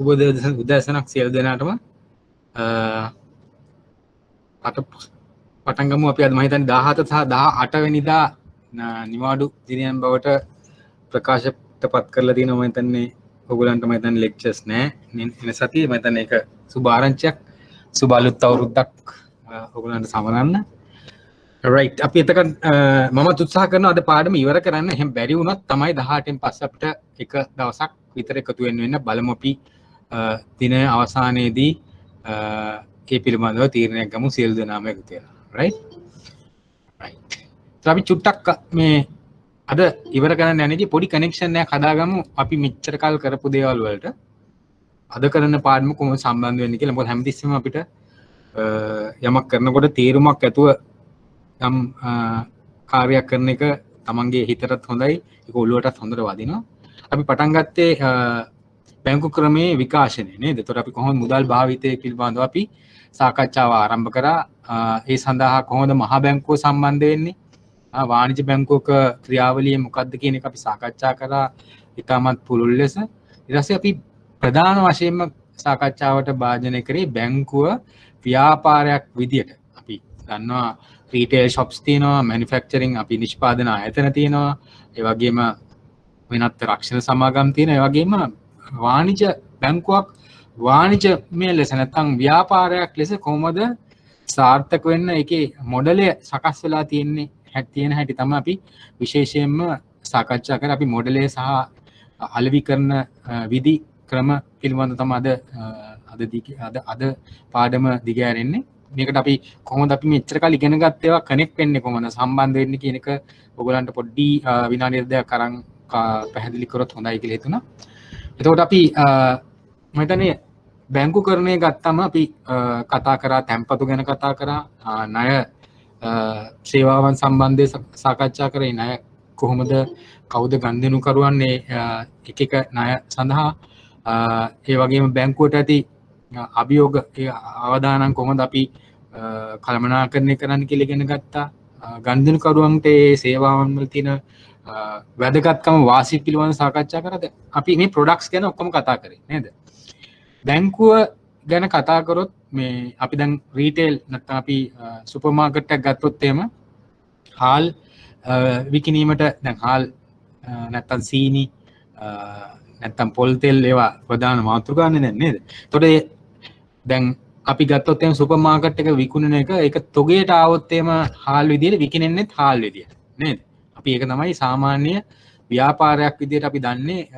උදෑසනක් සියලු දෙනාටම අට පටන් ගමු. අපි අද මම හිතන්නේ 17 සහ 18 වෙනිදා නිවාඩු දිනයන් බවට ප්‍රකාශයටපත් කරලා තියෙනවා. මම හිතන්නේ ඔයගොල්ලන්ට මම හිතන්නේ ලෙක්චර්ස් නැහැ එන සතියේ. මම හිතන්නේ ඒක සුබ ආරංචියක්, සුබ අලුත් අවුරුද්දක් ඔයගොල්ලන්ට සමරන්න. right, අපි එතකන් මම උත්සාහ කරනවා අද පාඩම ඉවර කරන්න. එහෙම බැරි වුණොත් තමයි 18න් පස්සේ අපිට එක දවසක් විතර එකතු වෙන්න බලමු. අපි දින අවසානයේදී ඒ පිළිබඳව තීරණයක් ගමු සියලු දෙනාම එකතු වෙලා. right. අපි චුට්ටක් මේ අද ඉවර කරන්න යන්නේදී පොඩි කනෙක්ෂන් එකක් හදාගමු. අපි මෙච්චර කල් කරපු දේවල් වලට අද කරන පාඩම කොහොමද සම්බන්ධ වෙන්නේ කියලා. මොකද හැමතිස්සෙම අපිට යමක් කරනකොට තීරුමක් ඇතුව යම් කාර්යයක් කරන එක තමන්ගේ හිතටත් හොඳයි, ඒක ඔළුවටත් හොඳට වදිනවා. අපි පටන් ගත්තේ බැංකු ක්‍රමයේ විකාශනය නේද? එතකොට අපි කොහොමද මුදල් භාවිතය පිළිබඳව අපි සාකච්ඡාව ආරම්භ කරා. ඒ සඳහා කොහොමද මහා බැංකුව සම්බන්ධ වෙන්නේ? වාණිජ්‍ය බැංකුවක ක්‍රියාවලිය මොකක්ද කියන එක අපි සාකච්ඡා කරා ඉතාමත් පුළුල් ලෙස. ඊට පස්සේ අපි ප්‍රධාන වශයෙන්ම සාකච්ඡාවට භාජනය කරේ බැංකුව ව්‍යාපාරයක් විදියට. අපි දන්නවා රීටේල් shops තියෙනවා, manufacturing අපි නිෂ්පාදන ආයතන තියෙනවා, ඒ වගේම වෙනත් රක්ෂණ සමාගම් තියෙනවා, ඒ වගේම වාණිජ බැංකුවක් වාණිජමය ලෙස නැත්නම් ව්‍යාපාරයක් ලෙස කොහොමද සාර්ථක වෙන්න ඒකේ මොඩලය සකස් වෙලා තියෙන්නේ තියෙන හැටි තමයි අපි විශේෂයෙන්ම සාකච්ඡා කරා. අපි මොඩලය සහ අලෙවි කරන විදි ක්‍රම පිළිබඳව තමයි අද පාඩම දිගහැරෙන්නේ. මේකට අපි කොහොමද අපි මෙච්චර කාල ඉගෙන ගත්ත ඒවා කනෙක්ට් වෙන්නේ, කොහොමද සම්බන්ධ වෙන්නේ කියන එක ඔයගලන්ට පොඩ්ඩි විනාඩි දෙකක් අරන් පැහැදිලි කරොත් හොඳයි කියලා හිතුණා. එතකොට අපි මම හිතන්නේ බැංකුකරණය ගත්තම අපි කතා කරා, තැන්පතු ගැන කතා කරා, ණය සේවාවන් සම්බන්ධව සාකච්ඡා කරේ. ණය කොහොමද, කවුද ගනුදෙනුකරුවන් එක එක ණය සඳහා, ඒ වගේම බැංකුවට ඇති අභියෝග අවදානම් කොහොමද අපි කළමනාකරණය කරන්න කියලා ඉගෙන ගත්තා. ගනුදෙනුකරුවන්ට ඒ සේවාවන් වල තියෙන වැදගත්කම වාසි පිළිබඳව සාකච්ඡා කරා. අපි මේ ප්‍රොඩක්ට්ස් ගැන ඔක්කොම කතා කරේ නේද? බැංකුව ගැන කතා කරොත් මේ අපි දැන් රීටේල් නැත්නම් අපි සුපර් මාකට් එකක් ගත්තොත් එහෙම හාල් විකිණීමට දැන් හාල් නැත්නම් සීනි නැත්නම් පොල් තෙල් ඒවා ප්‍රධාන මාතෘකානේ දැන් නේද? එතකොට දැන් අපි ගත්තොත් එහෙම සුපර් මාකට් එක විකුණන එක ඒක තොගයට ආවොත් එහෙම හාල් විදියට විකිනෙන්නෙත් හාල් විදියට නේද? අපි ඒක තමයි සාමාන්‍ය ව්‍යාපාරයක් විදියට අපි දන්නේ.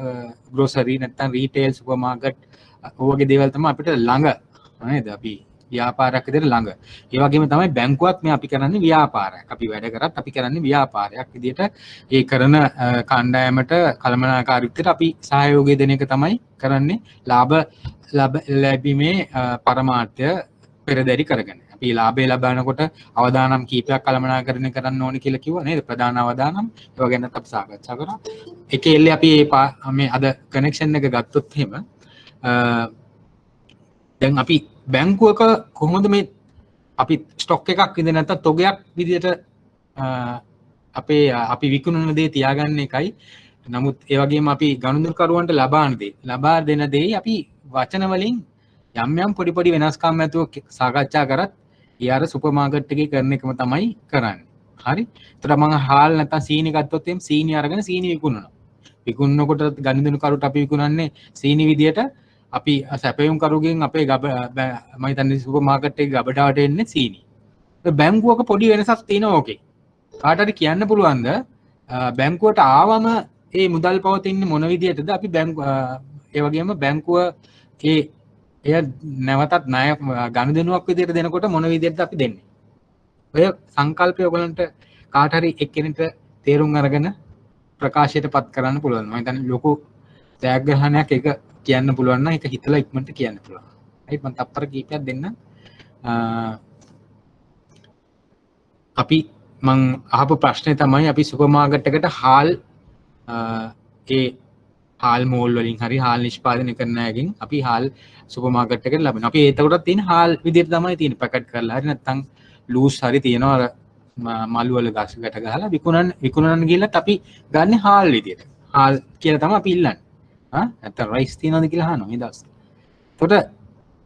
ග්‍රොසරි නැත්නම් රීටේල් සුපර් මාකට් ඔයගේ දේවල් තමයි අපිට ළඟ නේද? අපි ව්‍යාපාරයක් විදියට ළඟ. ඒ වගේම තමයි බැංකුවත් මේ අපි කරන්නේ ව්‍යාපාරයක්. අපි වැඩ කරත් අපි කරන්නේ ව්‍යාපාරයක් විදියට. ඒ කරන කණ්ඩායමට කළමනාකාරීත්වයට අපි සහයෝගය දෙන එක තමයි කරන්නේ. ලාභ ලැබීමේ පරමාර්ථය පෙරදරි කරගෙන. අපි ලාභය ලබනකොට අවදානම් කීපයක් කළමනාකරණය කරන්න ඕනේ කියලා කිව්වා නේද? ප්‍රධාන අවදානම් ඒවා ගැන අපි සාකච්ඡා කරා. එකේ එල්ලේ අපි මේ අද කනෙක්ෂන් එක ගත්තොත් එහෙම දැන් අපි බැංකුවක කොහොමද මේ අපි ස්ටොක් එකක් විදිහට නැත්නම් තොගයක් විදිහට අපි විකුණන දේ තියාගන්න එකයි. නමුත් ඒ වගේම අපි ගනුදෙනුකරුවන්ට ලබා දෙන දේ අපි වචන වලින් යම් පොඩි වෙනස්කම් ඇතුව සාකච්ඡා කරත් ඒ අර සුපර් මාකට් එකේ කරන එකම තමයි කරන්නේ. හරි. ඒතර මම හාල් නැත්නම් සීනි ගත්තොත් එම් සීනි අරගෙන සීනි විකුණනවා. විකුණනකොට ගනුදෙනුකරුට අපි විකුණන්නේ සීනි විදියට. අපි සැපයුම් කරුගෙන් අපේ මම හිතන්නේ සුපර් මාකට් එකේ ගබඩාවට එන්නේ සීනි. බැංකුවක පොඩි වෙනසක් තියෙනවා ඕකේ. කාට හරි කියන්න පුළුවන්ද බැංකුවට ආවම ඒ මුදල් පවතින්නේ මොන විදියටද? අපි ඒ වගේම බැංකුව එය නැවතත් ණය ගනුදෙනුවක් විදියට දෙනකොට මොන විදියටද අපි දෙන්නේ? ඔය සංකල්පය ඔයගලන්ට කාට හරි එක්කෙනෙක්ට තේරුම් අරගෙන ප්‍රකාශයටපත් කරන්න පුළුවන්. මම හිතන්නේ ලොකු ජයග්‍රහණයක් ඒක කියන්න පුළුවන් නම් ඒක හිතලා ඉක්මනට කියන්න පුළුවන්. right, මම තප්පර කීපයක් දෙන්න. අපි මං අහපු ප්‍රශ්නේ තමයි අපි සුපර් මාකට් එකට හාල් හාල් මෝල් වලින් හරි හාල් නිෂ්පාදනය කරන අයගෙන් අපි හාල් සුපර් මාකට් එකට ලබනවා. අපි ඒතකොටත් තියෙන හාල් විදියට තමයි තියෙන්නේ. පැකට් කරලා හරි නැත්නම් ලූස් හරි තියෙනවා මලු වල ගැට ගහලා විකුණන්න ගිහලත් අපි ගන්න හාල් විදියට. හාල් කියලා තමයි අපි ඉල්ලන්නේ. නැත්නම් රයිස් තියනවද කියලා අහනවා මේ දවස්. එතකොට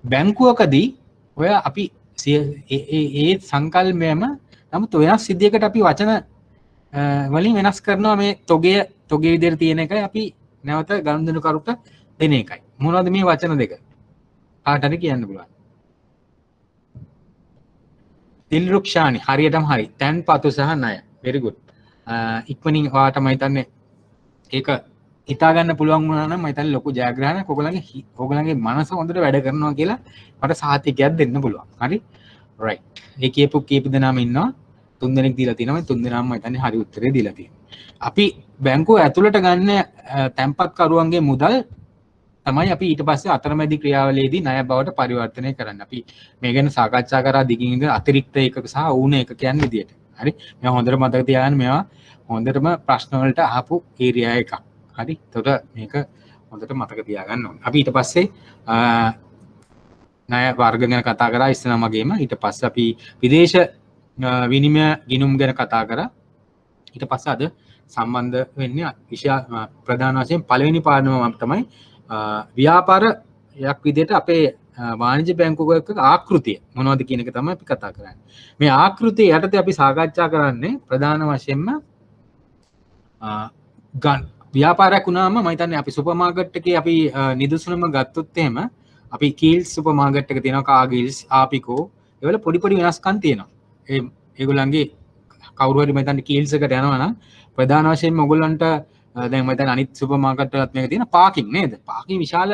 බැංකුවකදී ඔය අපි ඒ සංකල්පයම නමුත් වෙනස් සිද්ධියකට අපි වචන වලින් වෙනස් කරනවා මේ තොගේ විදිහට තියෙන එකයි අපි නැවත ගනුදෙනුකරුට දෙන එකයි. මොනවද මේ වචන දෙක? කාට හරි කියන්න පුළුවන්. තිල්රුක්ෂානි හරියටම හරි. තැන්පතු සහ ණය. very good. ඉක්මනින් ඔයාට මම හිතන්නේ ඒක හිතා ගන්න පුළුවන් වුණා නම් මම හිතන්නේ ලොකු ජයග්‍රහණයක් ඔයගලගේ මනස හොඳට වැඩ කරනවා කියලා මට සාහිතිකයක් දෙන්න පුළුවන්. හරි? right. ඒ කීප දෙනාම ඉන්නවා. 3 දෙනෙක් දීලා තියෙනවා. 3 දෙනාම මම හිතන්නේ හරි උත්තරේ දීලා තියෙනවා. අපි බැංකුව ඇතුළට ගන්න තැන්පත් කරුවන්ගේ මුදල් තමයි අපි ඊට පස්සේ අතරමැදි ක්‍රියාවලියේදී ණය බවට පරිවර්තනය කරන්න. අපි මේ ගැන සාකච්ඡා කරා දිගින් දිගට අතිරික්ත එකක සහ ඌන එකක යන විදියට. හරි? මේවා හොඳට මතක තියාගන්න. මේවා හොඳටම ප්‍රශ්න වලට අහපු ඒරියා එකක්. හරි? එතකොට මේක හොඳට මතක තියාගන්න ඕනේ. අපි ඊට පස්සේ ණය වර්ග ගැන කතා කරා ඉස්සෙල්ලාම වගේම ඊට පස්සේ අපි විදේශ විනිමය ගිණුම් ගැන කතා කරා. ඊට පස්සේ අද සම්බන්ධ වෙන්නේ ප්‍රධාන වශයෙන් පළවෙනි පාඩම තමයි ව්‍යාපාරයක් විදිහට අපේ වාණිජ්‍ය බැංකුවක ආකෘතිය මොනවද කියන එක තමයි අපි කතා කරන්නේ. මේ ආකෘතිය යටතේ අපි සාකච්ඡා කරන්නේ ප්‍රධාන වශයෙන්ම ව්‍යාපාරයක් වුණාම මම හිතන්නේ අපි සුපර් මාකට් එකේ අපි නිදසුනම ගත්තොත් එහෙම අපි කීල්ස් සුපර් මාකට් එක තියෙනවා කාගිල්ස් ආපිකෝ ඒවල පොඩි පොඩි වෙනස්කම් තියෙනවා. ඒගොල්ලන්ගේ කවුරු හරි මම හිතන්නේ කීල්ස් එකට යනවා නම් ප්‍රධාන වශයෙන්ම ඔයගොල්ලන්ට දැන් මම හිතන්නේ අනිත් සුපර් මාකට් වලත් මේක තියෙන පාකින් නේද? පාකින් විශාල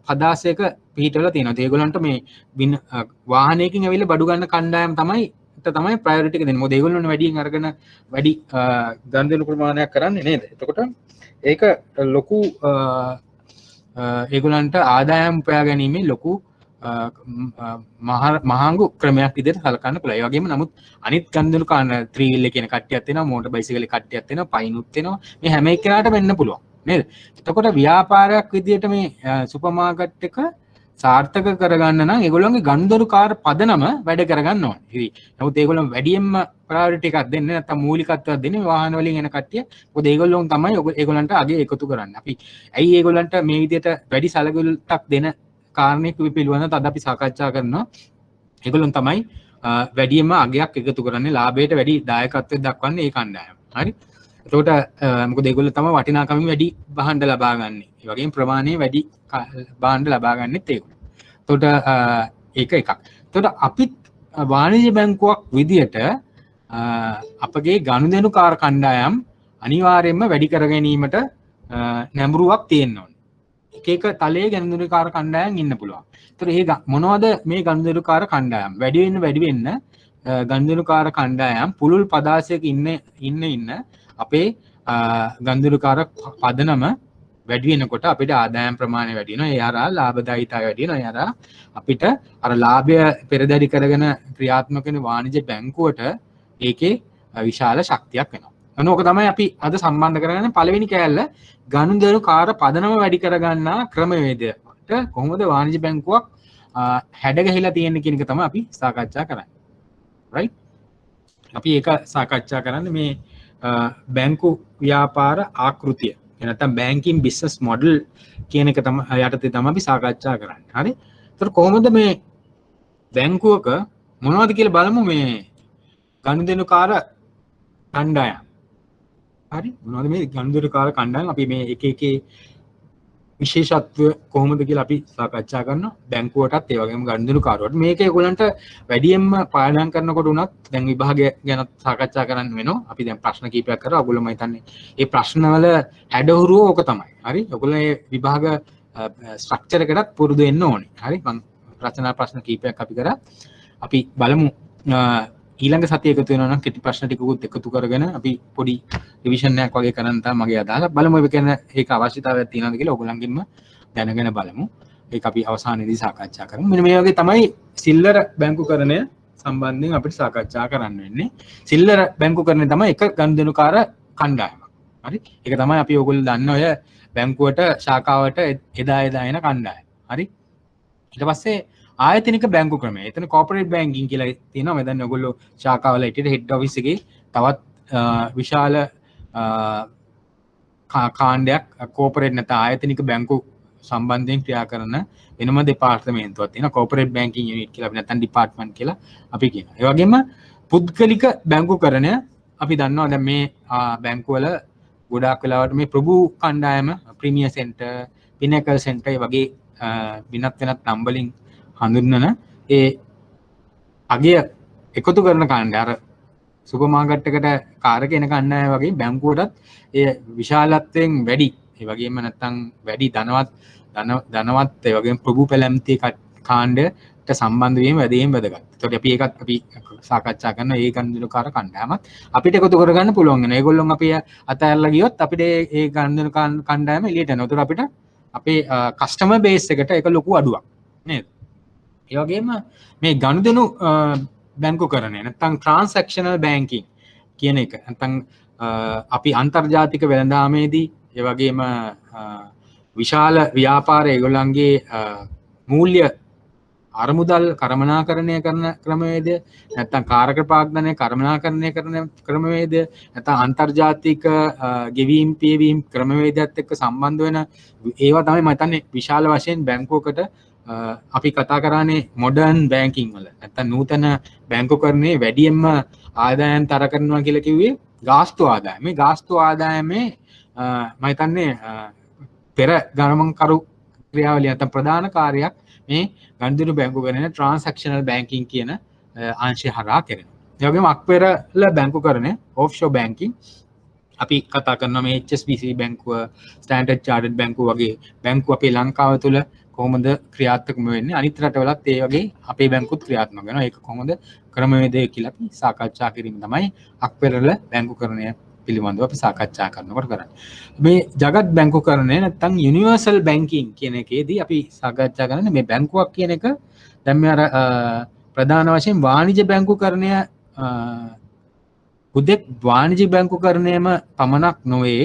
පදාසයක පිහිටවල තියෙනවා. ඒගොල්ලන්ට මේ වාහනයකින් ඇවිල්ලා බඩු ගන්න කණ්ඩායම තමයි ප්‍රයොරිටි එක දෙන්නේ. මොකද ඒගොල්ලෝනේ වැඩියෙන් අරගෙන වැඩි ගනුදෙනු ප්‍රමාණයක් කරන්නේ නේද? එතකොට ඒක ලොකු ඒගොල්ලන්ට ආදායම් උපයා ගැනීමේ ලොකු මහඟු ක්‍රමයක් විදිහට සලකන්න පුළුවන්. ඒ වගේම නමුත් අනිත් ගනුදෙනු කරන 3 wheel කියන කට්ටියක් තියෙනවා, මෝටර් බයිසිකල් කට්ටියක් තියෙනවා, පයින්ුත් තියෙනවා. මේ හැම එක්කෙනාටම වෙන්න පුළුවන් නේද? එතකොට ව්‍යාපාරයක් විදිහට මේ සුපර් මාකට් එක සාර්ථක කරගන්න නම් ඒගොල්ලන්ගේ ගනුදෙනුකාර පදනම වැඩ කරගන්න ඕනේ. ඉතින් නමුත් ඒගොල්ලන් වැඩියෙන්ම ප්‍රයොරිටි එකක් දෙන්නේ නැත්නම් මූලිකත්වයක් දෙන්නේ වාහන වලින් එන කට්ටිය. මොකද ඒගොල්ලන් තමයි ඒගොල්ලන්ට අගේ එකතු කරන්නේ. අපි ඇයි ඒගොල්ලන්ට මේ විදිහට වැඩි සැලකිලික් දෙන කාරණයක් පිළිබඳව අද අපි සාකච්ඡා කරනවා. ඒගොල්ලන් තමයි වැඩියෙන්ම අගයක් එකතු කරන්නේ, ලාභයට වැඩි දායකත්වයක් දක්වන්නේ ඒ කණ්ඩායම. හරි? එතකොට මොකද ඒගොල්ලෝ තමයි වටිනාකමින් වැඩි භාණ්ඩ ලබා ගන්න. ඒ වගේම ප්‍රමාණය වැඩි භාණ්ඩ ලබා ගන්නෙත් ඒගොල්ලෝ. එතකොට ඒක එකක්. එතකොට අපිත් වාණිජ්‍ය බැංකුවක් විදියට අපගේ ගනුදෙනුකාර කණ්ඩායම් අනිවාර්යයෙන්ම වැඩි කර ගැනීමට නැඹුරුවක් තියෙන්න ඕනේ. එක තලයේ ගනුදෙනුකාර කණ්ඩායම් ඉන්න පුළුවන්. ඒතර ඒ මොනවද මේ ගනුදෙනුකාර කණ්ඩායම්? වැඩි වෙන්න ගනුදෙනුකාර කණ්ඩායම් පුළුල් පදාසයක ඉන්න අපේ ගනුදෙනුකාර පදනම වැඩි වෙනකොට අපිට ආදායම් ප්‍රමාණය වැඩි වෙනවා. ඒ හරහා ලාභදායීතාවය වැඩි වෙනවා. ඒ හරහා අපිට අර ලාභය පෙරදරි කරගෙන ක්‍රියාත්මක වෙන වාණිජ්‍ය බැංකුවට ඒකේ විශාල ශක්තියක් වෙනවා. ඕක තමයි අපි අද සම්බන්ධ කරගන්න පළවෙනි කෑල්ල ගනුදෙනුකාර පදනම වැඩි කරගන්නා ක්‍රමවේදයට කොහොමද වාණිජ්‍ය බැංකුවක් හැඩගැහිලා තියෙන්නේ කියන එක තමයි අපි සාකච්ඡා කරන්නේ. right? අපි ඒක සාකච්ඡා කරන්නේ මේ බැංකු ව්‍යාපාර ආකෘතිය. නැත්නම් බැංකින් බිස්නස් මොඩල් කියන එක තමයි යටතේ තමයි අපි සාකච්ඡා කරන්නේ. හරි? ඒතර කොහොමද මේ බැංකුවක මොනවද කියලා බලමු මේ ගනුදෙනුකාර කණ්ඩායම්. හරි? මොනවද මේ ගනුදෙනුකාර කණ්ඩායම්? අපි මේ එක විශේෂත්ව කොහොමද කියලා අපි සාකච්ඡා කරනවා. බැංකුවටත් ඒ වගේම ගනුදෙනුකාරවට මේක ඒගොල්ලන්ට වැඩියෙන්ම පාඩම් කරනකොට උනත් දැන් විභාගය ගැන සාකච්ඡා කරන්න වෙනවා. අපි දැන් ප්‍රශ්න කීපයක් කරා. ඔයගොල්ලෝ මම හිතන්නේ මේ ප්‍රශ්නවල හැඩහුරුව ඕක තමයි. හරි? ඔයගොල්ලෝ මේ විභාග ස්ට්‍රක්චර් එකටත් පුරුදු වෙන්න ඕනේ. හරි? මම රචනා ප්‍රශ්න කීපයක් අපි කරා. අපි බලමු ඊළඟ සතිය එකතු වෙනවා නම් කෙටි ප්‍රශ්න ටිකකුත් එකතු කරගෙන අපි පොඩි රිවිෂන් එකක් වගේ කරන්න තමයි මගේ අදහස. බලමු අපි කියන ඒක අවශ්‍යතාවයක් තියෙනවද කියලා ඔයගොල්ලන්ගෙන්ම දැනගෙන බලමු. ඒක අපි අවසානයේදී සාකච්ඡා කරමු. මෙන්න මේ වගේ තමයි සිල්ලර බැංකුකරණය සම්බන්ධයෙන් අපිට සාකච්ඡා කරන්න වෙන්නේ. සිල්ලර බැංකුකරණය තමයි එක ගනුදෙනුකාර කණ්ඩායමක්. හරි? ඒක තමයි අපි ඔයගොල්ලෝ දන්න ඔය බැංකුවට ශාඛාවට එදා එන කණ්ඩායම. හරි? ඊට පස්සේ ආයතනික බැංකු ක්‍රමය. එතන කෝපරේට් බැංකින් කියලා තියෙනවා. මම දැන් ඔයගොල්ලෝ ශාඛාවල හිටියට හෙඩ් ඔෆිස් එකේ තවත් විශාල කාණ්ඩයක් කෝපරේට් නැත්නම් ආයතනික බැංකු සම්බන්ධයෙන් ක්‍රියා කරන වෙනම දෙපාර්තමේන්තුවක් තියෙනවා. කෝපරේට් බැංකින් යුනිට් කියලා අපි නැත්නම් ඩිපාර්ට්මන්ට් කියලා අපි කියනවා. ඒ වගේම පුද්ගලික බැංකුකරණය අපි දන්නවා දැන් මේ බැංකුවල ගොඩාක් වෙලාවට මේ ප්‍රභූ කණ්ඩායම ප්‍රීමියර් සෙන්ටර්, පිනකල් සෙන්ටර් වගේ වෙනත් නම් වලින් හඳුන්වන ඒ අගය එකතු කරන කණ්ඩායම අර සුපර් මාකට් එකට කාරක එන කණ්ඩායම වගේ බැංකුවටත් ඒ විශාලත්වයෙන් වැඩි ඒ වගේම නැත්තම් වැඩි ධනවත් ඒ වගේම ප්‍රභූ පැලැන්තිය කාණ්ඩයට සම්බන්ධ වීම වැඩිම වැදගත්. ඒතකොට අපි ඒකත් අපි සාකච්ඡා කරන ඒ ගනුදෙනුකාර කණ්ඩායමත් අපිට එකතු කරගන්න පුළුවන් වෙනවා. ඒගොල්ලොන් අපි අතහැරලා ගියොත් අපිට ඒ ගනුදෙනු කණ්ඩායම එළියට යනවා. ඒතකොට අපිට අපේ කස්ටමර් බේස් එකට ඒක ලොකු අඩුවක් නේද? ඒ වගේම මේ ගනුදෙනු බැංකුකරණය නැත්නම් ට්‍රාන්සැක්ෂනල් බැංකින් කියන එක නැත්නම් අපි අන්තර්ජාතික වෙළඳාමේදී ඒ වගේම විශාල ව්‍යාපාර ඒගොල්ලන්ගේ මූල්‍ය අරමුදල් කළමනාකරණය කරන ක්‍රමවේදය නැත්නම් කාරක ප්‍රාග්ධනය කළමනාකරණය කරන ක්‍රමවේදය නැත්නම් අන්තර්ජාතික ගෙවීම් පියවීම් ක්‍රමවේදයත් එක්ක සම්බන්ධ වෙන ඒවා තමයි මම හිතන්නේ විශාල වශයෙන් බැංකුවකට අපි කතා කරන්නේ මොඩර්න් බැංකින් වල නැත්නම් නූතන බැංකුකරණයේ වැඩියෙන්ම ආදායම් තර කරනවා කියලා කිව්වේ ගාස්තු ආදායම. මේ ගාස්තු ආදායමේ මම හිතන්නේ පෙර ගණන්කරු ක්‍රියාවලිය නැත්නම් ප්‍රධාන කාර්යයක් මේ ගනුදෙනු බැංකුකරණය ට්‍රාන්සැක්ෂනල් බැංකින් කියන අංශය හරහා කරනවා. ඒ වගේම අක්පෙරළ බැංකුකරණය ඔෆ්ෂෝර් බැංකින් අපි කතා කරනවා මේ HSBC බැංකුව, ස්ටෑන්ඩඩ් චාර්ටර්ඩ් බැංකුව වගේ බැංකු අපේ ලංකාව තුළ කොහොමද ක්‍රියාත්මක වෙන්නේ? අනිත් රටවලත් ඒ වගේ අපේ බැංකුත් ක්‍රියාත්මක වෙනවා. ඒක කොහොමද ක්‍රමවේදය කියලා අපි සාකච්ඡා කිරීම තමයි අක්පෙරළ බැංකුකරණය පිළිබඳව අපි සාකච්ඡා කරනකොට කරන්නේ. මේ ජගත් බැංකුකරණය නැත්නම් යුනිවර්සල් බැංකින් කියන එකේදී අපි සාකච්ඡා කරන්නේ මේ බැංකුවක් කියන එක දැන් මේ අර ප්‍රධාන වශයෙන් වාණිජ බැංකුකරණය උදෙක් වාණිජ බැංකුකරණයම පමණක් නොවේ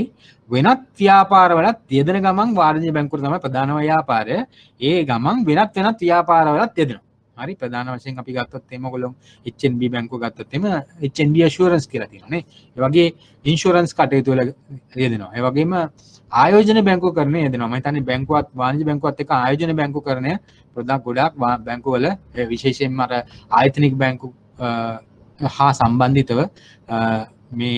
වෙනත් ව්‍යාපාරවලත් යෙදෙන ගමන් වාණිජ බැංකුව තමයි ප්‍රධාන ව්‍යාපාරය. ඒ ගමන් වෙනත් ව්‍යාපාරවලත් යෙදෙනවා. හරි ප්‍රධාන වශයෙන් අපි ගත්තොත් එහෙම ඔයගොල්ලෝ HNB බැංකුව ගත්තොත් එහෙම HNB ඇෂුරන්ස් කියලා තියෙනවා නේ. ඒ වගේ ඉන්ෂුරන්ස් කටයුතු වල යෙදෙනවා. ඒ වගේම ආයෝජන බැංකුකරණය යෙදෙනවා. මම හිතන්නේ බැංකුවත් වාණිජ බැංකුවත් එක්ක ආයෝජන බැංකුකරණය ගොඩාක් බැංකුවල විශේෂයෙන්ම අර ආයතනික බැංකු හා සම්බන්ධිතව මේ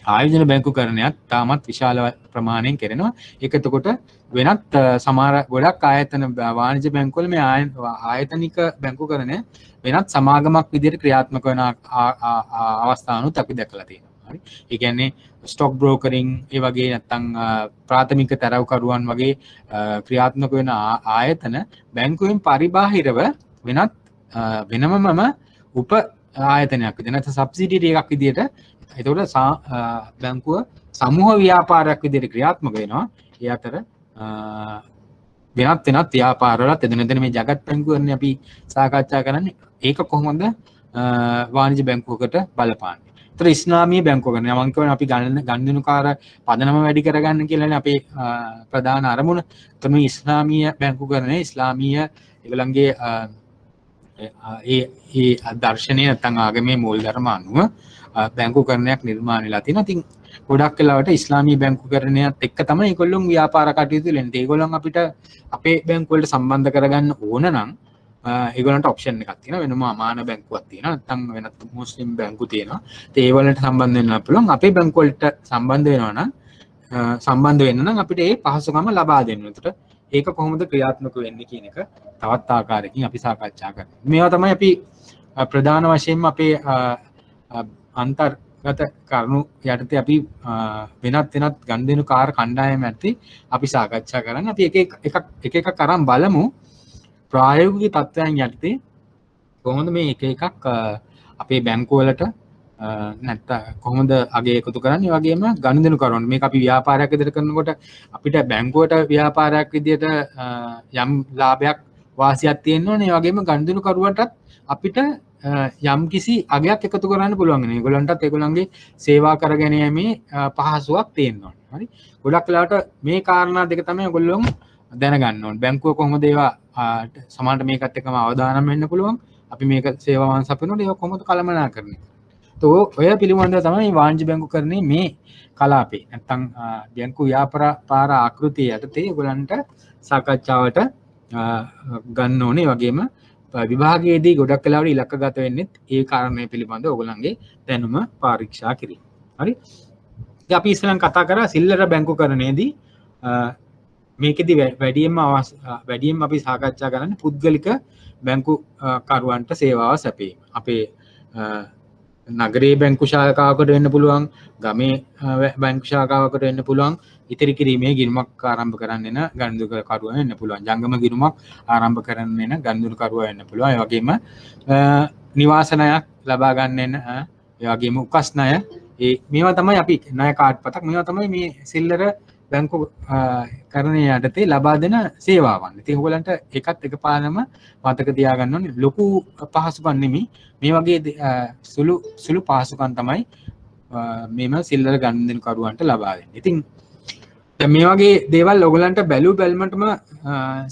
ආයෝජන බැංකුකරණයත් තාමත් විශාල ප්‍රමාණයෙන් කරනවා. ඒක එතකොට වෙනත් සමහර ගොඩක් ආයතන වාණිජ බැංකුවල මේ ආයතනික බැංකුකරණය වෙනත් සමාගමක් විදිහට ක්‍රියාත්මක වෙන අවස්ථානුත් අපි දැකලා තියෙනවා. හරි. ඒ කියන්නේ ස්ටොක් බ්‍රෝකරින් ඒ වගේ නැත්නම් ප්‍රාථමික තරවකරුවන් වගේ ක්‍රියාත්මක වෙන ආයතන බැංකුවෙන් පරිබාහිරව වෙනත් වෙනමම උප ආයතනයක් විදිහට නැත්නම් සබ්සිඩියරි එකක් විදිහට එතකොට බැංකුව සමූහ ව්‍යාපාරයක් විදිහට ක්‍රියාත්මක වෙනවා. ඒ අතර වෙනත් ව්‍යාපාරවලත් එදිනෙදා මේ ජගත් බැංකුවනේ අපි සාකච්ඡා කරන්නේ. ඒක කොහොමද වාණිජ බැංකුවකට බලපාන්නේ? ඒතර ඉස්ලාමීය බැංකුවකට මම කියවනේ අපි ගනුදෙනුකාර පදනම වැඩි කරගන්න කියලානේ අපේ ප්‍රධාන අරමුණ. ඒතර මේ ඉස්ලාමීය බැංකුවකරණය ඉස්ලාමීය ඒගොල්ලන්ගේ ඒ දර්ශනය නැත්නම් ආගමේ මූලධර්ම අනුව බැංකුකරණයක් නිර්මාණය වෙලා තියෙනවා. ඉතින් ගොඩක් වෙලාවට ඉස්ලාමීය බැංකුකරණයත් එක්ක තමයි ඒගොල්ලොන් ව්‍යාපාර කටයුතු වෙන්නේ. ඒගොල්ලොන් අපිට අපේ බැංකු වලට සම්බන්ධ කරගන්න ඕන නම් ඒගොල්ලන්ට ඔප්ෂන් එකක් තියෙනවා. වෙනම අමාන බැංකුවක් තියෙනවා. නැත්නම් වෙනත් මුස්ලිම් බැංකු තියෙනවා. ඒ වලට සම්බන්ධ වෙන්න පුළුවන්. අපේ බැංකු වලට සම්බන්ධ වෙනවා නම් සම්බන්ධ වෙන්න නම් අපිට ඒ පහසුකම ලබා දෙන්න. ඒකට ඒක කොහොමද ක්‍රියාත්මක වෙන්නේ කියන එක තවත් ආකාරයකින් අපි සාකච්ඡා කරනවා. මේවා තමයි අපි ප්‍රධාන වශයෙන්ම අපේ අන්තර්ගත කරුණු යටතේ අපි වෙනත් ගනුදෙනුකාර කණ්ඩායම යටතේ අපි සාකච්ඡා කරන්නේ. අපි එක එකක් අරන් බලමු ප්‍රායෝගික තත්ත්වයන් යටතේ කොහොමද මේ එක එකක් අපේ බැංකු වලට නැත්නම් කොහොමද අගය එකතු කරන්නේ? ඒ වගේම ගනුදෙනු කරනවා. මේක අපි ව්‍යාපාරයක් විදිහට කරනකොට අපිට බැංකුවට ව්‍යාපාරයක් විදිහට යම් ලාභයක් වාසියක් තියෙනවනේ. ඒ වගේම ගනුදෙනු කරුවටත් අපිට යම් කිසි අගයක් එකතු කරන්න පුළුවන් වෙනවා. ඒගොල්ලන්ටත් ඒගොල්ලන්ගේ සේවා කරගැනීමේ පහසුවක් තියෙනවා. හරි. ගොඩක් වෙලාවට මේ කාරණා දෙක තමයි ඔයගොල්ලෝ දැනගන්න ඕනේ. බැංකුව කොහොමද ඒවා සමානට මේකත් එක්කම අවදානම් වෙන්න පුළුවන්. අපි මේක සේවාවන් සපයනකොට ඒක කොහොමද කළමනාකරණය කරන්නේ? તો ඔය පිළිබඳව තමයි වාණිජ්‍ය බැංකුකරණයේ මේ කලාපේ නැත්තම් බැංකු ව්‍යාපාර ආකෘතිය යටතේ ඔයගලන්ට සාකච්ඡාවට ගන්න ඕනේ. වගේම විභාගයේදී ගොඩක් වෙලාවට ඉලක්කගත වෙන්නේ ඒ කාරණේ පිළිබඳව ඔයගලන්ගේ දැනුම පරීක්ෂා කිරීම. හරි. ඉතින් අපි ඉස්සෙල්ලා කතා කරා සිල්ලර බැංකුකරණයේදී මේකෙදි වැඩියෙන්ම අපි සාකච්ඡා කරන්නේ පුද්ගලික බැංකු කරුවන්ට සේවාව සැපීම. අපේ නගරයේ බැංකු ශාඛාවකට වෙන්න පුළුවන්, ගමේ බැංකු ශාඛාවකට වෙන්න පුළුවන්, ඉතිරි කිරීමේ ගිණුමක් ආරම්භ කරන්න එන ගනුදෙනු කරුවා වෙන්න පුළුවන්, ජංගම ගිණුමක් ආරම්භ කරන්න එන ගනුදෙනු කරුවා වෙන්න පුළුවන්. ඒ වගේම නිවාස ණයක් ලබා ගන්න එන, ඒ වගේම උකස් ණය, මේවා තමයි අපි ණය කාඩ් පතක්, මේවා තමයි මේ සිල්ලර බැංකු කරණය යටතේ ලබා දෙන සේවාවන්. ඉතින් ඔයගලන්ට එකත් එකපාරම මතක තියාගන්න ඕනේ, ලොකු පහසුකම් නෙමෙයි, මේ වගේ සුළු පහසුකම් තමයි මේම සිල්ලර ගනුදෙනු කරුවන්ට ලබා දෙන්නේ. ඉතින් දැන් මේ වගේ දේවල් ඔයගලන්ට බැලුවටම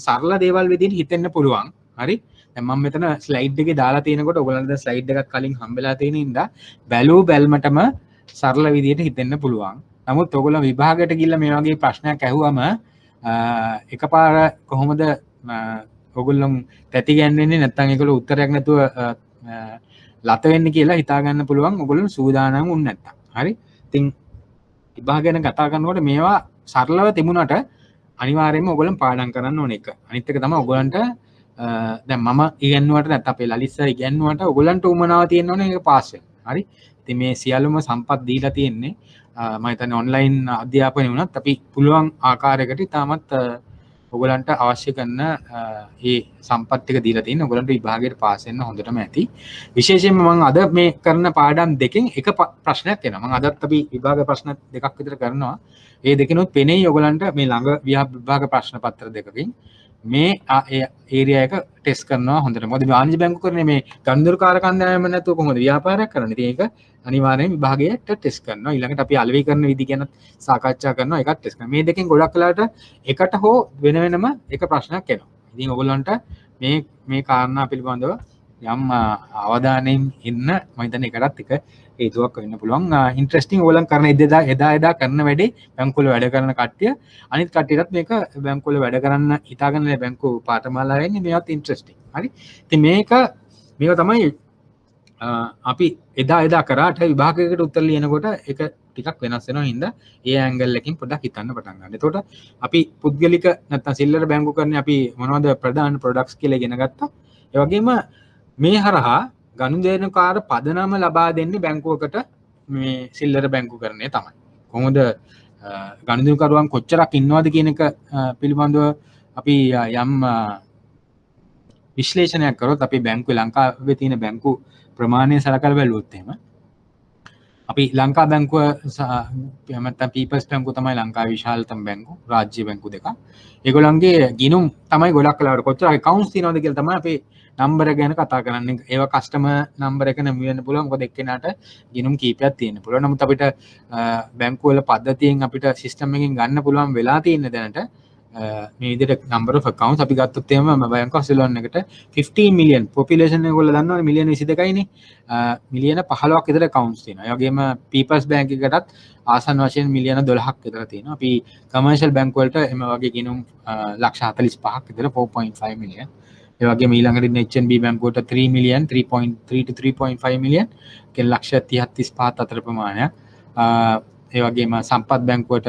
සරල දේවල් විදිහට හිතෙන්න පුළුවන්. හරි. දැන් මම මෙතන ස්ලයිඩ් එකේ දාලා තියෙනකොට ඔයගලන්ට දැන් ස්ලයිඩ් එකක් කලින් හම්බෙලා තියෙන ඉඳලා බැලුවටම සරල විදිහට හිතෙන්න පුළුවන්. නමුත් ඔයගොල්ලෝ විභාගයට ගිහිල්ලා මේ වගේ ප්‍රශ්නයක් ඇහුවම එකපාර කොහොමද ඔයගොල්ලෝ තැති ගන්නේ නැත්නම් ඒගොල්ලෝ උත්තරයක් නැතුව ලත වෙන්නේ කියලා හිතා ගන්න පුළුවන් ඔයගොල්ලෝ සූදානම් වුණ නැත්නම්. හරි. ඉතින් විභාග ගැන කතා කරනකොට මේවා සරලව තිබුණාට අනිවාර්යයෙන්ම ඔයගොල්ලෝ පාඩම් කරන්න ඕන එක. අනිත් එක තමයි ඔයගොල්ලන්ට දැන් මම ඉගෙනුවට නැත්නම් අපේ ලලිත් සර් ඉගෙනුවට ඔයගොල්ලන්ට උමනාව තියෙන්න ඕනේ ඒක පාස් වෙන්න. හරි. ඉතින් මේ සියලුම සම්පත් දීලා තියෙන්නේ මම හිතන්නේ ඔන්ලයින් අධ්‍යාපනය වුණත් අපි පුළුවන් ආකාරයකට තාමත් ඔයගලන්ට අවශ්‍ය කරන ඒ සම්පත් ටික දීලා තියෙන ඔයගලන්ට විභාගයට පාස් වෙන්න හොඳටම ඇති. විශේෂයෙන්ම මම අද මේ කරන පාඩම් දෙකෙන් එක ප්‍රශ්නයක් එනවා. මම අදත් අපි විභාග ප්‍රශ්න දෙකක් විතර කරනවා. ඒ දෙකෙනොත් පෙනෙයි ඔයගලන්ට මේ ළඟ විභාග ප්‍රශ්න පත්‍ර දෙකකින් මේ ඒරියා එක ටෙස්ට් කරනවා හොඳට. මොකද වාණිජ්‍ය බැංකුකරණයේ මේ ගනුදෙනුකාර කණ්ඩායම නැතුව කොහොමද ව්‍යාපාරයක් කරන්නේ? ඉතින් ඒක අනිවාර්යෙන් විභාගයට ටෙස්ට් කරනවා. ඊළඟට අපි අලෙවිකරණ විදි ගැන සාකච්ඡා කරනවා. ඒකත් ටෙස්ට් කරනවා. මේ දෙකෙන් ගොඩක් වෙලාවට එකට හෝ වෙන වෙනම එක ප්‍රශ්නයක් එනවා. ඉතින් ඔයගොල්ලන්ට මේ කාරණා පිළිබඳව යම් අවධානයෙන් ඉන්න මම හිතන්නේ ඒකටත් එක හේතුවක් වෙන්න පුළුවන්. ඉන්ටරෙස්ටිං ඕලම් කරන එදා කරන වැඩේ බැංකුවල වැඩ කරන කට්ටිය අනිත් කට්ටියටත් මේක බැංකුවල වැඩ කරන්න හිතාගෙන බැංකුව පාඨමාලා වෙන්නේ මේවත් ඉන්ටරෙස්ටිං. හරි. ඉතින් මේවා තමයි අපි එදා කරාට විභාගයකට උත්තර ලියනකොට ඒක ටිකක් වෙනස් වෙනවා හින්දා ඒ ඇන්ගල් එකකින් පොඩ්ඩක් හිතන්න පටන් ගන්න. එතකොට අපි පුද්ගලික නැත්නම් සිල්ලර බැංකුකරණේ අපි මොනවද ප්‍රධාන ප්‍රොඩක්ට්ස් කියලා ඉගෙන ගත්තා. ඒ වගේම මේ හරහා ගනුදෙනුකාර පදනම ලබා දෙන්නේ බැංකුවකට මේ සිල්ලර බැංකුකරණය තමයි. කොහොමද ගනුදෙනුකරුවන් කොච්චරක් ඉන්නවද කියන එක පිළිබඳව අපි යම් විශ්ලේෂණයක් කරොත් අපි බැංකුවේ ලංකාවේ තියෙන බැංකු ප්‍රමාණය සලකලා බැලුවොත් එහෙම අපි ලංකා බැංකුව නැත්නම් පීපල්ස් බැංකුව තමයි ලංකාවේ විශාලතම බැංකු රාජ්‍ය බැංකු දෙක. ඒගොල්ලන්ගේ ගිණුම් තමයි ගොඩක් වෙලාවට කොච්චර accounts තියෙනවද කියලා තමයි අපි නම්බර ගැන කතා කරන්නේ. ඒවා කස්ටමර් නම්බර එක නම් වෙන්න පුළුවන්. මොකද එක්කෙනාට ගිණුම් කීපයක් තියෙන්න පුළුවන්. නමුත් අපිට බැංකුව වල පද්ධතියෙන් අපිට සිස්ටම් එකකින් ගන්න පුළුවන් වෙලා තියෙන දැනට මේ විදිහට number of accounts අපි ගත්තොත් එහෙම බැංක් ඔෆ් සිලෝන් එකට 15 million population එකගොල්ලෝ දන්නවනේ මිලියන 22යිනේ මිලියන 15ක් විතර accounts තියෙනවා. ඒ වගේම People's Bank එකකටත් ආසන්න වශයෙන් මිලියන 12ක් විතර තියෙනවා. අපි commercial bank වලට එම වගේ ගිණුම් ලක්ෂ 45ක් විතර 4.5 million. ඒ වගේම ඊළඟට HNB bank වලට 3 million 3.3 to 3.5 million කියන ලක්ෂ 30 35 අතර ප්‍රමාණයක්. ඒ වගේම සම්පත් බැංකුවට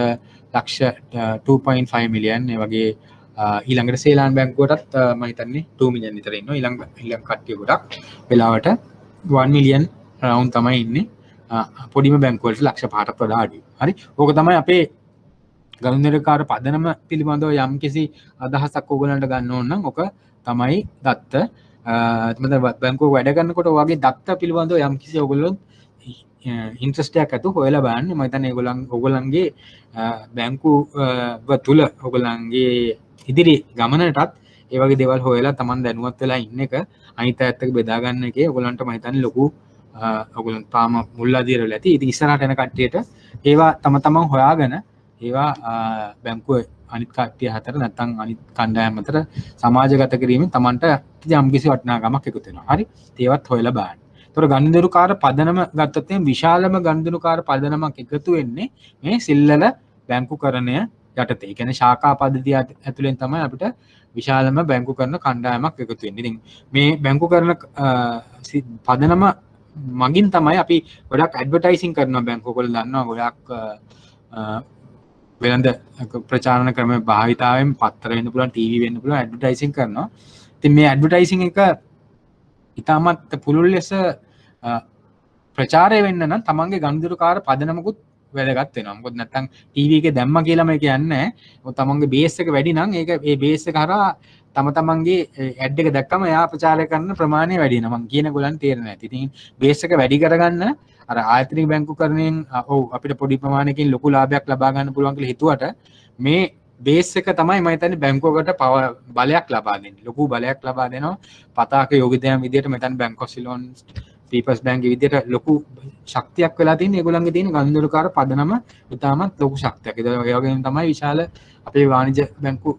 ලක්ෂ 2.5 මිලියන්. ඒ වගේ ඊළඟට සේලාන් බැංකුවටත් මම හිතන්නේ 2 මිලියන් විතර ඉන්නවා. ඊළඟ කට්ටිය ගොඩක් වෙලාවට 1 මිලියන් රවුන්ඩ් තමයි ඉන්නේ. පොඩිම බැංකු වලට ලක්ෂ 5කට වඩා අඩුයි. හරි. ඕක තමයි අපේ ගනුදෙනුකාර පදනම පිළිබඳව යම්කිසි අදහසක් ඕගලන්ට ගන්න ඕන නම් ඕක තමයි දත්ත. බැංකුව වැඩ කරනකොට ඔයගේ දත්ත පිළිබඳව යම්කිසි ඔයගොල්ලෝ ඉන්ට්‍රස්ටයක් ඇතු හොයලා බලන්න. මම හිතන්නේ ඔයගොල්ලන්ගේ බැංකුව තුල ඔයගොල්ලන්ගේ ඉදිරි ගමනටත් ඒ වගේ දේවල් හොයලා Taman දැනුවත් වෙලා ඉන්න එක අනිත් අයත් එක්ක බෙදා ගන්න එකේ ඔයගොල්ලන්ට මම හිතන්නේ ලොකු ඔයගොල්ලන් තාම මුල් අධීර වෙලා ඇති. ඉතින් ඉස්සරහට යන කට්ටියට ඒවා තමන් හොයාගෙන ඒවා බැංකුව අනිත් කට්ටිය අතර නැත්නම් අනිත් කණ්ඩායම් අතර සමාජගත කිරීමෙන් Tamanට යම්කිසි වටිනාකමක් එකතු වෙනවා. හරි. ඒවත් හොයලා බලන්න. තොර ගනුදෙනුකාර පදනම ගත්තොත් විශාලම ගනුදෙනුකාර පදනමක් එකතු වෙන්නේ මේ සිල්ලල බැංකුකරණය යටතේ. ඒ කියන්නේ ශාඛා පද්ධතිය ඇතුලෙන් තමයි අපිට විශාලම බැංකුකරණ කණ්ඩායමක් එකතු වෙන්නේ. ඉතින් මේ බැංකුකරණ පදනම මගින් තමයි අපි ගොඩක් ඇඩ්වර්ටයිසින් කරනවා. බැංකුවල දන්නවා ගොඩක් වෙළඳ ප්‍රචාරණ ක්‍රම භාවිතාවෙන් පත්තර වෙන්න පුළුවන්, ටීවී වෙන්න පුළුවන්, ඇඩ්වර්ටයිසින් කරනවා. ඉතින් මේ ඇඩ්වර්ටයිසින් එක ඉතාමත් පුළුල් ලෙස ප්‍රචාරය වෙන්න නම් තමන්ගේ ගනුදෙනුකාර පදනමකුත් වැදගත් වෙනවා. මොකද නැත්තම් ටීවී එකේ දැම්ම කියලාම කියන්නේ නැහැ. මොකද තමන්ගේ බේස් එක වැඩි නම් ඒක ඒ බේස් එක හරහා තමන්ගේ ඇඩ් එක දැක්කම එයා ප්‍රචාරය කරන ප්‍රමාණය වැඩි වෙනවා. මම කියන ගොල්ලන් තේරෙන්නේ නැති. ඉතින් බේස් එක වැඩි කරගන්න අර ආයතනික බැංකුකරණයෙන් ඔව් අපිට පොඩි ප්‍රමාණයකින් ලොකු ලාභයක් ලබා ගන්න පුළුවන් කියලා හිතුවට මේ බේස් එක තමයි මම හිතන්නේ බැංකුවකට බලයක් ලබා දෙන්නේ. ලොකු බලයක් ලබා දෙනවා. පතාක යෝගිතයන් විදිහට මෙතන Bank of Ceylon People's Bank විදිහට ලොකු ශක්තියක් වෙලා තියෙන ඒගොල්ලන්ගේ තියෙන ගනුදෙනුකාර පදනම ඉතාමත් ලොකු ශක්තියක්. ඒ වගේම තමයි විශාල අපේ වාණිජ බැංකු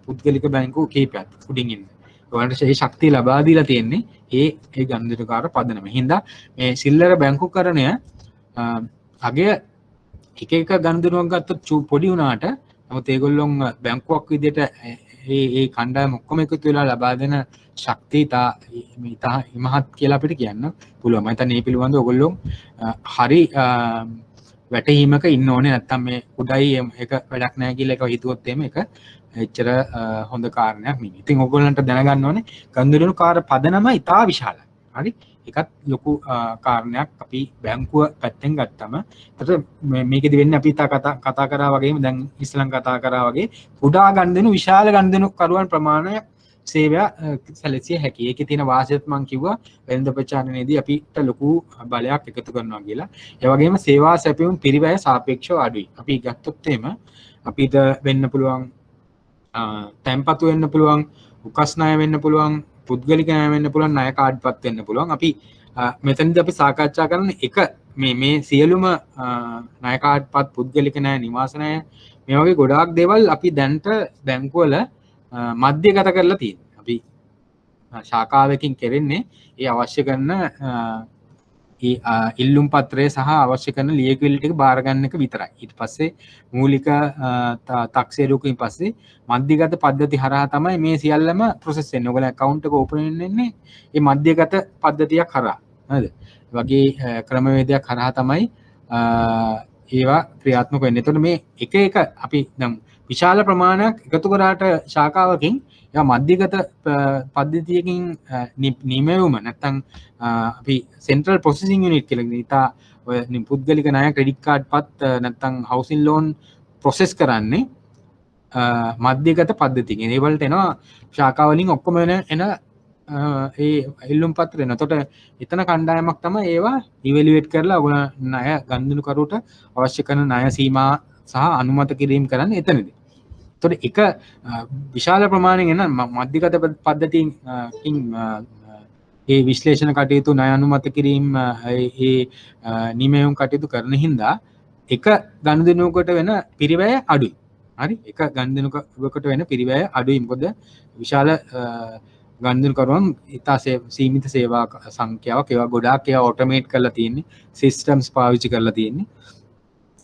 පුද්ගලික බැංකු කීපයක් උඩින් ඉන්නේ. ඒවලට ඒ ශක්තිය ලබා දීලා තියෙන්නේ ඒ ගනුදෙනුකාර පදනම. හින්දා මේ සිල්ලර බැංකුකරණය අගය එක ගනුදෙනුවක් ගත්තොත් පොඩි වුණාට නමුත් ඒගොල්ලොන් බැංකුවක් විදිහට ඒ කණ්ඩායම ඔක්කොම එකතු වෙලා ලබා දෙන ශක්තිය ඉතා ඉමහත් කියලා අපිට කියන්න පුළුවන්. මම හිතන්නේ මේ පිළිබඳව ඔයගොල්ලෝ හරි වැටහීමක ඉන්න ඕනේ. නැත්තම් මේ උඩයි එක වැඩක් නැහැ කියලා එක හිතුවොත් එහෙම එක එච්චර හොඳ කාරණයක් නෙවෙයි. ඉතින් ඔයගොල්ලන්ට දැනගන්න ඕනේ ගනුදෙනුකාර පදනම ඉතා විශාලයි. හරි? ඒකත් ලොකු කාරණයක් අපි බැංකුව පැත්තෙන් ගත්තම. ඒතර මේකෙදි වෙන්නේ අපි කතා කරා වගේම දැන් ඉස්සලම් කතා කරා වගේ කුඩා ගනුදෙනු විශාල ගනුදෙනු කරුවන් ප්‍රමාණය සේවය සැලසිය හැකියි. ඒකේ තියෙන වාසියත් මම කිව්වා වෙළඳ ප්‍රචාරණයේදී අපිට ලොකු බලයක් එකතු කරනවා කියලා. ඒ වගේම සේවා සැපයුම් පිරිවැය සාපේක්ෂව අඩුයි. අපි ගත්තොත් එහෙම අපිට වෙන්න පුළුවන් තැන්පතු වෙන්න පුළුවන්, උකස් ණය වෙන්න පුළුවන්, පුද්ගලික ණය වෙන්න පුළුවන්, ණය කාඩ්පත් වෙන්න පුළුවන්. අපි මෙතනදී අපි සාකච්ඡා කරන එක මේ සියලුම ණය කාඩ්පත්, පුද්ගලික ණය, නිවාස ණය මේ වගේ ගොඩාක් දේවල් අපි දැන්ට බැංකුවල මධ්‍යගත කරලා තියෙනවා. අපි ශාඛාවකින් කෙරෙන්නේ ඒ අවශ්‍ය කරන ඉල්ලුම් පත්‍රය සහ අවශ්‍ය කරන ලියකියවිලි ටික බාර ගන්න එක විතරයි. ඊට පස්සේ මූලික තක්සේරුවකින් පස්සේ මධ්‍යගත පද්ධති හරහා තමයි මේ සියල්ලම ප්‍රොසෙස් වෙන්නේ. ඔයගොල්ලෝ account එක open වෙන්නේ මේ මධ්‍යගත පද්ධතියක් හරහා. හරිද? වගේ ක්‍රමවේදයක් හරහා තමයි ඒවා ක්‍රියාත්මක වෙන්නේ. එතකොට මේ එක අපි දැන් විශාල ප්‍රමාණයක් එකතු කරාට ශාඛාවකින් ඒවා මධ්‍යගත පද්ධතියකින් නිමෙවුම නැත්නම් අපි සෙන්ට්‍රල් ප්‍රොසෙසිං යුනිට් කියලා කියන ඉතා ඔය පුද්ගලික ණය, ක්‍රෙඩිට් කාඩ් පත් නැත්නම් හවුසින් ලෝන් ප්‍රොසෙස් කරන්නේ මධ්‍යගත පද්ධතියකින්. ඒ වලට එනවා ශාඛාවලින් ඔක්කොම එන ඒ ඉල්ලුම් පත්‍ර එනවා. එතකොට එතන කණ්ඩායමක් තමයි ඒවා ඉවැලුවේට් කරලා ඔයගොල්ලෝ ණය ගනුදෙනුකරුට අවශ්‍ය කරන ණය සීමා සහ අනුමත කිරීම කරන්න එතනදී. එතකොට එක විශාල ප්‍රමාණයෙන් එන මධ්‍යගත පද්ධතියකින් ඒ විශ්ලේෂණ කටයුතු, ණය අනුමත කිරීම, ඒ නිමැවුම් කටයුතු කරන හින්දා එක ගනුදෙනුවකට වෙන පිරිවැය අඩුයි. හරි? එක ගනුදෙනුවකට වෙන පිරිවැය අඩුයි. මොකද විශාල ගනුදෙනුකරුවන් ඉතා සීමිත සේවා සංඛ්‍යාවක් ඒවා ගොඩාක් ඒවා ඔටෝමේට් කරලා තියෙන්නේ, සිස්ටම්ස් පාවිච්චි කරලා තියෙන්නේ.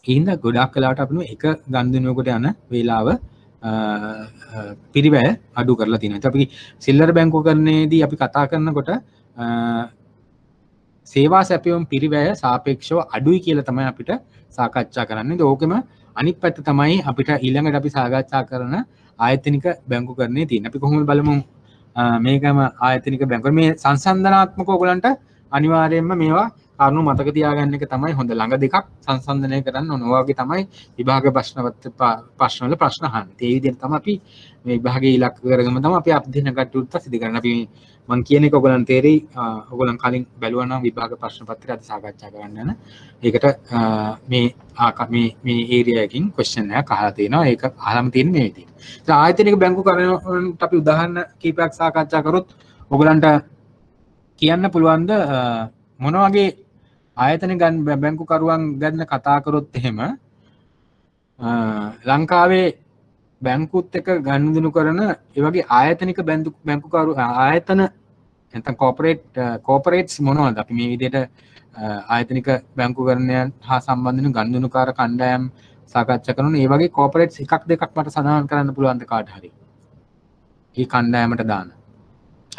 හින්දා ගොඩාක් වෙලාවට අපිට එක ගනුදෙනුවකට යන වේලාව පිරිවැය අඩු කරලා තියෙනවා. ඒත් අපි සිල්ලර බැංකුකරණයේදී අපි කතා කරනකොට සේවා සැපයුම් පිරිවැය සාපේක්ෂව අඩුයි කියලා තමයි අපිට සාකච්ඡා කරන්නේ. ඕකෙම අනිත් පැත්ත තමයි අපිට ඊළඟට අපි සාකච්ඡා කරන ආයතනික බැංකුකරණයේ තියෙන. අපි කොහොමද බලමු මේකම ආයතනික බැංකුව මේ සංසන්දනාත්මකව ඔයගලන්ට අනිවාර්යයෙන්ම මේවා කරුණු මතක තියාගන්න එක තමයි හොඳ. ළඟ දෙකක් සංසන්දනය කරන්න ඕන. ඔය වගේ තමයි විභාග ප්‍රශ්නවල ප්‍රශ්න අහන්නේ. ඒ විදිහට තමයි අපි මේ විභාගයේ ඉලක්ක කරගෙන තමයි අපි අධ්‍යයන කටයුත්ත සිදු කරන්නේ. අපි මම කියන එක ඔයගලන් තේරෙයි. ඔයගලන් කලින් බැලුවා නම් විභාග ප්‍රශ්න පත්‍රය අද සාකච්ඡා කරන්න යන. ඒකට මේ ඒරියා එකකින් ක්වෙස්චන් එකක් අහලා තියෙනවා. ඒක අහලම තියෙන්නේ මේ විදිහට. ඉතින් ආයතනික බැංකුකරණයට අපි උදාහරණ කීපයක් සාකච්ඡා කරොත් ඔයගලන්ට කියන්න පුළුවන්ද මොන වගේ ආයතනික බැංකුකරුවන් ගැන කතා කරොත් එහෙම ලංකාවේ බැංකුත් එක්ක ගනුදෙනු කරන ඒ වගේ ආයතනික බැංකුකරු ආයතන නැත්නම් කෝපරේට්ස් මොනවද අපි මේ විදිහට ආයතනික බැංකුකරණයන් හා සම්බන්ධ වෙන ගනුදෙනුකාර කණ්ඩායම් සාකච්ඡා කරනවා. ඒ වගේ කෝපරේට්ස් එකක් දෙකක් මට සඳහන් කරන්න පුළුවන් ද කාට හරි. මේ කණ්ඩායමට දාන.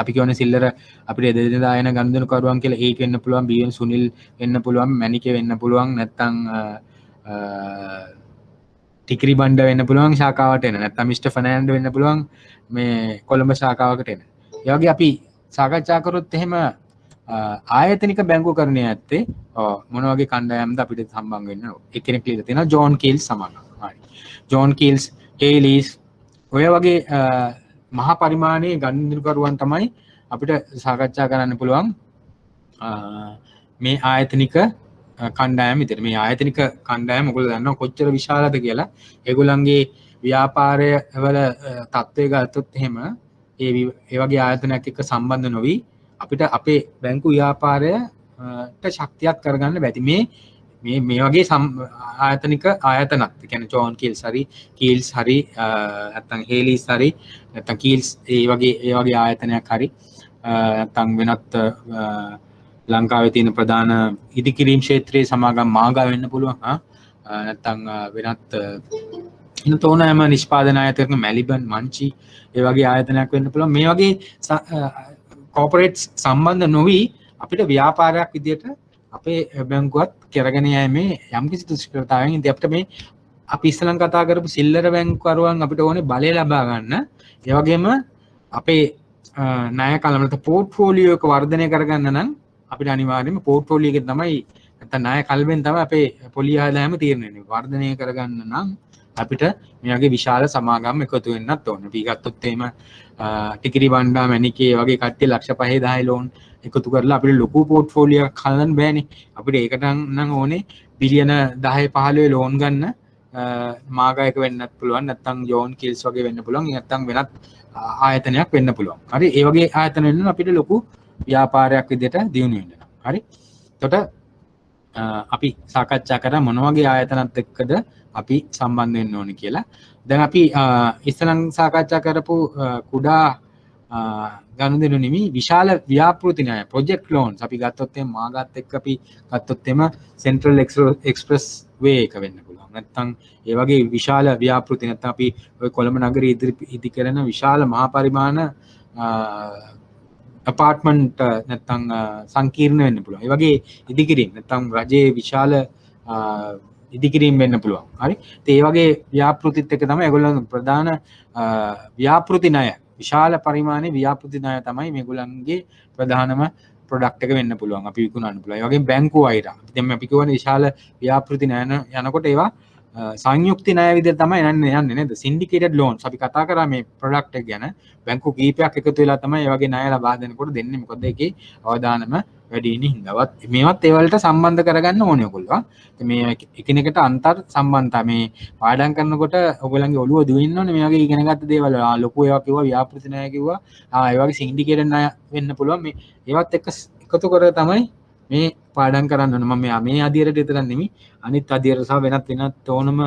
අපි කියන්නේ සිල්ලර අපිට එදිනෙදා එන ගනුදෙනුකරුවන් කියලා ඒක වෙන්න පුළුවන්, බීඑන් සුනිල් වෙන්න පුළුවන්, මැනිකේ වෙන්න පුළුවන්, නැත්නම් ටිකිරි බණ්ඩ වෙන්න පුළුවන් ශාඛාවට එන. නැත්නම් මිස්ටර් ෆර්නෑන්ඩෝ වෙන්න පුළුවන් මේ කොළඹ ශාඛාවකට එන. ඒ වගේ අපි සාකච්ඡා කරොත් එහෙම ආයතනික බැංකුකරණය ඇත්තේ මොන වගේ කණ්ඩායම්ද අපිට සම්බන්ධ වෙන්න ඕන. එක්කෙනෙක් ලියලා තියෙනවා ජෝන් කීල්ස් සමාගම. හරි. ජෝන් කීල්ස්, ටේලිස් ඔය වගේ මහා පරිමාණයේ ගනුදෙනුකරුවන් තමයි අපිට සාකච්ඡා කරන්න පුළුවන් මේ ආයතනික කණ්ඩායම විතර. මේ ආයතනික කණ්ඩායම ඔයගොල්ලෝ දන්නවා කොච්චර විශාලද කියලා. ඒගොල්ලන්ගේ ව්‍යාපාරය වල තත්ත්වය ගත්තොත් එහෙම ඒ වගේ ආයතනයක් එක්ක සම්බන්ධ නොවි අපිට අපේ බැංකු ව්‍යාපාරයට ශක්තියක් කරගන්න බැති. මේ වගේ ආයතනික ආයතනත් කියන්නේ ජෝන් කීල්ස් හරි නැත්නම් හේලිස් හරි නැත්නම් කීල්ස් ඒ වගේ ආයතනයක් හරි නැත්නම් වෙනත් ලංකාවේ තියෙන ප්‍රධාන ඉදිකිරීම් ක්ෂේත්‍රයේ සමාගම් මාගා වෙන්න පුළුවන්. නැත්නම් වෙනත් තෝනෑම නිෂ්පාදන ආයතනයක මැලිබන් මංචි ඒ වගේ ආයතනයක් වෙන්න පුළුවන්. මේ වගේ කෝපරේට්ස් සම්බන්ධ නොවි අපිට ව්‍යාපාරයක් විදියට අපේ බැංකුවත් කරගෙන යෑමේ යම්කිසි දුෂ්කරතාවයන් ඉතින් අපිට මේ අපි ඉස්සලම් කතා කරපු සිල්ලර බැංකුවරුවන් අපිට ඕනේ බලය ලබා ගන්න. ඒ වගේම අපේ ණය කළමනට පෝර්ට්ෆෝලියෝ එක වර්ධනය කරගන්න නම් අපිට අනිවාර්යයෙන්ම පෝර්ට්ෆෝලියෝ එකේ තමයි නැත්නම් ණය කල්වෙන් තමයි අපේ පොලිය ආදායම තීරණය වෙන්නේ. වර්ධනය කරගන්න නම් අපිට මේ වගේ විශාල සමාගම් එකතු වෙන්නත් ඕනේ. අපි ගත්තොත් එහෙම ටිකිරි බණ්ඩා මැනිකේ වගේ කට්ටිය ලක්ෂ 5-10 ලෝන් එකතු කරලා අපිට ලොකු පෝර්ට්ෆෝලියෝ එකක් හදන්න බෑනේ. අපිට ඒකට නම් ඕනේ බිලියන 10-15 ලෝන් ගන්න මාගායක වෙන්නත් පුළුවන්. නැත්නම් ජෝන් කීල්ස් වගේ වෙන්න පුළුවන්. නැත්නම් වෙනත් ආයතනයක් වෙන්න පුළුවන්. හරි. ඒ වගේ ආයතන වෙන්න අපිට ලොකු ව්‍යාපාරයක් විදිහට දියුණු වෙන්න. හරි. එතකොට අපි සාකච්ඡා කරා මොන වගේ ආයතනත් එක්කද අපි සම්බන්ධ වෙන්න ඕනේ කියලා. දැන් අපි ඉස්සලම් සාකච්ඡා කරපු කුඩා ගනුදෙනු නෙමි විශාල ව්‍යාපෘති ණය ප්‍රොජෙක්ට් ලෝන්ස් අපි ගත්තොත් එහෙම මාගත් එක්ක අපි ගත්තොත් එහෙම සෙන්ට්‍රල් එක්ස්ප්‍රස් වේ එක වෙන්න පුළුවන්. නැත්නම් ඒ වගේ විශාල ව්‍යාපෘති නැත්නම් අපි ඔය කොළඹ නගරයේ ඉදි කරන විශාල මහා පරිමාණ apartment නැත්නම් සංකීර්ණ වෙන්න පුළුවන්. ඒ වගේ ඉදිකිරීම නැත්නම් රජයේ විශාල ඉදිකිරීම වෙන්න පුළුවන්. හරි. ඒ වගේ ව්‍යාපෘතිත් එක්ක තමයි ඒගොල්ලෝ ප්‍රධාන ව්‍යාපෘති ණය විශාල පරිමාණයේ ව්‍යාපෘති ණය තමයි මේගොල්ලන්ගේ ප්‍රධානම ප්‍රොඩක්ට් එක වෙන්න පුළුවන්. අපි විකුණන්න පුළුවන්. ඒ වගේම බැංකු වෛරා. දැන් අපි කියවනේ විශාල ව්‍යාපෘති ණය යනකොට ඒවා සංයුක්ති ණය විදිහට තමයි යන්නේ නේද? සින්ඩිකේටඩ් ලෝන්ස් අපි කතා කරා මේ ප්‍රොඩක්ට් එක ගැන. බැංකු කීපයක් එකතු වෙලා තමයි මේ වගේ ණය ලබා දෙනකොට දෙන්නේ. මොකද ඒකේ අවදානම වැඩි වෙන හින්දාවත් මේවත් ඒ වලට සම්බන්ධ කරගන්න ඕනේ ඔයගොල්ලෝ. මේ එකිනෙකට අන්තර් සම්බන්ධතා මේ පාඩම් කරනකොට ඔයගොල්ලන්ගේ ඔළුව දුවින්න ඕනේ මේ වගේ ඉගෙන ගත්ත දේවල්. ලොකු ඒවා කිව්වා ව්‍යාපෘති ණය කිව්වා. ඒ වගේ සින්ඩිකේටඩ් ණය වෙන්න පුළුවන්. මේ ඒවත් එක්ක එකතු කර තමයි මේ පාඩම් කරන්න ඕනේ. මම මේ අධ්‍යයනයට විතරක් නෙමෙයි අනිත් අධ්‍යයන සහ වෙනත් ඕනම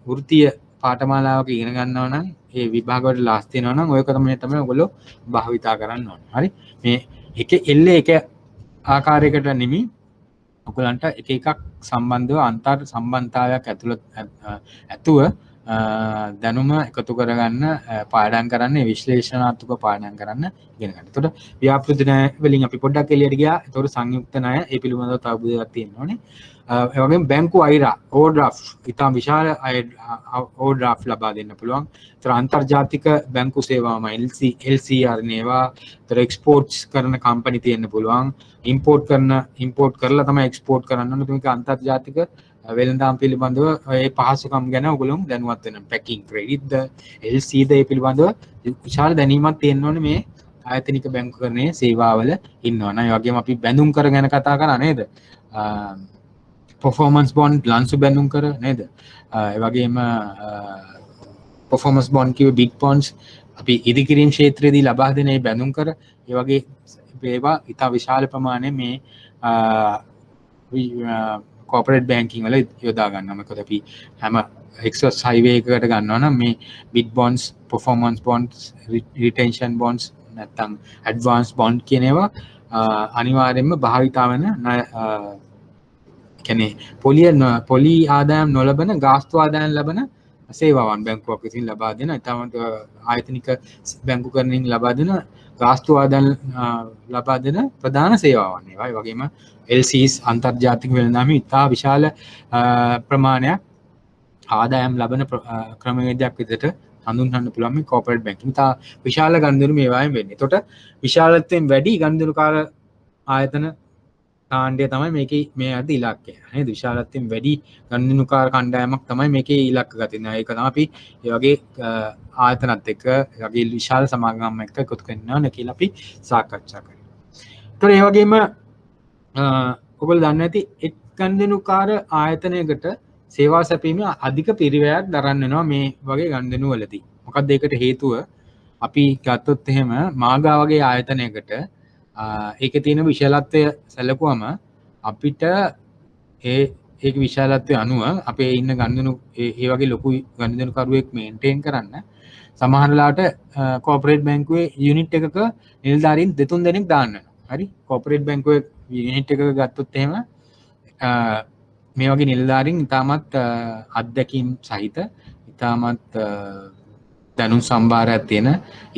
වෘත්තීය පාඨමාලාවක ඉගෙන ගන්නවා නම් ඒ විභාග වලට ලාස් තියෙනවා නම් ඔයක තමයි ඔයගොල්ලෝ භාවිතා කරන්න ඕනේ. හරි. මේ එක ආකාරයකට නෙමෙයි ඔයගලන්ට එක එකක් සම්බන්ධව අන්තර් සම්බන්ධතාවයක් ඇතුව දැනුම එකතු කරගන්න පාඩම් කරන්න විශ්ලේෂණාත්මක පාඩම් කරන්න ඉගෙන ගන්න. එතකොට ව්‍යාපෘති ණය වලින් අපි පොඩ්ඩක් එළියට ගියා. එතකොට සංයුක්ත ණය ඒ පිළිබඳව තව බුදයක් තියෙන්න ඕනේ. ඒ වගේම බැංකු අයිරා ඕවර්ඩ්‍රාෆ්ට් ඉතාම විශාල ඕවර්ඩ්‍රාෆ්ට් ලබා දෙන්න පුළුවන්. ඒතර අන්තර්ජාතික බැංකු සේවාවම LCR නේවා. ඒතර එක්ස්පෝර්ට්ස් කරන කම්පැනි තියෙන්න පුළුවන්. ඉම්පෝර්ට් කරලා තමයි එක්ස්පෝර්ට් කරන්න ඕනේ. මේක අන්තර්ජාතික වෙළඳාම් පිළිබඳව ඒ පහසුකම් ගැන ඔයගොල්ලෝ දැනුවත් වෙන්න. පැකින් ක්‍රෙඩිට්ද LCද ඒ පිළිබඳව විශාල දැනීමක් තියෙන්න ඕනේ මේ ආයතනික බැංකුකරණයේ සේවාවල ඉන්නවා. ඒ වගේම අපි බැඳුම් කර ගැන කතා කරා නේද? performance bond ලන්සු බැඳුම් කර නේද? ඒ වගේම performance bond කිව්ව big bonds අපි ඉදිකිරීම් ක්ෂේත්‍රයේදී ලබා දෙන මේ බැඳුම් කර ඒ වගේ ඒවා ඉතා විශාල ප්‍රමාණයේ මේ corporate banking වල යොදා ගන්නවා. මොකද අපි හැම excess highway එකකට ගන්නවා නම් මේ bid bonds, performance bonds, retention bonds නැත්නම් ඇඩ්වාන්ස් බොන්ඩ් කියන ඒවා අනිවාර්යයෙන්ම භාවිතා වෙන කියන්නේ පොලි ආදායම් නොලබන ගාස්තු ආදායම් ලබන සේවාවන් බැංකුවක් විසින් ලබා දෙන ඊටමත් ආයතනික බැංකුකරණයෙන් ලබා දෙන ගාස්තු ආදායම් ලබා දෙන ප්‍රධාන සේවාවන් ඒවා. ඒ වගේම LCs අන්තර්ජාතික වෙළඳාමේ ඉතා විශාල ප්‍රමාණයක් ආදායම් ලබන ක්‍රමවේදයක් විදිහට හඳුන්වන්න පුළුවන් මේ කෝපරේට් බැංකින්. ඉතා විශාල ගනුදෙනු මේවායෙන් වෙන්නේ. එතකොට විශාලත්වයෙන් වැඩි ගනුදෙනුකාර ආයතන කාණ්ඩය තමයි මේකේ මේ අද ඉලක්කය. නේද? විශාලත්වයෙන් වැඩි ගනුදෙනුකාර කණ්ඩායමක් තමයි මේකේ ඉලක්ක ගතින්. ඒක තමයි අපි මේ වගේ ආයතනත් එක්ක වගේ විශාල සමාගම් එක්ක එකතු කරනවා කියලා අපි සාකච්ඡා කරනවා. ඒතකොට ඒ වගේම ඔයගොල්ලෝ දන්නේ නැති එක් ගනුදෙනුකාර ආයතනයකට සේවා සැපීමේ අධික පිරිවැයක් දරන්න වෙනවා මේ වගේ ගනුදෙනු වලදී. මොකක්ද ඒකට හේතුව? අපි ගත්තොත් එහෙම මාගා වගේ ආයතනයකට ඒකේ තියෙන විශාලත්වය සැලකුවම අපිට ඒක විශාලත්වය අනුව අපේ ඉන්න ගනුදෙනු ඒ වගේ ලොකු ගනුදෙනුකරුවෙක් මේන්ටේන් කරන්න සමහර වෙලාවට කෝපරේට් බැංකුවේ යුනිට් එකක නිලධාරීන් 2-3 දෙනෙක් දාන්න වෙනවා. හරි? කෝපරේට් බැංකුවේ යුනිට් එකක ගත්තොත් එහෙම මේ වගේ නිලධාරීන් ඉතාමත් අත්දැකීම් සහිත ඉතාමත් දැනුම් සම්භාරයක් තියෙන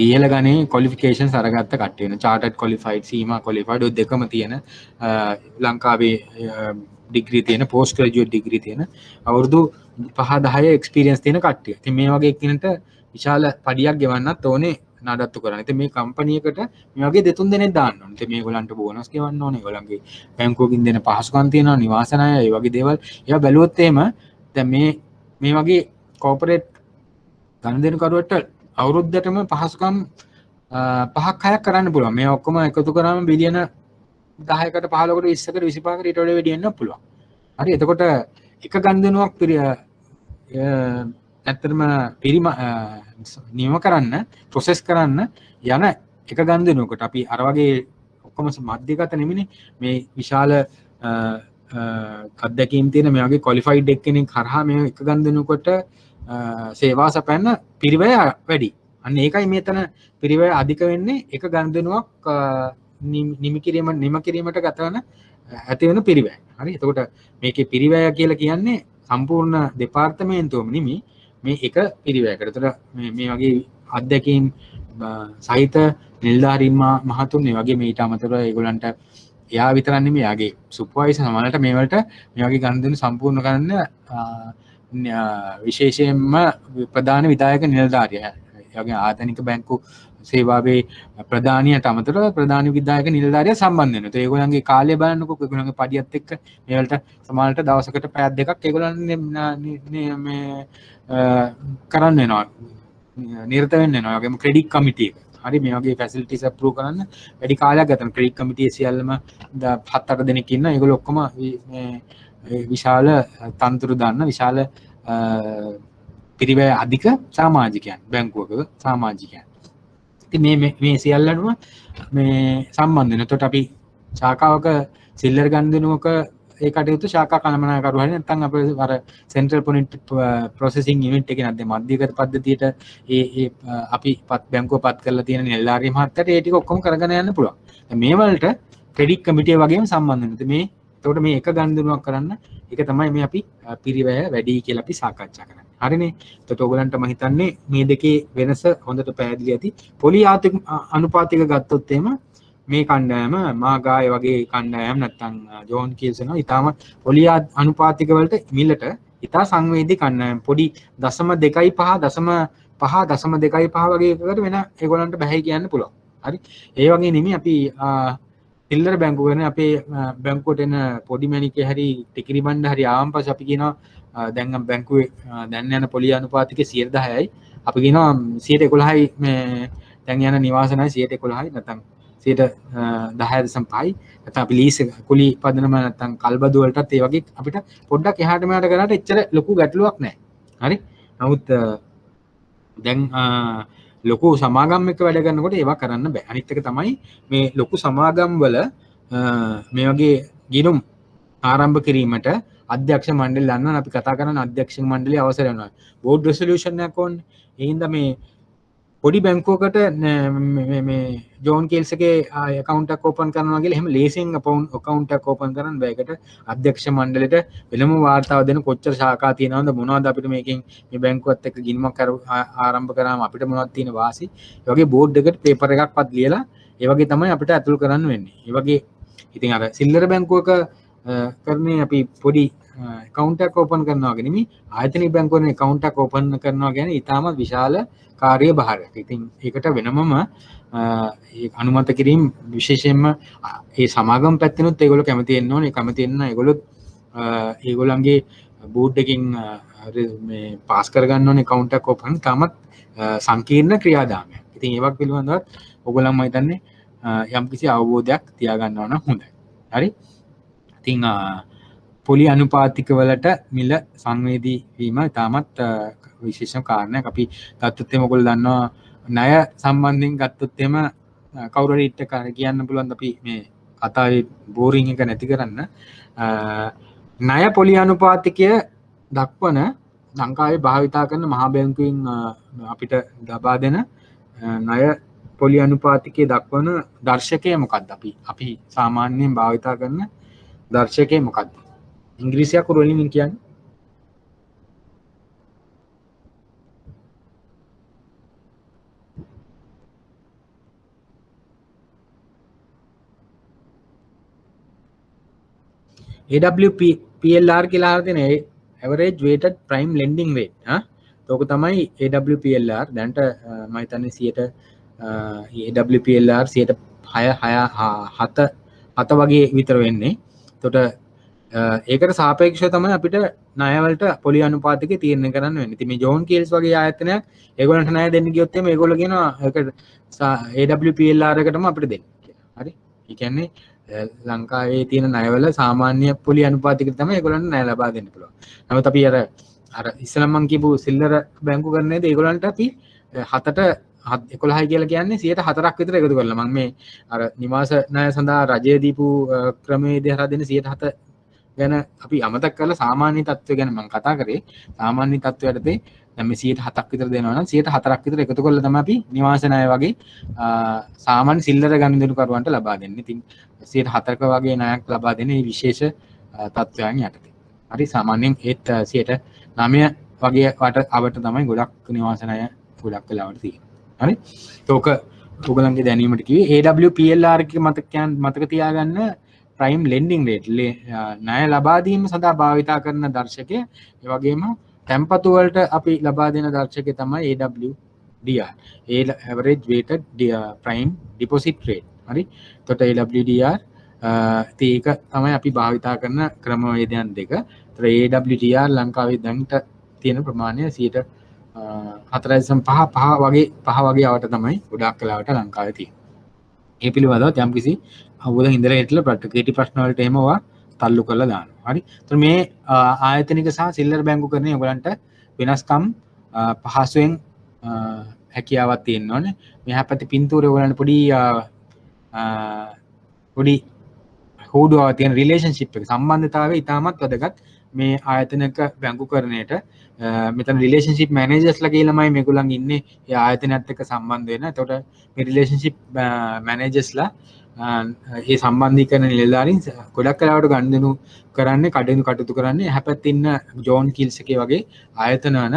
ඉහළ ගණේ ක්වොලිෆිකේෂන්ස් අරගත්ත කට්ටිය වෙන චාර්ටර්ඩ් ක්වොලිෆයිඩ් සීමා ක්වොලිෆයිඩ් ඔය දෙකම තියෙන ලංකාවේ ඩිග්‍රී තියෙන පෝස්ට් ග්‍රැජුවේට් ඩිග්‍රී තියෙන අවුරුදු 5-10 එක්ස්පීරියන්ස් තියෙන කට්ටිය. ඉතින් මේ වගේ එක්කිනට විශාල පඩියක් ගෙවන්නත් ඕනේ නඩත්තු කරන්න. ඉතින් මේ කම්පැනි එකට මේ වගේ 2-3 දෙනෙක් දාන්න ඕනේ. ඉතින් මේගොල්ලන්ට බෝනස් ගෙවන්න ඕනේ. ඒගොල්ලන්ගේ බැංකුවකින් දෙන පහසුකම් තියෙනවා, නිවාස ණය, ඒ වගේ දේවල්. ඒවා බැලුවොත් එහෙම දැන් මේ වගේ කෝපරේට් ගනුදෙනුකරුවට අවුරුද්දටම පහසුකම් 5-6ක් කරන්න පුළුවන්. මේ ඔක්කොම එකතු කරාම බිලියන 10කට 15කට 20කට 25කට ඊට වඩා වැඩි වෙන්න පුළුවන්. හරි. එතකොට එක ගනුදෙනුවක් ඇත්තටම නියම කරන්න ප්‍රොසෙස් කරන්න යන එක ගනුදෙනුවකට අපි අර වගේ ඔක්කොම මධ්‍යගත නෙමෙයිනේ මේ විශාල අත්දැකීම් තියෙන මේ වගේ ක්වොලිෆයිඩ් එක්කෙනෙක් කරා මේ එක ගනුදෙනුවකට සේවා සපයන්න පිරිවැය වැඩි. අන්න ඒකයි මෙතන පිරිවැය අධික වෙන්නේ එක ගනුදෙනුවක් නිම කිරීමට ගත වෙන ඇති වෙන පිරිවැය. හරි. එතකොට මේකේ පිරිවැය කියලා කියන්නේ සම්පූර්ණ දෙපාර්තමේන්තුවම නෙමෙයි මේ එක පිරිවැයකට. එතකොට මේ වගේ අත්දැකීම් සහිත නිලධාරීන් මහතුන් මේ වගේ මේට අමතරව ඒගොල්ලන්ට එයා විතරක් නෙමෙයි යාගේ සුපර්වයිසර් සමහරවිට මේ වලට මේ වගේ ගනුදෙනු සම්පූර්ණ කරන්න විශේෂයෙන්ම ප්‍රධාන විධායක නිලධාරියා. ඒ වගේ ආයතනික බැංකු සේවාවේ ප්‍රධානියට අමතරව ප්‍රධාන විධායක නිලධාරියා සම්බන්ධ වෙනවා. ඒත් ඒගොල්ලන්ගේ කාලය බලන්නකො ඒගොල්ලන්ගේ පඩියත් එක්ක මේ වලට සමහරවිට දවසකට පැයක් දෙකක් ඒගොල්ලන් මේ කරන්න වෙනවා. නිරත වෙන්න වෙනවා. ඒ වගේම ක්‍රෙඩිට් කමිටි එක. හරි මේ වගේ ෆැසිලිටිස් අප්‍රූව් කරන්න වැඩි කාලයක් ගත වෙනවා. ක්‍රෙඩිට් කමිටියේ සියල්ලම 7-8 දෙනෙක් ඉන්න. ඒගොල්ලෝ ඔක්කොම මේ විශාල තන්තුරු දන්න විශාල පිරිවැය අධික සමාජිකයන් බැංකුවක සමාජිකයන්. ඉතින් මේ සියල්ලම මේ සම්බන්ධ වෙන. එතකොට අපි ශාඛාවක සිල්ලර් ගනුදෙනුවක ඒ කටයුතු ශාඛා කළමනාකරු හරි නැත්නම් අපේ අර සෙන්ට්‍රල් ප්‍රොසෙසිං යුනිට් එකේ නැත්නම් මධ්‍යගත පද්ධතියට ඒ අපි බැංකුව පත් කරලා තියෙන නිලධාරී මහත්තයාට ඒ ටික ඔක්කොම කරගෙන යන්න පුළුවන්. මේ වලට ක්‍රෙඩිට් කමිටිය වගේම සම්බන්ධ වෙනවා. එතකොට මේ එක ගනුදෙනුවක් කරන්න ඒක තමයි මේ අපි පිරිවැය වැඩි කියලා අපි සාකච්ඡා කරන්නේ. හරිනේ. එතකොට ඔයගලන්ට මම හිතන්නේ මේ දෙකේ වෙනස හොඳට පැහැදිලි ඇති. පොලි අනුපාතික ගත්තොත් එහෙම මේ කණ්ඩායම මාගාය වගේ කණ්ඩායම් නැත්නම් ජෝන් කීල්සන ඊටම පොලි අනුපාතික වලට මිලට ඊටා සංවේදී කණ්ඩායම් පොඩි 0.5 වගේ එකකට වෙන ඒගොල්ලන්ට බෑ කියන්න පුළුවන්. හරි. ඒ වගේ නෙමෙයි අපි සිල්ලර් බැංකුව වෙන අපේ බැංකුවට එන පොඩි මැණිකේ හරි ටිකිරි බණ්ඩ හරි ආවම පස්සේ අපි කියනවා දැන් බැංකුවේ දැන් යන පොලි අනුපාතිකේ 10%යි අපි කියනවා 11%යි මේ දැන් යන නිවාස ණය 11%යි නැත්නම් 10.5යි නැත්නම් අපි ලීස් කුලි පදනම නැත්නම් කල්බදු වලටත් ඒ වගේ අපිට පොඩ්ඩක් එහාට මෙහාට කරාට එච්චර ලොකු ගැටලුවක් නැහැ. හරි. නමුත් දැන් ලොකු සමාගම් එක්ක වැඩ කරනකොට ඒවා කරන්න බෑ. අනිත් එක තමයි මේ ලොකු සමාගම් වල මේ වගේ ගිණුම් ආරම්භ කිරීමට අධ්‍යක්ෂ මණ්ඩලය ගන්න අපි කතා කරන අධ්‍යක්ෂ මණ්ඩලයේ අවසර වෙනවා. බෝඩ් රෙසොලියුෂන් එකක් ඕනේ. ඒ හින්දා මේ පොඩි බැංකුවකට මේ ජෝන් කේල්ස්ගේ account එකක් open කරනවා කියලා එහෙම ලේසියෙන් account එකක් open කරන්න බෑ. ඒකට අධ්‍යක්ෂ මණ්ඩලයට වෙනම වාර්තාව දෙන කොච්චර ශාඛා තියෙනවද මොනවද අපිට මේකෙන් මේ බැංකුවත් එක්ක ගිණුමක් ආරම්භ කරාම අපිට මොනවද තියෙන වාසි. ඒ වගේ බෝඩ් එකට පේපර් එකක්වත් ලියලා ඒ වගේ තමයි අපිට ඇතුල් කරන්න වෙන්නේ. ඒ වගේ ඉතින් අර සිල්ලර බැංකුවක කරන්නේ අපි පොඩි account එකක් open කරනවා වගේ නෙමෙයි ආයතනික බැංකුවක account එකක් open කරනවා කියන්නේ ඊටාම විශාල කාර්යභාරයක්. ඉතින් ඒකට වෙනමම ඒ අනුමත කිරීම විශේෂයෙන්ම ඒ සමාගම් පැත්තෙනුත් ඒගොල්ලෝ කැමති වෙන්න ඕනේ. කැමති වෙන්න ඒගොල්ලෝ ඒගොල්ලන්ගේ බෝඩ් එකකින් මේ පාස් කරගන්න ඕනේ account එකක් open තාමත් සංකීර්ණ ක්‍රියාදාමයක්. ඉතින් ඒවක් පිළිබඳවත් ඔයගොල්ලන් මම හිතන්නේ යම්කිසි අවබෝධයක් තියාගන්නවා නම් හොඳයි. හරි? ඉතින් පොලි අනුපාතික වලට මිල සංවේදී වීම තාමත් විශේෂම කාරණයක්. අපි ගත්තොත් එimhe ඔයගොල්ලෝ දන්නවා ණය සම්බන්ධයෙන් ගත්තොත් එimhe කවුරු හරි ඉට කියන්න පුළුවන් අපි මේ කතාවේ බෝරින් එක නැති කරන්න ණය පොලි අනුපාතිකය දක්වන ලංකාවේ භාවිතා කරන මහා බැංකුවෙන් අපිට ලබා දෙන ණය පොලි අනුපාතිකය දක්වන දර්ශකය මොකක්ද? අපි සාමාන්‍යයෙන් භාවිතා කරන දර්ශකය මොකක්ද? ඉංග්‍රීසි අකුරු වලින් කියන්නේ AWPLR කියලා තියෙන average weighted prime lending rate. තෝක තමයි AWPLR. දැන්ට මම හිතන්නේ 100ට AWPLR 6.7 වගේ විතර වෙන්නේ. එතකොට ඒකට සාපේක්ෂව තමයි අපිට ණය වලට පොලි අනුපාතිකය තීරණය කරන්න වෙන්නේ. ඉතින් මේ ජෝන් කීල්ස් වගේ ආයතනයක් ඒගොල්ලන්ට ණය දෙන්න ගියොත් එimhe ඒගොල්ලෝ කියනවා ඒක AWPLR එකටම අපිට දෙන්න කියලා. හරි? ඒ කියන්නේ ලංකාවේ තියෙන ණයවල සාමාන්‍ය පොලි අනුපාතිකය තමයි ඒගොල්ලන්ට ණය ලබා දෙන්න පුළුවන්. නමුත් අපි අර ඉස්සෙල්ලා මම කියපු සිල්ලර බැංකු කරන්නේද ඒගොල්ලන්ට අපි 7ට 11යි කියලා කියන්නේ 104ක් විතර එකතු කරලා මම මේ අර නිවාස ණය සඳහා රජය දීපු ක්‍රමවේදය හරහා දෙන 107 ගැන අපි අමතක කරලා සාමාන්‍ය තත්ත්වය ගැන මම කතා කරේ. සාමාන්‍ය තත්ත්වයට දැන් මේ 107ක් විතර දෙනවා නම් 104ක් විතර එකතු කරලා තමයි අපි නිවාස ණය වගේ සාමාන්‍ය සිල්ලර ගනුදෙනු කරුවන්ට ලබා දෙන්නේ. ඉතින් 104ක වගේ ණයක් ලබා දෙන මේ විශේෂ තත්ත්වයන් යටතේ. හරි සාමාන්‍යයෙන් ඒත් 9 වගේ වට අවට තමයි ගොඩක් නිවාස ණය ගොඩක් වෙලාවට තියෙන්නේ. හරි? ඒක ඔයගලන්ගේ දැනීමට කිව්වේ AWPLR එක මතක තියාගන්න prime lending rate ණය ලබා දීම සඳහා භාවිතා කරන දර්ශකය. ඒ වගේම තැන්පතු වලට අපි ලබා දෙන දර්ශකය තමයි AWDR. average weighted prime deposit rate. හරි? එතකොට AWDR ඒක තමයි අපි භාවිතා කරන ක්‍රමවේදයන් දෙක. ඒතර AWDR ලංකාවේ දැන්ට තියෙන ප්‍රමාණය 4.5 වගේ අවට තමයි ගොඩක් වෙලාවට ලංකාවේ තියෙන්නේ. ඒ පිළිබඳව යම්කිසි අවබෝධ ඉඳලා හිටලා කෙටි ප්‍රශ්න වලට එහෙමවා තල්ලු කරලා දානවා. හරි. ඒතර මේ ආයතනික සහ සිල්ලර බැංකු කරන ඒගොල්ලන්ට වෙනස්කම් පහසුවෙන් හැකියාවක් තියෙන්න ඕනේ. මෙහා පැත්තේ පින්තූරේ ඒගොල්ලන්ට පොඩි හෝඩුවක් තියෙන රිලේෂන්ෂිප් එක සම්බන්ධතාවය ඉතාමත් වැදගත් මේ ආයතනක බැංකු කරණයට. මෙතන රිලේෂන්ෂිප් මැනේජර්ස්ලා කියලාමයි මේගොල්ලන් ඉන්නේ ඒ ආයතනයත් එක්ක සම්බන්ධ වෙන. එතකොට මේ රිලේෂන්ෂිප් මැනේජර්ස්ලා ඒ සම්බන්ධීකරණ නිලධාරීන් ගොඩක් වෙලාවට ගනුදෙනු කරන්නේ කටයුතු කරන්නේ එහා පැත්තේ ඉන්න ජෝන් කීල්ස් එකේ වගේ ආයතන වන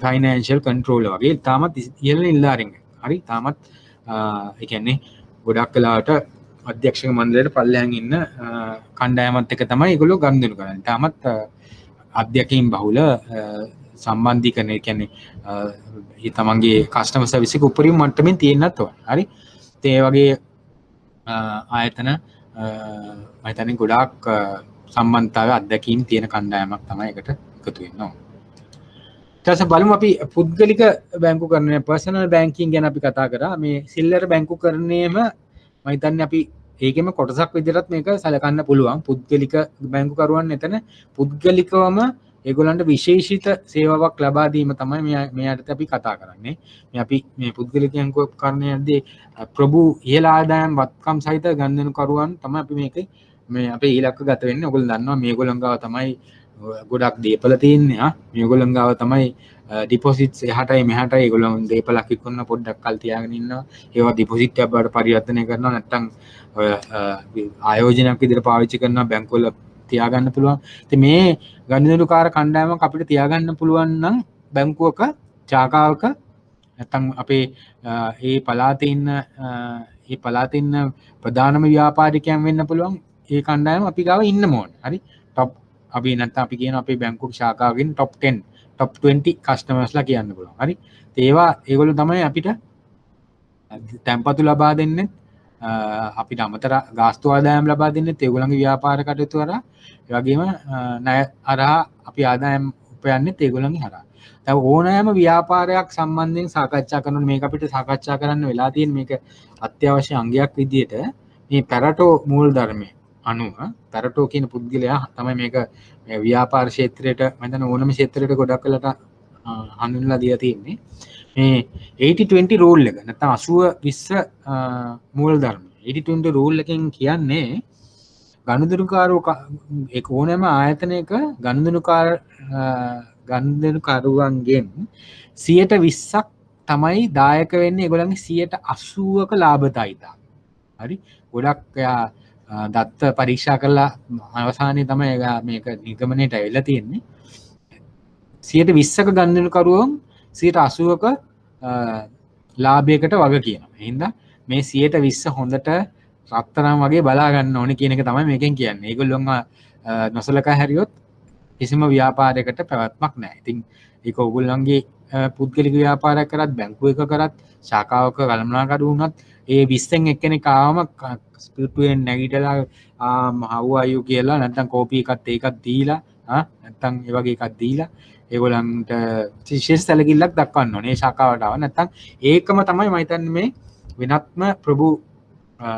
ෆයිනෑන්ෂල් කන්ට්‍රෝලර් වගේ තාමත් ඉහළ නිලධාරීන්. හරි තාමත් ඒ කියන්නේ ගොඩක් වෙලාවට අධ්‍යක්ෂක මණ්ඩලයට පල්ලෙහාන් ඉන්න කණ්ඩායමත් එක්ක තමයි ඒගොල්ලෝ ගනුදෙනු කරන්නේ. තාමත් අධ්‍යක්ෂකින් බහුල සම්බන්ධීකරණය කියන්නේ ඒ තමන්ගේ කස්ටමර් සර්විස් එක උපරිම මට්ටමින් තියෙන්නත් ඕන. හරි? ඒ වගේ ආයතන මම හිතන්නේ ගොඩාක් සම්බන්ධතාවය අත්දැකීම් තියෙන කණ්ඩායමක් තමයි එකට එකතු වෙන්න ඕන. ඊට පස්සේ බලමු අපි පුද්ගලික බැංකු කරන්නේ පර්සනල් බැංකින් ගැන අපි කතා කරා. මේ සිල්ලර බැංකු කරන්නේම මම හිතන්නේ අපි ඒකෙම කොටසක් විදිහට මේක සැලකන්න පුළුවන්. පුද්ගලික බැංකු කරුවන් එතන පුද්ගලිකවම ඒගොල්ලන්ට විශේෂිත සේවාවක් ලබා දීම තමයි මේ යටතේ අපි කතා කරන්නේ. අපි මේ පුද්ගලික බැංකු කරන්නේදී ප්‍රභු ඉහළ ආදායම් වත්කම් සහිත ගනුදෙනු කරුවන් තමයි අපි මේ අපේ ඉලක්ක ගත වෙන්නේ. ඔයගොල්ලෝ දන්නවා මේගොල්ලන් ගාව තමයි ගොඩක් දීපල තියන්නේ මේගොල්ලන් ගාව තමයි ඩිපොසිට්ස් එහාටයි මෙහාටයි ඒගොල්ලන් දීපලක් ඉක්කොන්න පොඩ්ඩක් කල් තියාගෙන ඉන්නවා ඒවා ඩිපොසිට් එකක් බවට පරිවර්තනය කරනවා නැත්නම් ඔය ආයෝජනයක් විදිහට පාවිච්චි කරනවා බැංකුවල තියාගන්න පුළුවන් ඉතින් මේ ගනුදෙනුකාර කණ්ඩායමක් අපිට තියාගන්න පුළුවන් නම් බැංකුවක ශාඛාවක නැත්නම් අපේ ඒ පළාතේ ඉන්න ප්‍රධානම ව්‍යාපාරිකයන් වෙන්න පුළුවන් ඒ කණ්ඩායම අපි ගාව ඉන්න ඕනේ හරි ටොප් අපි නැත්නම් අපි කියන අපේ බැංකුවක ශාඛාවකින් top 10 top 20 කස්ටමර්ස්ලා කියන්න පුළුවන් හරි ඒවා ඒගොල්ලෝ තමයි අපිට තැන්පතු ලබා දෙන්නේ අපිට අමතර ගාස්තු ආදායම් ලබා දෙන්නේ ඒගොල්ලන්ගේ ව්‍යාපාර කටයුතු කරා ඒ වගේම ණය අරහා අපි ආදායම් උපයන්නේ ඒගොල්ලන්ගේ හරහා දැන් ඕනෑම ව්‍යාපාරයක් සම්බන්ධයෙන් සාකච්ඡා කරනකොට මේක අපිට සාකච්ඡා කරන්න වෙලා තියෙන මේක අත්‍යවශ්‍ය අංගයක් විදිහට මේ පැරටෝ මූලධර්මය අනුව පැරටෝ කියන පුද්ගලයා තමයි මේක මේ ව්‍යාපාර ක්ෂේත්‍රයට මම හිතන ඕනම ක්ෂේත්‍රයකට ගොඩක් වෙලට හඳුන්වලා දීලා තියෙන්නේ මේ 80-20 රූල් එක නැත්නම් 80-20 මූලධර්ම 80-20 රූල් එකෙන් කියන්නේ ගනුදෙනුකාරෝ ඒක ඕනෑම ආයතනයක ගනුදෙනුකරුවන්ගෙන් 20%ක් තමයි දායක වෙන්නේ ඒගොල්ලන්ගේ 80%ක ලාභදායිතාව. හරි ගොඩක් එයා දත්ත පරීක්ෂා කරලා අවසානයේ තමයි එයා මේක නිගමනයට ඇවිල්ලා තියෙන්නේ 20%ක ගනුදෙනුකරුවන් 80%ක ලාභයකට වග කියනවා. එහෙනම් මේ 20% හොඳට රත්තරන් වගේ බලා ගන්න ඕනේ කියන එක තමයි මේකෙන් කියන්නේ. ඒගොල්ලොන්ව නොසලකා හැරියොත් කිසිම ව්‍යාපාරයකට පැවැත්මක් නැහැ. ඉතින් ඒක ඕගොල්ලන්ගේ පුද්ගලික ව්‍යාපාරයක් කරත් බැංකුවක කරත් ශාඛාවක කළමනාකරු වුණත් ඒ 20න් එක්කෙනෙක් ආවම ස්පිරිටුවෙන් නැගිටලා how are you කියලා නැත්නම් කෝපි එකක් දීලා නැත්නම් ඒ වගේ එකක් දීලා ඒගොල්ලන්ට විශේෂ සැලකිල්ලක් දක්වන්න ඕනේ. ඒ ශාඛාවට ආව නැත්නම් ඒකම තමයි මම හිතන්නේ මේ වෙනත්ම ප්‍රභු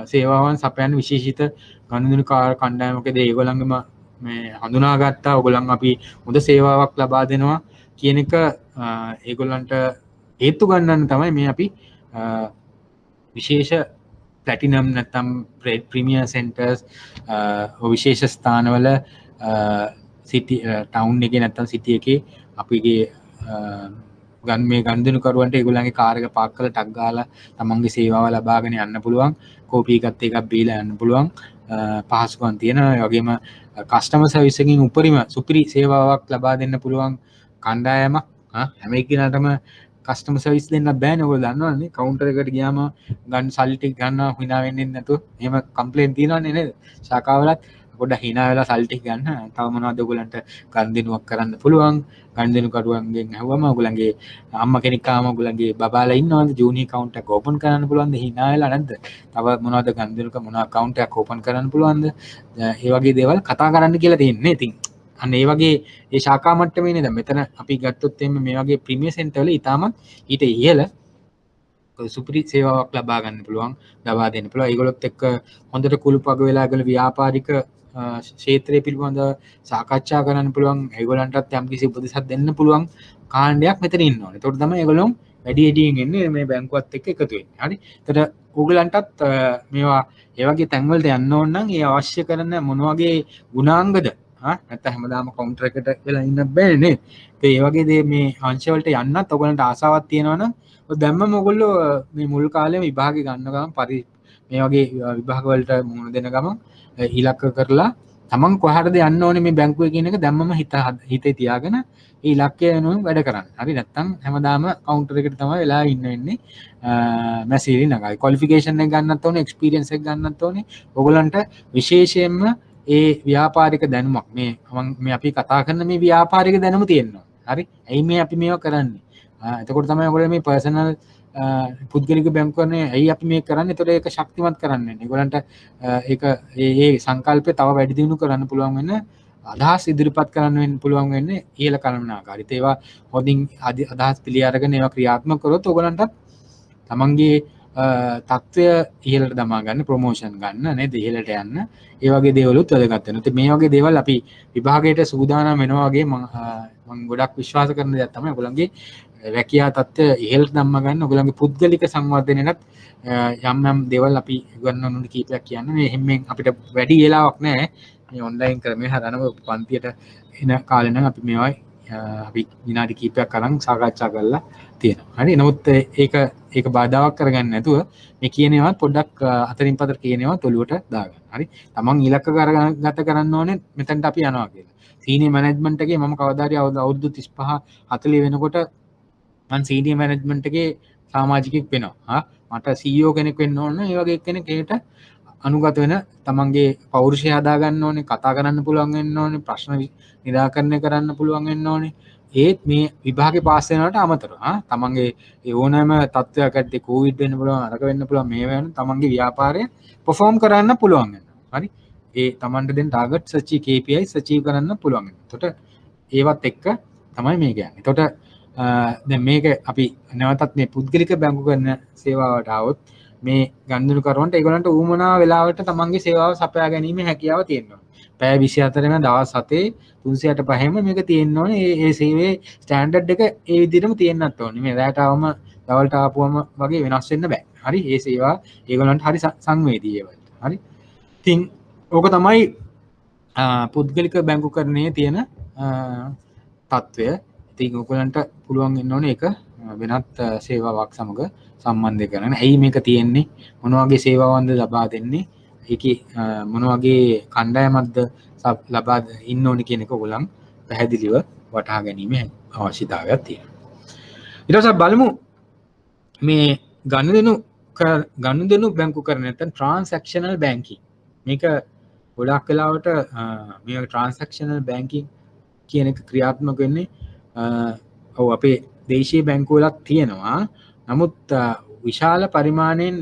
සේවාවන් සපයන විශේෂිත ගනුදෙනුකාර කණ්ඩායමකදී ඒගොල්ලන්ගේම මේ හඳුනාගත්තා ඔයගොල්ලන් අපි හොඳ සේවාවක් ලබා දෙනවා කියන එක ඒගොල්ලන්ට හේතු ගන්නන්න තමයි මේ අපි විශේෂ ප්ලැටිනම් නැත්නම් ප්‍රීමියම් සෙන්ටර්ස් විශේෂ ස්ථානවල සිටි ටවුන් එකේ නැත්නම් සිටි එකේ අපිගේ මේ ගනුදෙනුකරුවන්ට ඒගොල්ලන්ගේ කාර් එක පාක් කරලා ටක් ගාලා තමන්ගේ සේවාව ලබාගෙන යන්න පුළුවන් කෝපි එකක් බීලා යන්න පුළුවන් පහසුකම් තියෙනවා ඒ වගේම කස්ටමර් සර්විස් එකකින් උපරිම සුපිරි සේවාවක් ලබා දෙන්න පුළුවන් කණ්ඩායමක් හැම එක්කිනාටම කස්ටමර් සර්විස් දෙන්න බෑනේ ඔයගොල්ලෝ දන්නවනේ කවුන්ටර් එකට ගියාම ගන්න සල්ලි ටික ගන්නවා hina වෙන්නේ නැතුව එහෙම කම්ප්ලේන්ට් තියෙනවනේ නේද ශාඛාවලත් පොඩ්ඩක් hina වෙලා සල්ලි ටික ගන්න තව මොනවද ඔයගොල්ලන්ට ගනුදෙනුවක් කරන්න පුළුවන් ගනුදෙනුකරුවන්ගෙන් අහුවම ඔයගොල්ලන්ගේ අම්මා කෙනෙක් ආවම ඔයගොල්ලන්ගේ බබාලා ඉන්නවද ජූනි account එකක් ඕපන් කරන්න පුළුවන්ද hina වෙලා නැද්ද තව මොනවද ගනුදෙනුක මොන account එකක් ඕපන් කරන්න පුළුවන්ද ඒ වගේ දේවල් කතා කරන්න කියලා තියෙන්නේ ඉතින් අන්න ඒ වගේ ඒ ශාඛා මට්ටමේ නේද මෙතන අපි ගත්තොත් එimhe මේ වගේ ප්‍රීමියම් සෙන්ටර් වල ඊටමත් ඊට ඉහළ සුපිරි සේවාවක් ලබා ගන්න පුළුවන් ලබා දෙන්න පුළුවන් ඒගොල්ලොත් එක්ක හොඳට කුළුපග වෙලා ඒගොල්ලෝ ව්‍යාපාරික ක්ෂේත්‍රය පිළිබඳව සාකච්ඡා කරන්න පුළුවන් ඒගොල්ලන්ටත් යම්කිසි උපදෙසක් දෙන්න පුළුවන් කාණ්ඩයක් මෙතන ඉන්නවා. ඒතකොට තමයි ඒගොල්ලෝ වැඩියෙන් එන්නේ මේ බැංකුවත් එක්ක එකතු වෙන්නේ. හරි. ඒතකොට ඕගොල්ලන්ටත් මේවා ඒ වගේ තැන්වලට යන්න ඕන නම් ඒ අවශ්‍ය කරන මොන වගේ ගුණාංගද නැත්නම් හැමදාම කවුන්ටර් එකට වෙලා ඉන්න බෑනේ නේද? ඒ වගේ දේ මේ අංශ වලට යන්නත් ඔයගලන්ට ආසාවක් තියෙනවා නම් ඔය දැම්මම ඔයගොල්ලෝ මේ මුල් කාලේම විභාගෙ ගන්න ගමන් මේ වගේ විභාග වලට මුහුණ දෙන ගමන් ඉලක්ක කරලා තමන් කොහටද යන්න ඕනේ මේ බැංකුවේ කියන එක දැම්මම හිතේ තියාගෙන ඒ ඉලක්කය වෙනුවෙන් වැඩ කරන්න. හරි නැත්නම් හැමදාම කවුන්ටර් එකට තමයි වෙලා ඉන්න වෙන්නේ. මැසේජ් නගයි. ක්වොලිෆිකේෂන් එක ගන්නත් ඕනේ, එක්ස්පීරියන්ස් එක ගන්නත් ඕනේ. ඔයගලන්ට විශේෂයෙන්ම ඒ ව්‍යාපාරික දැනුමක් මේ අපි කතා කරන මේ ව්‍යාපාරික දැනුම තියෙනවා. හරි. ඇයි මේ අපි මේවා කරන්නේ? එතකොට තමයි ඔයගොල්ලෝ මේ පර්සනල් පුද්ගලික බැංකුවනේ ඇයි අපි මේක කරන්නේ? ඒතකොට ඒක ශක්තිමත් කරන්න වෙන්නේ. ඒගොල්ලන්ට ඒක ඒ සංකල්පය තව වැඩි දියුණු කරන්න පුළුවන් වෙන අදහස් ඉදිරිපත් කරන්න වෙන්න පුළුවන් වෙන්නේ ඉහළ කළමනාකාරීත්වය. ඒවා හොඳින් අදහස් පිළි අරගෙන ඒවා ක්‍රියාත්මක කරොත් ඔයගොල්ලන්ට තමන්ගේ තත්ත්වය ඉහළට දමා ගන්න ප්‍රොමෝෂන් ගන්න නේද ඉහළට යන්න ඒ වගේ දේවලුත් වැදගත් වෙනවා. ඉතින් මේ වගේ දේවල් අපි විභාගයට සූදානම් වෙනවා වගේ මම ගොඩක් විශ්වාස කරන දෙයක් තමයි ඔයගොල්ලන්ගේ රැකියා තත්ත්වය ඉහළට දම්ම ගන්න ඔයගොල්ලන්ගේ පුද්ගලික සංවර්ධනයටත් යම් යම් දේවල් අපි ගන්න ඕන කීපයක් කියන්නේ මේ හැමෙන් අපිට වැඩි වෙලාවක් නැහැ මේ ඔන්ලයින් ක්‍රමේ හදනව පන්තියට එන කාලේ නම් අපි මේවා අපි විනාඩි කීපයක් අරන් සාකච්ඡා කරලා තියෙනවා. හරි. නමුත් ඒක බාධාවක් කරගන්න නැතුව මේ කියන ඒවා පොඩ්ඩක් අතරින් පතර කියන ඒවා තොලුවට දාගන්න. හරි. තමන් ඉලක්ක ගත කරන්න ඕනේ මෙතනට අපි යනවා කියලා. සීනියර් මැනේජ්මන්ට් එකේ මම කවදාද අවුරුදු 35 40 වෙනකොට මම සීනියර් මැනේජ්මන්ට් එකේ සමාජිකයෙක් වෙනවා. මට CEO කෙනෙක් වෙන්න ඕන. ඒ වගේ කෙනෙක් ඒකට අනුගත වෙන තමන්ගේ පෞරුෂය හදා ගන්න ඕනේ, කතා කරන්න පුළුවන් වෙන්න ඕනේ, ප්‍රශ්න නිරාකරණය කරන්න පුළුවන් වෙන්න ඕනේ. ඒත් මේ විභාගේ පාස් වෙනවට අමතරව තමන්ගේ ඒ ඕනෑම තත්ත්වයක් ඇත්තේ කොවිඩ් වෙන්න පුළුවන්, අරක වෙන්න පුළුවන්, මේ වෙන තමන්ගේ ව්‍යාපාරය perform කරන්න පුළුවන් වෙනවා. හරි. ඒ තමන්ට දෙන ටාගට්ස් KPIs achieve කරන්න පුළුවන් වෙනවා. එතකොට ඒවත් එක්ක තමයි මේ කියන්නේ. එතකොට දැන් මේක අපි නැවතත් මේ පුද්ගලික බැංකු කරන සේවාවට આવොත් මේ ගනුදෙනුකරුවන්ට ඒගොල්ලන්ට ඌමනා වෙලාවට තමන්ගේ සේවාව සපයා ගැනීම හැකියාව තියෙනවා. පැය 24ම දවස් 7 365ම මේක තියෙන්න ඕනේ. ඒ සේවයේ ස්ටෑන්ඩඩ් එක ඒ විදිහටම තියෙන්නත් ඕනේ. මේ රැට ආවම දවල්ට ආපුවම වගේ වෙනස් වෙන්න බෑ. හරි. ඒ සේවා ඒගොල්ලන්ට හරි සංවේදී ඒවලට. හරි. ඉතින් ඕක තමයි පුද්ගලික බැංකුකරණයේ තියෙන තත්ත්වය. ඉතින් ඔයගොල්ලන්ට පුළුවන් වෙන්න ඕනේ ඒක වෙනත් සේවාවක් සමග සම්බන්ධ කරගන්න. ඇයි මේක තියෙන්නේ? මොන වගේ සේවාවන්ද ලබා දෙන්නේ? ඒකේ මොන වගේ කණ්ඩායමක්ද ලබා ඉන්න ඕනේ කියන එක ඔයගොල්ලන් පැහැදිලිව වටහා ගැනීම අවශ්‍යතාවයක් තියෙනවා. ඊට පස්සේ බලමු මේ ගනුදෙනු බැංකු කරන නැත්නම් ට්‍රාන්සැක්ෂනල් බැංකින්. මේක ගොඩක් වෙලාවට මේ ට්‍රාන්සැක්ෂනල් බැංකින් කියන එක ක්‍රියාත්මක වෙන්නේ ඔව් අපේ දේශීය බැංකුවලක් තියෙනවා. නමුත් විශාල පරිමාණයෙන්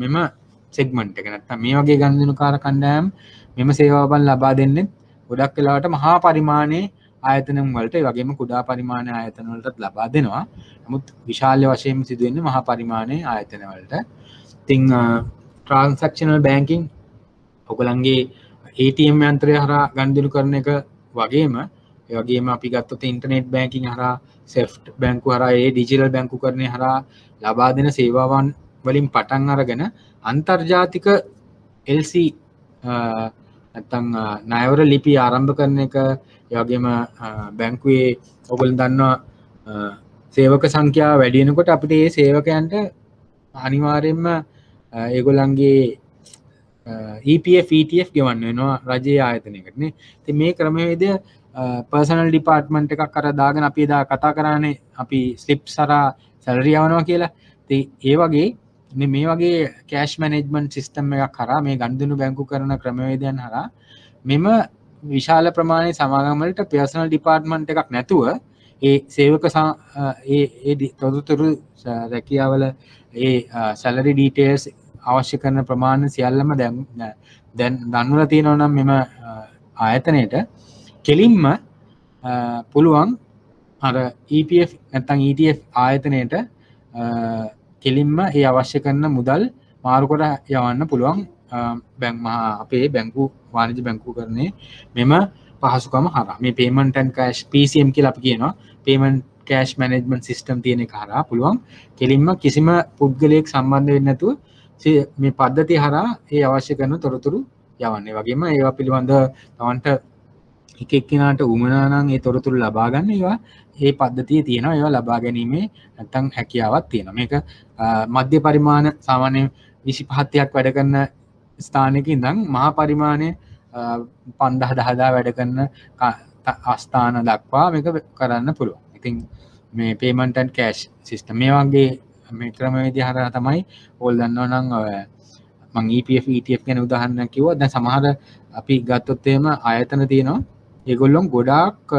මෙම සෙග්මන්ට් එක නැත්නම් මේ වගේ ගනුදෙනුකාර කණ්ඩායම් මෙම සේවාවන් ලබා දෙන්නේ ගොඩක් වෙලාවට මහා පරිමාණයේ ආයතන වලට ඒ වගේම කුඩා පරිමාණයේ ආයතන වලටත් ලබා දෙනවා. නමුත් විශාල වශයෙන් සිදුවෙන්නේ මහා පරිමාණයේ ආයතන වලට. ඉතින් ට්‍රාන්සැක්ෂනල් බැංකින් ඔයගලන්ගේ ATM යන්ත්‍රය හරහා ගනුදෙනු කරන එක වගේම ඒ වගේම අපි ගත්තොත් ඉන්ටර්නෙට් බැංකින් හරහා සෙෆ්ට් බැංකු හරහා ඒ ඩිජිටල් බැංකුකරණය හරහා ලබා දෙන සේවාවන් වලින් පටන් අරගෙන අන්තර්ජාතික LC නැත්නම් ණයවර ලිපි ආරම්භ කරන එක ඒ වගේම බැංකුවේ ඔයගොල්ලෝ දන්නවා සේවක සංඛ්‍යාව වැඩි වෙනකොට අපිට මේ සේවකයන්ට අනිවාර්යයෙන්ම ඒගොල්ලන්ගේ EPF ETF ගෙවන්න වෙනවා රජයේ ආයතනයකට නේ. ඉතින් මේ ක්‍රමවේදය පර්සනල් ඩිපාර්ට්මන්ට් එකක් අර දාගෙන අපි එදා කතා කරානේ අපි ස්ලිප්ස් හරහා සැලරි යවනවා කියලා. ඉතින් ඒ වගේ මේ වගේ කෑෂ් මැනේජ්මන්ට් සිස්ටම් එකක් හරහා මේ ගනුදෙනු බැංකු කරන ක්‍රමවේදයන් හරහා මෙම විශාල ප්‍රමාණයේ සමාගම් වලට පර්සනල් ඩිපාර්ට්මන්ට් එකක් නැතුව ඒ සේවක ඒ තොරතුරු රැකියාවල ඒ සැලරි ඩීටේල්ස් අවශ්‍ය කරන ප්‍රමාණය සියල්ලම දැන් දන්වලා තියෙනවා නම් මෙම ආයතනයේට කෙලින්ම පුළුවන් අර EPF නැත්නම් ETF ආයතනයේට කෙලින්ම ඒ අවශ්‍ය කරන මුදල් මාරු කොට යවන්න පුළුවන් අපේ බැංකු වාණිජ්‍ය බැංකුකරණයේ මෙම පහසුකම හරහා මේ payment and cash PCM කියලා අපි කියනවා payment cash management system තියෙන එක හරහා පුළුවන් කෙලින්ම කිසිම පුද්ගලයෙක් සම්බන්ධ වෙන්නේ නැතුව මේ පද්ධතිය හරහා ඒ අවශ්‍ය කරන තොරතුරු යවන්න. ඒ වගේම ඒවා පිළිබඳව තවන්ට එක එක්කිනාට උමනා නම් ඒ තොරතුරු ලබා ගන්න ඒවා ඒ පද්ධතියේ තියෙනවා. ඒවා ලබා ගැනීමේ නැත්තම් හැකියාවක් තියෙනවා. මේක මධ්‍ය පරිමාණ සාමාන්‍ය 25 30ක් වැඩ කරන ස්ථානයක ඉඳන් මහා පරිමාණයේ 5000 වැඩ කරන ස්ථාන දක්වා මේක කරන්න පුළුවන්. ඉතින් මේ payment and cash system මේ වගේ මේ ක්‍රමවේදය හරහා තමයි ඕල් දන්නවා නම් මම EPF ETF ගැන උදාහරණයක් කිව්වා. දැන් සමහර අපි ගත්තොත් එහෙම ආයතන තියෙනවා. ඒගොල්ලෝ ගොඩාක්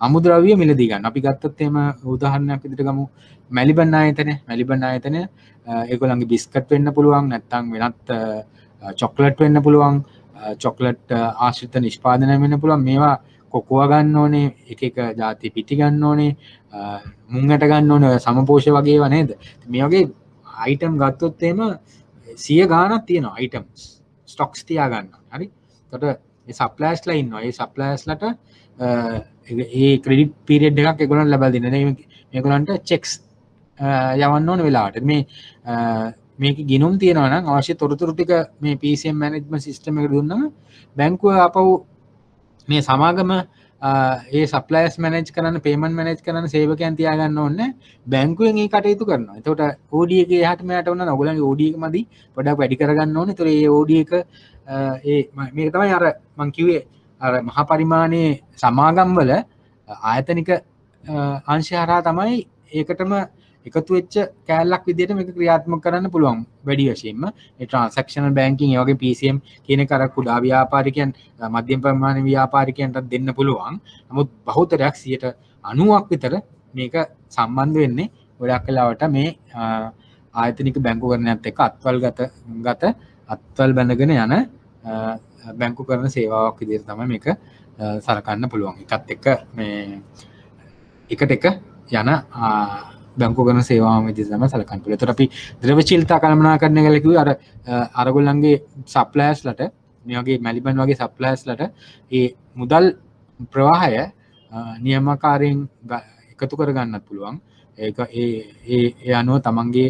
අමුද්‍රව්‍ය මිලදී ගන්න. අපි ගත්තොත් එහෙම උදාහරණයක් විදිහට ගමු මැලිබන් ආයතනය. මැලිබන් ආයතනය ඒගොල්ලන්ගේ බිස්කට් වෙන්න පුළුවන් නැත්නම් වෙනත් චොක්ලට් වෙන්න පුළුවන්. චොක්ලට් ආශ්‍රිත නිෂ්පාදනය වෙන්න පුළුවන්. මේවා කොකෝවා ගන්න ඕනේ, එක එක ಜಾති පිටි ගන්න ඕනේ, මුංගට ගන්න ඕනේ, සමපෝෂ වගේ ඒවා නේද? මේ වගේ අයිටම් ගත්තොත් එහෙම 100 ගාණක් තියෙනවා අයිටම්ස්. ස්ටොක්ස් තියා ගන්න. හරි. එතකොට ඒ සප්ලයර්ස්ලා ඉන්නවා. ඒ සප්ලයර්ස්ලාට ඒ ක්‍රෙඩිට් පීරියඩ් එකක් ඒගොල්ලන්ට ලබා දෙන්න. මේගොල්ලන්ට චෙක්ස් යවන්න ඕන වෙලාවට. මේ මේක ගිනුම් තියෙනවා නම් අවශ්‍ය තොරතුරු ටික මේ PCM මැනේජ්මන්ට් සිස්ටම් එකට දුන්නම බැංකුව ආපහු මේ සමාගම ඒ සප්ලයර්ස් මැනේජ් කරන්න පේමන්ට් මැනේජ් කරන්න සේවකයන් තියාගන්න ඕනේ බැංකුවෙන් ඒ කටයුතු කරනවා. එතකොට OD එකේ එහාට මෙහාට වුණා නම් ඔයගොල්ලන්ගේ OD එක මදි පොඩ්ඩක් වැඩි කරගන්න ඕනේ. ඒතකොට ඒ OD එක මේක තමයි අර මම කිව්වේ අර මහා පරිමාණයේ සමාගම් වල ආයතනික අංශය හරහා තමයි ඒකටම එකතු වෙච්ච කෑල්ලක් විදිහට මේක ක්‍රියාත්මක කරන්න පුළුවන් වැඩි වශයෙන්ම ඒ ට්‍රාන්සැක්ෂනල් බැංකින් ඒ වගේ PCM කියන එක අර කුඩා ව්‍යාපාරිකයන් මධ්‍යම ප්‍රමාණ ව්‍යාපාරිකයන්ටත් දෙන්න පුළුවන්. නමුත් බහුතරයක් 90ක් විතර මේක සම්බන්ධ වෙන්නේ ගොඩක් වෙලාවට මේ ආයතනික බැංකුකරණයත් එක්ක අත්වල් බැඳගෙන යන බැංකු කරන සේවාවක් විදිහට තමයි මේක සලකන්න පුළුවන්. එකත් එක්ක මේ එකට එක යන බැංකු කරන සේවාවන් විදිහට තමයි සලකන්න පුළුවන්. ඒතර අපි ද්‍රවශීලතා කළමනාකරණය කියලා කිව්වේ අර අරගොල්ලන්ගේ සප්ලයර්ස්ලට මේ වගේ මැලිබන් වගේ සප්ලයර්ස්ලට ඒ මුදල් ප්‍රවාහය නියමාකාරයෙන් එකතු කරගන්නත් පුළුවන්. ඒක ඒ අනුව තමන්ගේ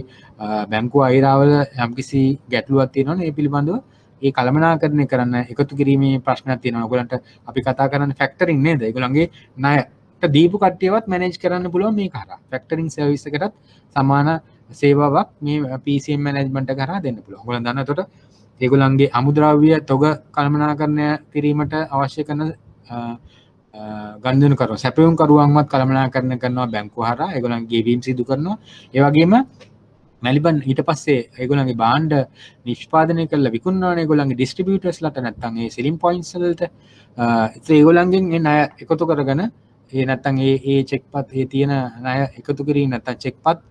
බැංකුව අයිරාවල යම්කිසි ගැටලුවක් තියෙනවනේ ඒ පිළිබඳව ඒ කළමනාකරණය කරන්න එකතු කිරීමේ ප්‍රශ්නයක් තියෙනවා. ඔයගොල්ලන්ට අපි කතා කරන්නේ ෆැක්ටරින් නේද? ඒගොල්ලන්ගේ ණයට දීපු කට්ටියවත් මැනේජ් කරන්න පුළුවන් මේක හරහා. ෆැක්ටරින් සර්විස් එකටත් සමාන සේවාවක් මේ PCM මැනේජ්මන්ට් එක හරහා දෙන්න පුළුවන්. ඔයගොල්ලන් දන්නවා එතකොට ඒගොල්ලන්ගේ අමුද්‍රව්‍ය තොග කළමනාකරණය කිරීමට අවශ්‍ය කරන ගනුදෙනු කරනවා. සැපයුම් කරුවන්වත් කළමනාකරණය කරනවා බැංකුව හරහා. ඒගොල්ලන්ගේ ගෙවීම් සිදු කරනවා. ඒ වගේම මැලිබන් ඊට පස්සේ ඒගොල්ලන්ගේ භාණ්ඩ නිෂ්පාදනය කරලා විකුණනවානේ ඒගොල්ලන්ගේ ඩිස්ට්‍රිබියුටර්ස්ලට නැත්නම් ඒ සෙලින් පොයින්ට්ස් වලට. ඒගොල්ලන්ගෙන් ඒ ණය එකතු කරගෙන ඒ නැත්නම් ඒ චෙක්පත් ඒ තියෙන ණය එකතු කිරීම නැත්නම් චෙක්පත්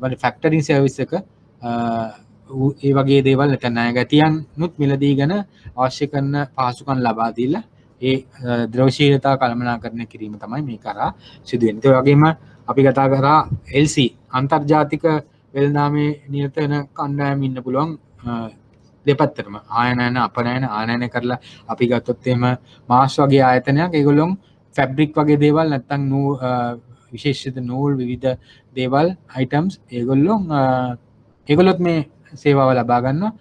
වල ෆැක්ටරින් සර්විස් එක ඒ වගේ දේවල් නැත්නම් ණය ගැතියන්නුත් මිලදීගෙන අවශ්‍ය කරන පහසුකම් ලබා දීලා ඒ ද්‍රවශීලතා කළමනාකරණය කිරීම තමයි මේ කරා සිදු වෙන්නේ. ඒ වගේම අපි කතා කරා LC අන්තර්ජාතික වෙළඳාමේ නිරත වෙන කණ්ඩායම් ඉන්න පුළුවන් දෙපැත්තටම ආයනයන අපනයන ආනයන කරලා අපි ගත්තොත් එහෙම මාස් වගේ ආයතනයක් ඒගොල්ලොන් ෆැබ්‍රික් වගේ දේවල් නැත්නම් විශේෂිත නූල් විවිධ දේවල් අයිටම්ස් ඒගොල්ලොත් මේ සේවාව ලබා ගන්නවා.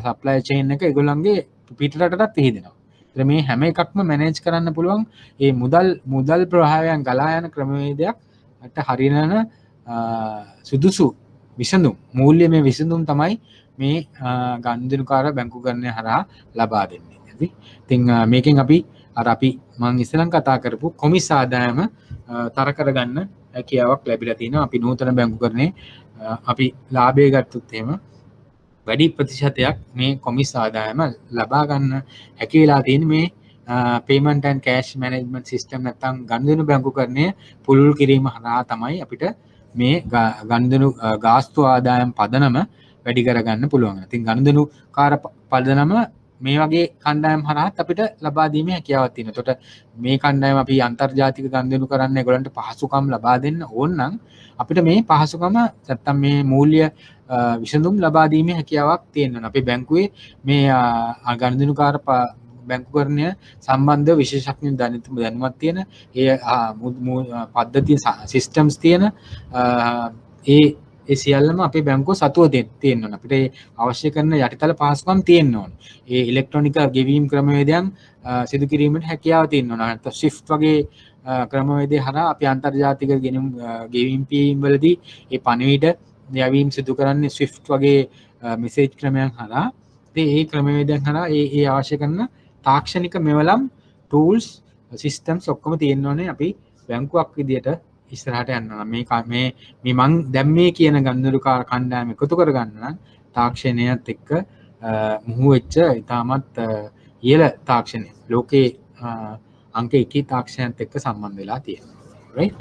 සප්ලයි චේන් එක ඒගොල්ලන්ගේ පිටරටටත් විහිදෙනවා. මේ හැම එකක්ම මැනේජ් කරන්න පුළුවන් ඒ මුදල් ප්‍රවාහයන් ගලා යන ක්‍රමවේදයක්ට හරියන සුදුසු විසඳුම් මූල්‍යමය විසඳුම් තමයි මේ ගනුදෙනුකාර බැංකුකරණය හරහා ලබා දෙන්නේ. හරි. ඉතින් මේකෙන් අපි මම ඉස්සෙල්ලා කතා කරපු කොමිස් ආදායම තර කරගන්න හැකියාවක් ලැබිලා තිනවා. අපි නූතන බැංකුකරණේ අපි ලාභය ගත්තොත් එහෙම වැඩි ප්‍රතිශතයක් මේ කොමිස් ආදායම ලබා ගන්න හැකි වෙලා තියෙන මේ payment and cash management system නැත්නම් ගනුදෙනු බැංකුකරණය පුළුල් කිරීම හරහා තමයි අපිට මේ ගනුදෙනු ගාස්තු ආදායම් පදනම වැඩි කරගන්න පුළුවන්. ඉතින් ගනුදෙනුකාර පදනම මේ වගේ කණ්ඩායම් හරහාත් අපිට ලබා දීමේ හැකියාවක් තියෙනවා. එතකොට මේ කණ්ඩායම අපි අන්තර්ජාතික ගනුදෙනු කරන්න ඒගොල්ලන්ට පහසුකම් ලබා දෙන්න ඕන නම් අපිට මේ පහසුකම නැත්තම් මේ මූල්‍ය විසඳුම් ලබා දීමේ හැකියාවක් තියෙනවා. අපේ බැංකුවේ මේ ගනුදෙනුකාර බැංකුකරණය සම්බන්ධ විශේෂඥ දැනුමක් තියෙන ඒ පද්ධතිය සිස්ටම්ස් තියෙන ඒ සියල්ලම අපේ බැංකුව සතුව තියෙන්න ඕන. අපිට අවශ්‍ය කරන යටිතල පහසුකම් තියෙන්න ඕන. ඒ ඉලෙක්ට්‍රොනික ගෙවීම් ක්‍රමවේදයන් සිදු කිරීමට හැකියාව තියෙන්න ඕන. නැත්නම් ස්විෆ්ට් වගේ ක්‍රමවේදය හරහා අපි අන්තර්ජාතික ගෙවීම් පියවීම් වලදී ඒ පණිවිඩ යැවීම් සිදු කරන්නේ ස්විෆ්ට් වගේ මෙසේජ් ක්‍රමයන් හරහා. ඉතින් ඒ ක්‍රමවේදයන් හරහා ඒ අවශ්‍ය කරන තාක්ෂණික මෙවලම් ටූල්ස් සිස්ටම්ස් ඔක්කොම තියෙන්න ඕනේ අපි බැංකුවක් විදියට ඉස්සරහට යන්න නම් මේ මං දැන් මේ කියන ගනුදෙනුකාර කණ්ඩායම එකතු කරගන්න නම් තාක්ෂණයත් එක්ක මුහු වෙච්ච ඉතාමත් ඉහළ තාක්ෂණය ලෝකේ අංක 1 තාක්ෂණයත් එක්ක සම්බන්ධ වෙලා තියෙනවා. රයිට්.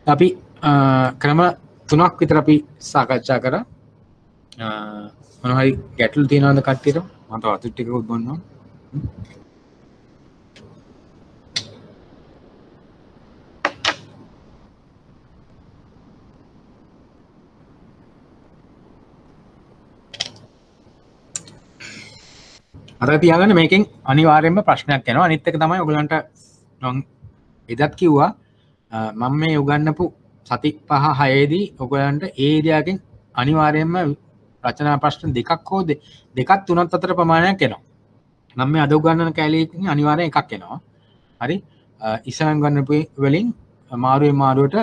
අපි ක්‍රම 3ක් විතර අපි සාකච්ඡා කරා. මොනවා හරි ගැටලු තියෙනවද කට්ටියට? මට වතුර ටිකකුත් බොන්න ඕන. අර තියාගන්න මේකෙන් අනිවාර්යයෙන්ම ප්‍රශ්නයක් එනවා. අනිත් එක තමයි ඔයගලන්ට මම එදත් කිව්වා මම මේ උගන්වපු සති 5-6දී ඔයගලන්ට ඒ ඒරියාවකින් අනිවාර්යයෙන්ම රචනා ප්‍රශ්න දෙකක් හෝ දෙකක් තුනක් අතර ප්‍රමාණයක් එනවා. නම් මේ අද උගන්වන කැලේකින් අනිවාර්යෙන් එකක් එනවා. හරි. ඉස්සරහන් ගන්න වලින් මාරුවේ මාරුවට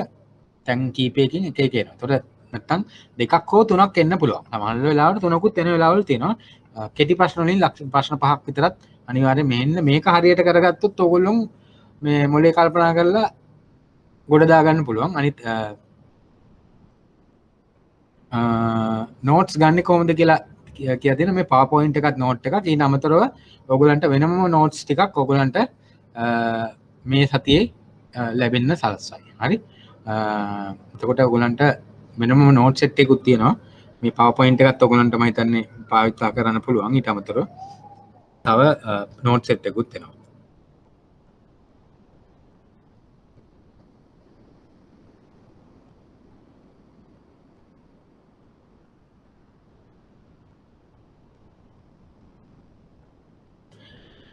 තැන් කීපයකින් එක එක එනවා. ඒතකොට නැත්තම් දෙකක් හෝ තුනක් එන්න පුළුවන්. සමහර වෙලාවට තුනකුත් එන වෙලාවල් තියෙනවා. කෙටි ප්‍රශ්න වලින් ප්‍රශ්න 5ක් විතරත් අනිවාර්යෙන් මෙන්න මේක හරියට කරගත්තොත් ඕගොල්ලෝ මේ මොලේ කල්පනා කරලා ගොඩ දාගන්න පුළුවන්. අනිත් නෝට්ස් ගන්න කොහොමද කියලා කියලා දෙන මේ PowerPoint එකත් නෝට් එකක්. ඊට අමතරව ඔයගලන්ට වෙනම නෝට්ස් ටිකක් ඔයගලන්ට මේ සතියේ ලැබෙන්න සලස්වයි. හරි. එතකොට ඔයගලන්ට වෙනම නෝට් සෙට් එකකුත් තියෙනවා. මේ PowerPoint එකත් ඔයගලන්ට මම හිතන්නේ පාවිච්චි කරන්න පුළුවන්. ඊට අමතරව තව නෝට් සෙට් එකකුත් එනවා.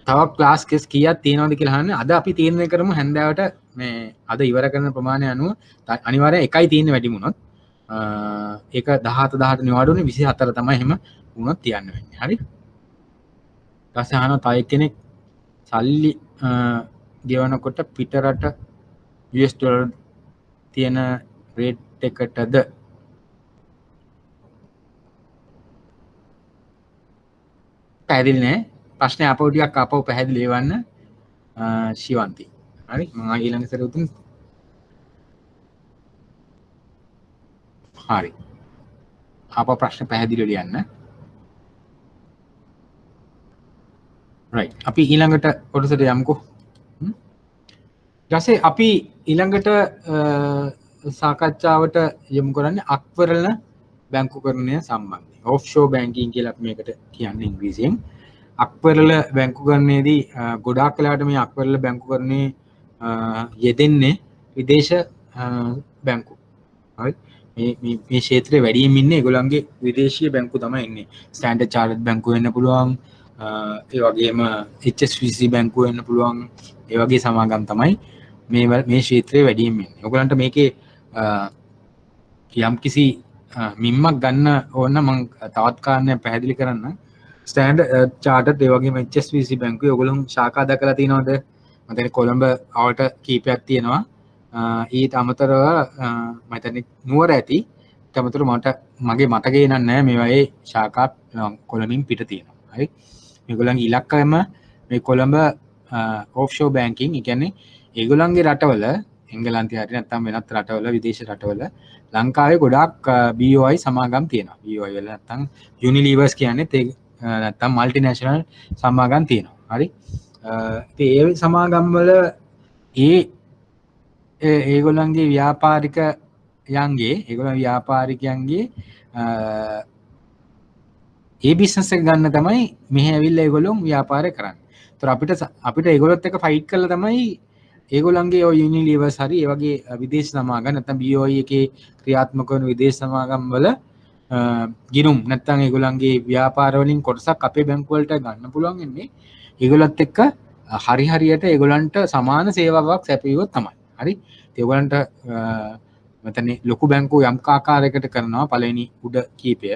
තව ක්ලාස් කෙස් කීයක් තියෙනවද කියලා අහන්නේ. අද අපි තීරණය කරමු හැන්දෑවට මේ අද ඉවර කරන ප්‍රමාණය අනුව අනිවාර්යයෙන් එකයි තියෙන්නේ වැඩි වුණොත්. ඒක 17 18 නිවාඩුනේ 24 තමයි එහෙම වුණොත් තියන්න වෙන්නේ. හරි. ඊට පස්සේ අහනවා තව කෙනෙක් සල්ලි ගෙවනකොට පිටරට US ඩොලර් තියෙන රේට් එකටද පැහැදිලි නෑ. ප්‍රශ්නේ අපව ටිකක් අපව පැහැදිලි වෙවන්න ශිවන්ති. හරි මම ඊළඟ සැරේ උතුම් හරි. අපව ප්‍රශ්න පැහැදිලිව ලියන්න. right. අපි ඊළඟට කොටසට යමුකෝ. ඊට අපි ඊළඟට සාකච්ඡාවට යමු කරන්නේ අක්වරල බැංකුකරණය සම්බන්ධයෙන්. offshore banking කියලා අපි මේකට කියන්නේ ඉංග්‍රීසියෙන්. අක්වරල බැංකුකරණයේදී ගොඩාක් වෙලාවට මේ අක්වරල බැංකුකරණයේ යෙදෙන්නේ විදේශ බැංකු. හරි. මේ ක්ෂේත්‍රයේ වැඩියෙන් ඉන්නේ ඒගොල්ලන්ගේ විදේශීය බැංකු තමයි ඉන්නේ. ස්ටෑන්ඩඩ් චාර්ටර්ඩ් බැංකුව වෙන්න පුළුවන්. ඒ වගේම HSBC බැංකුව වෙන්න පුළුවන්. ඒ වගේ සමාගම් තමයි මේ ක්ෂේත්‍රයේ වැඩියෙන් ඉන්නේ. ඔයගලන්ට මේකේ යම්කිසි මිම්මක් ගන්න ඕන මම තවත් කාරණයක් පැහැදිලි කරන්න. ස්ටෑන්ඩඩ් චාර්ටර්ඩ් ඒ වගේම HSBC බැංකුවේ ඔයගොල්ලෝ ශාඛා දැකලා තියෙනවද? මම දැන් කොළඹ අවට කීපයක් තියෙනවා. ඊට අමතරව මම හිතන්නේ නුවර ඇති. ඊට අමතරව මගේ මතකේ නෑ මේ වගේ ශාඛා කොළඹින් පිට තියෙනවා. හරි. මේගොල්ලන්ගේ ඉලක්කයම මේ කොළඹ offshore banking. ඒ කියන්නේ ඒගොල්ලන්ගේ රටවල එංගලන්තය හරි නැත්නම් වෙනත් රටවල විදේශ රටවල ලංකාවේ ගොඩාක් BOI සමාගම් තියෙනවා. BOI වල නැත්නම් Unilevers කියන්නේ නැත්නම් මල්ටිනේෂනල් සමාගම් තියෙනවා. හරි. ඉතින් ඒ සමාගම් වල ඒගොල්ලන්ගේ ව්‍යාපාරිකයන්ගේ ඒ බිස්නස් එක ගන්න තමයි මෙහෙ ඇවිල්ලා ඒගොල්ලෝ ව්‍යාපාරය කරන්නේ. ඒතර අපිට ඒගොල්ලොත් එක්ක ෆයිට් කරලා තමයි ඒගොල්ලන්ගේ ඔය Unilevers හරි ඒ වගේ විදේශ සමාගම් නැත්නම් BOI එකේ ක්‍රියාත්මක වන විදේශ සමාගම් වල ගිණුම් නැත්නම් ඒගොල්ලන්ගේ ව්‍යාපාර වලින් කොටසක් අපේ බැංකු වලට ගන්න පුළුවන් ඉන්නේ ඒගොල්ලොත් එක්ක හරියට ඒගොල්ලන්ට සමාන සේවාවක් සැපයුවොත් තමයි. හරි. ඒගොල්ලන්ට මෙතන ලොකු බැංකු යම් ආකාරයකට කරනවා පළවෙනි උඩ කීපය.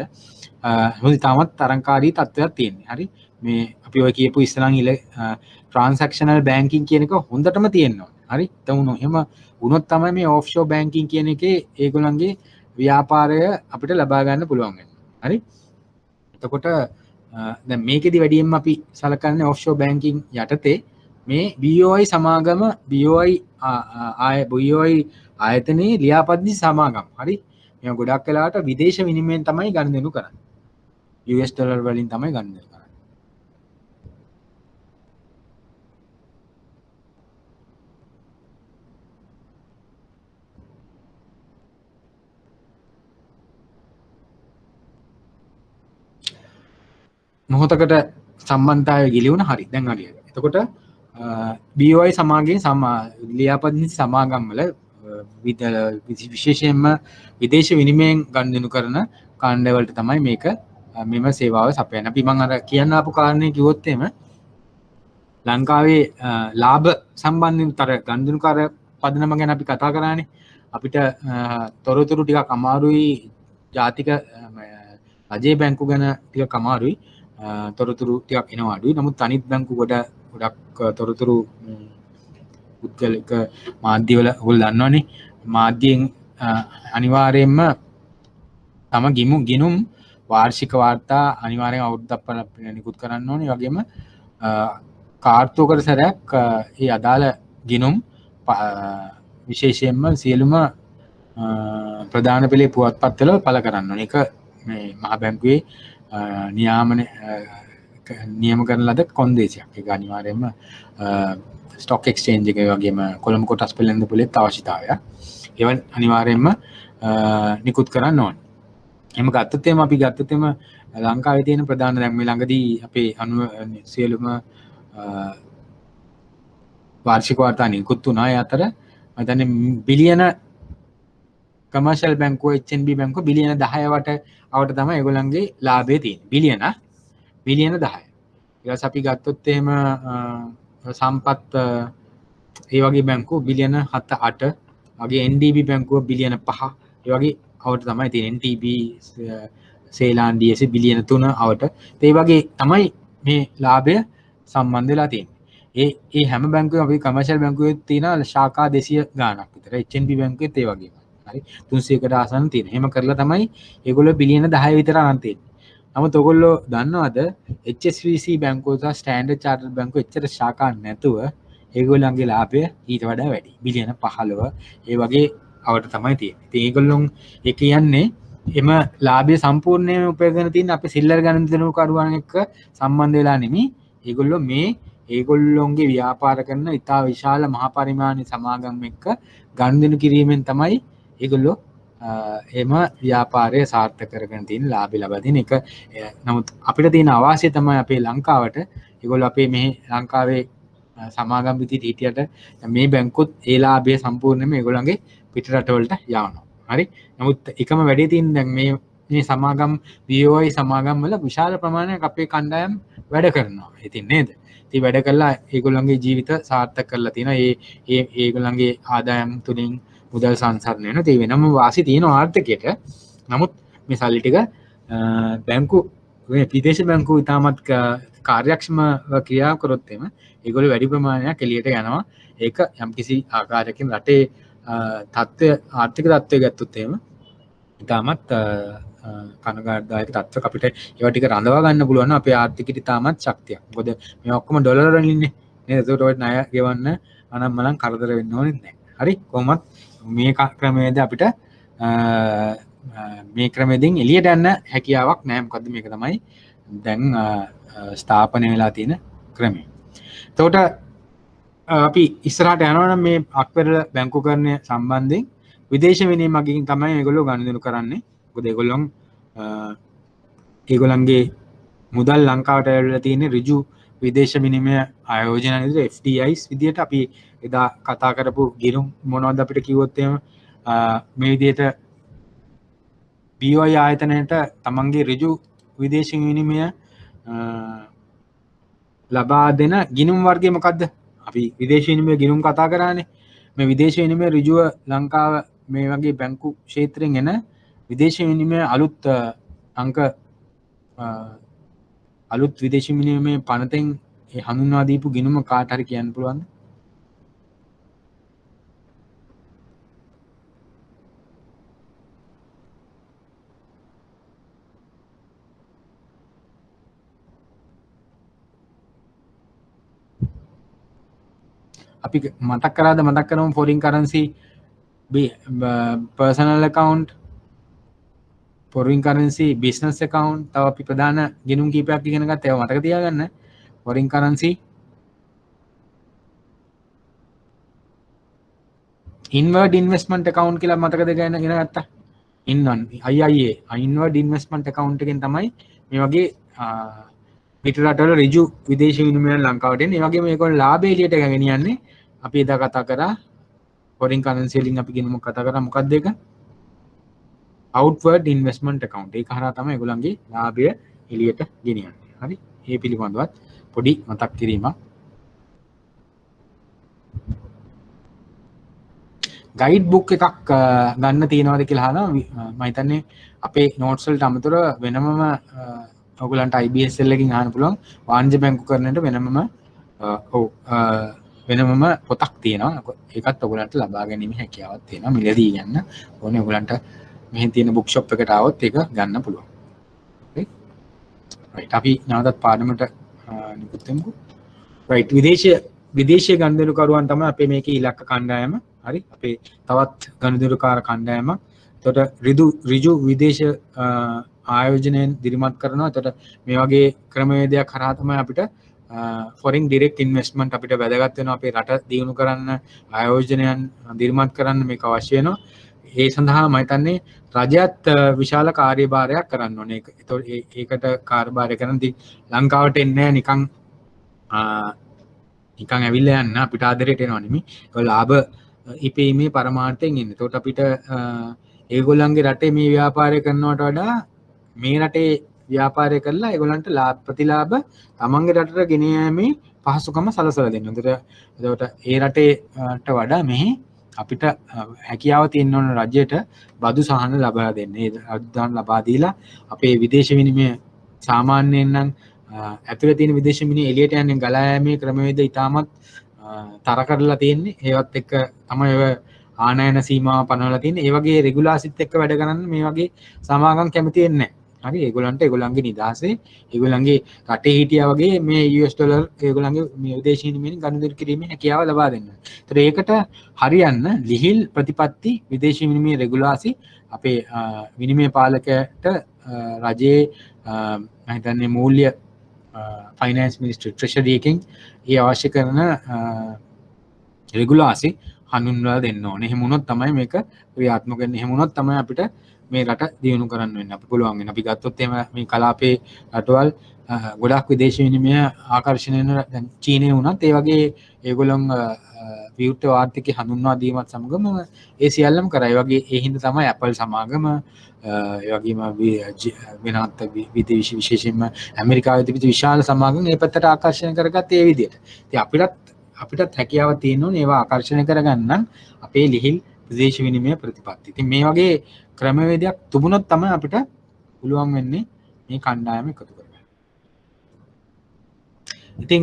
මොකද තාමත් තරංකාරී තත්ත්වයක් තියෙන්නේ. හරි. මේ අපි ඔය කියපු ඉස්සරහන් ට්‍රාන්සැක්ෂනල් බැංකින් කියන එක හොඳටම තියෙනවා. හරි. එහෙම වුණොත් තමයි මේ ඔෆ්ෂෝර් බැංකින් කියන එකේ ඒගොල්ලන්ගේ ව්‍යාපාරය අපිට ලබා ගන්න පුළුවන් වෙන්නේ. හරි. එතකොට දැන් මේකෙදි වැඩියෙන්ම අපි සලකන්නේ ඔෆ්ෂෝර් බැංකින් යටතේ මේ BOI සමාගම BOI ආයතනයේ ලියාපදිංචි සමාගම්. හරි. මේ ගොඩක් වෙලාවට විදේශ විනිමයෙන් තමයි ගනුදෙනු කරන්නේ. US ඩොලර් වලින් තමයි ගනුදෙනු කරන්නේ. මොහොතකට සම්බන්ධතාවය ගිලිවුණ හරි දැන් හරියට. එතකොට BOI සමාගයේ ලියාපදිංචි සමාගම් වල විශේෂයෙන්ම විදේශ විනිමයෙන් ගනුදෙනු කරන කාණ්ඩවලට තමයි මේක මෙම සේවාව සපයන්නේ. අපි මම අර කියන්න ආපු කාරණේ කිව්වොත් එහෙම ලංකාවේ ලාභ සම්බන්ධිතර ගනුදෙනුකාර පදනම ගැන අපි කතා කරානේ. අපිට තොරතුරු ටිකක් අමාරුයි ජාතික රජයේ බැංකු ගැන ටිකක් අමාරුයි. තොරතුරු ටිකක් එනවා අඩුයි. නමුත් අනිත් බැංකු ගොඩක් තොරතුරු පුද්ගලික මාධ්‍යවල ඔයගොල්ලෝ දන්නවනේ. මාධ්‍යයෙන් අනිවාර්යයෙන්ම තම ගිනුම් වාර්ෂික වාර්තා අනිවාර්යෙන් අවුරුද්දක් පමණ නිකුත් කරන්න ඕනේ. ඒ වගේම කාර්තුවකට සැරයක් ඒ අදාළ ගිනුම් විශේෂයෙන්ම සියලුම ප්‍රධාන පෙළේ පුවත්පත්වල පළ කරන්න ඕනේ. ඒක මේ මහ බැංකුවේ නියම කරන ලද කොන්දේසියක්. ඒක අනිවාර්යයෙන්ම ස්ටොක් එක්ස්චේන්ජ් එකේ වගේම කොළඹ කොටස් පෙළෙන්ද පොලේත් අවශ්‍යතාවයක්. ඒවන් අනිවාර්යයෙන්ම නිකුත් කරන්න ඕනේ. එහෙම ගත්තොත් අපි ගත්තොත් ලංකාවේ තියෙන ප්‍රධාන දැන් මේ ළඟදී අපේ සියලුම වාර්ෂික වාර්තා නිකුත් වුණා. ඒ අතර මම හිතන්නේ බිලියන කමර්ෂල් බැංකුව HNB බැංකුව බිලියන 10 වට තමයි ඒගොල්ලන්ගේ ලාභය තියෙන්නේ. බිලියන 10. ඊට පස්සේ අපි ගත්තොත් එහෙම සම්පත් ඒ වගේ බැංකු බිලියන 7-8 වගේ NDB බැංකුව බිලියන 5 ඒ වගේ අවට තමයි තියෙන්නේ. NTB සේලාන් DS බිලියන 3 අවට. ඒ වගේ තමයි මේ ලාභය සම්බන්ධ වෙලා තියෙන්නේ. ඒ හැම බැංකුවකම අපි කමර්ෂල් බැංකුවේ තියෙන ශාඛා 200 ගාණක් විතර. HNB බැංකුවේත් ඒ වගේම. හරි 300කට ආසන්න තියෙන. එහෙම කරලා තමයි ඒගොල්ලෝ බිලියන 10 විතර අරන් තියෙන්නේ. නමුත් ඔයගොල්ලෝ දන්නවද HSBC බැංකුව සහ ස්ටෑන්ඩඩ් චාර්ටර්ඩ් බැංකුව එච්චර ශාඛා නැතුව ඒගොල්ලන්ගේ ලාභය ඊට වඩා වැඩි. බිලියන 15 ඒ වගේ අවට තමයි තියෙන්නේ. ඉතින් ඒගොල්ලොන් ඒ කියන්නේ එම ලාභය සම්පූර්ණයෙන්ම උපයගෙන තියෙන අපේ සිල්ලර් ගණන්දනුකරුවන් එක්ක සම්බන්ධ වෙලා නෙමෙයි. ඒගොල්ලෝ ඒගොල්ලොන්ගේ ව්‍යාපාර කරන ඉතා විශාල මහා පරිමාණ සමාගම් එක්ක ගනුදෙනු කිරීමෙන් තමයි ඒගොල්ලෝ එම ව්‍යාපාරය සාර්ථක කරගෙන තියෙන ලාභය ලබා දෙන එක. නමුත් අපිට තියෙන අවාසිය තමයි අපේ ලංකාවට ඒගොල්ලෝ අපේ මේ ලංකාවේ සමාගම් විදිහට හිටියට මේ බැංකුත් ඒ ලාභය සම්පූර්ණයෙන්ම ඒගොල්ලන්ගේ පිට රටවලට යවනවා. හරි. නමුත් එකම වැඩේ තියෙන දැන් මේ සමාගම් BOI සමාගම් වල විශාල ප්‍රමාණයක් අපේ කණ්ඩායම් වැඩ කරනවා. ඉතින් නේද? ඉතින් වැඩ කළා ඒගොල්ලන්ගේ ජීවිත සාර්ථක කරලා තියෙනවා. ඒගොල්ලන්ගේ ආදායම් තුලින් මුදල් සංසරණය වෙනවා. ඒ වෙනම වාසි තියෙන ආර්ථිකයට. නමුත් මේ සල්ලි ටික බැංකු විදේශ බැංකු ඉතාමත් කාර්යක්ෂමව ක්‍රියා කරොත් එම ඒගොල්ලෝ වැඩි ප්‍රමාණයක් එළියට යනවා. ඒක යම්කිසි ආකාරයකින් රටේ ආර්ථික තත්ත්වය ගත්තොත් එහෙම ඉතාමත් කනගාටුදායක තත්ත්වයක් අපිට ඒවා ටික රඳවා ගන්න පුළුවන් අපේ ආර්ථිකයට ඉතාමත් ශක්තියක්. මොකද මේ ඔක්කොම ඩොලර් වලින් ඉන්නේ නේද? ඒකට ඔය ණය ගෙවන්න අනම්මනම් කරදර වෙන්න ඕනෙත් නැහැ. හරි කොහොමත් මේ ක්‍රමයේදී අපිට මේ ක්‍රමයෙන් එළියට යන්න හැකියාවක් නැහැ. මොකද මේක තමයි දැන් ස්ථාපනය වෙලා තියෙන ක්‍රමය. එතකොට අපි ඉස්සරහට යනවා නම් මේ අක්වැරල බැංකුකරණය සම්බන්ධයෙන් විදේශ විනිමය මගින් තමයි මේගොල්ලෝ ගනුදෙනු කරන්නේ. මොකද ඒගොල්ලන්ගේ මුදල් ලංකාවට ඇවිල්ලා තියෙන්නේ ඍජු විදේශ විනිමය ආයෝජන විදිහට FDIs විදිහට. අපි එදා කතා කරපු ගිණුම් මොනවද අපිට කිව්වොත් එහෙම මේ විදිහට BOI ආයතනයට තමන්ගේ ඍජු විදේශ විනිමය ලබා දෙන ගිණුම් වර්ගය මොකද්ද? අපි විදේශ විනිමය ගිණුම් කතා කරානේ. මේ විදේශ විනිමය ඍජුව ලංකාව මේ වගේ බැංකු ක්ෂේත්‍රයෙන් එන විදේශ විනිමය අලුත් විදේශ විනිමය පනතෙන් හඳුන්වා දීපු ගිණුම කාට හරි කියන්න පුළුවන්ද? අපි මතක් කරමු foreign currency personal account, foreign currency business account. තව අපි ප්‍රධාන ගිණුම් කීපයක් ඉගෙන ගත්තා. ඒවා මතක තියාගන්න. foreign currency inward investment account කියලා මතකද ඉගෙන ගත්තා. IIA inward investment account එකෙන් තමයි මේ වගේ පිට රටවල ඍජු විදේශ විනිමය ලංකාවට එන්නේ. ඒ වගේම මේකවල ලාභය එළියට ගෙනියන්නේ. අපි එදා කතා කරා foreign currency වලින් අපි ගිණුමක් කතා කරා. මොකක්ද ඒක? outward investment account. ඒක හරහා තමයි ඒගොල්ලන්ගේ ලාභය එළියට ගෙනියන්නේ. හරි. මේ පිළිබඳවත් පොඩි මතක් කිරීමක්. ගයිඩ් බුක් එකක් ගන්න තියෙනවද කියලා අහනවා. මම හිතන්නේ අපේ නෝට්ස් වලට අමතරව වෙනමම ඔයගලන්ට IBSL එකකින් අහන්න පුළුවන්. වාණිජ්‍ය බැංකු කරන්නට වෙනමම වෙනමම පොතක් තියෙනවා. ඒකත් ඔයගලන්ට ලබා ගැනීම හැකියාවක් තියෙනවා. මිලදී ගන්න ඕනේ. ඔයගලන්ට මෙහෙන් තියෙන බුක් ෂොප් එකට ආවොත් ඒක ගන්න පුළුවන්. right අපි නැවතත් පාඩමට නිකුත් වෙමුකෝ. right විදේශීය ගනුදෙනුකරුවන් තමයි අපේ මේකේ ඉලක්ක කණ්ඩායම. හරි අපේ තවත් ගනුදෙනුකාර කණ්ඩායමක්. එතකොට ඍජු විදේශ ආයෝජනයෙන් දිරිමත් කරනවා. එතකොට මේ වගේ ක්‍රමවේදයක් කරා තමයි අපිට foreign direct investment අපිට වැදගත් වෙනවා. අපේ රට දියුණු කරන්න ආයෝජනයන් දිරිමත් කරන්න මේක අවශ්‍ය වෙනවා. ඒ සඳහා මම හිතන්නේ රජයත් විශාල කාර්යභාරයක් කරන්න ඕනේ. ඒකට කාර්යභාරය කරනදී ලංකාවට එන්නේ නිකන් ඇවිල්ලා යන්න අපිට ආදරයට එනවා නෙමෙයි. ඒක ලාභ ඉපීමේ පරමාර්ථයෙන් ඉන්නේ. එතකොට අපිට ඒගොල්ලන්ගේ රටේ මේ ව්‍යාපාරය කරනවට වඩා මේ රටේ ව්‍යාපාරය කරලා ඒගොල්ලන්ට ප්‍රතිලාභ තමන්ගේ රටට ගෙන යෑමේ පහසුකම සලසලා දෙන්න. එතකොට ඒ රටේට වඩා මෙහි අපිට හැකියාව තියෙන ඕන රජයට බදු සහන ලබා දෙන්න. ඒ අද්දාන් ලබා දීලා අපේ විදේශ විනිමය සාමාන්‍යයෙන් නම් ඇතුළේ තියෙන විදේශ විනිමය එළියට යන්නේ ගලා යෑමේ ක්‍රමවේද ඉතාමත් තර කරලා තියෙන්නේ. ඒවත් එක්ක තමයි ඔය ආනයන සීමාව පනවලා තියෙන්නේ. ඒ වගේ රෙගුලාසිත් එක්ක වැඩ කරන්න මේ වගේ සමාගම් කැමති වෙන්නේ නැහැ. හරි ඒගොල්ලන්ට ඒගොල්ලන්ගේ නිදහසේ ඒගොල්ලන්ගේ රටේ හිටියා වගේ මේ US ඩොලර් ඒගොල්ලන්ගේ මේ විදේශී විනිමයෙන් ගනුදෙනු කිරීමේ හැකියාව ලබා දෙන්න. ඒතර ඒකට හරියන්න ලිහිල් ප්‍රතිපත්ති විදේශී විනිමය රෙගුලාසි අපේ විනිමය පාලකයට රජයේ මම හිතන්නේ මූල්‍ය ෆයිනෑන්ස් මිනිස්ට්‍රි ට්‍රෙෂරි එකෙන් ඒ අවශ්‍ය කරන රෙගුලාසි හඳුන්වලා දෙන්න ඕනේ. එහෙම වුණොත් තමයි මේක ක්‍රියාත්මක වෙන්නේ. එහෙම වුණොත් තමයි අපිට මේ රට දියුණු කරන්න වෙන්නේ. අපි පුළුවන් වෙන. අපි ගත්තොත් එහෙම මේ කලාපේ රටවල් ගොඩක් විදේශ විනිමය ආකර්ෂණය වෙන දැන් චීනය වුණත් ඒ වගේ ඒගොල්ලොන් විවෘත ආර්ථිකය හඳුන්වා දීමත් සමගම ඒ සියල්ලම කරා. ඒ වගේ ඒ හින්දා තමයි Apple සමාගම ඒ වගේම වෙනත් විශේෂයෙන්ම ඇමරිකාවේ තිබිච්ච විශාල සමාගම් මේ පැත්තට ආකර්ෂණය කරගත්තේ ඒ විදිහට. ඉතින් අපිටත් හැකියාව තියෙන්න ඕනේ ඒවා ආකර්ෂණය කරගන්න අපේ ලිහිල් විදේශ විනිමය ප්‍රතිපත්ති. ඉතින් මේ වගේ ක්‍රමවේදයක් තිබුණොත් තමයි අපිට පුළුවන් වෙන්නේ මේ කණ්ඩායම එකතු කරගන්න. ඉතින්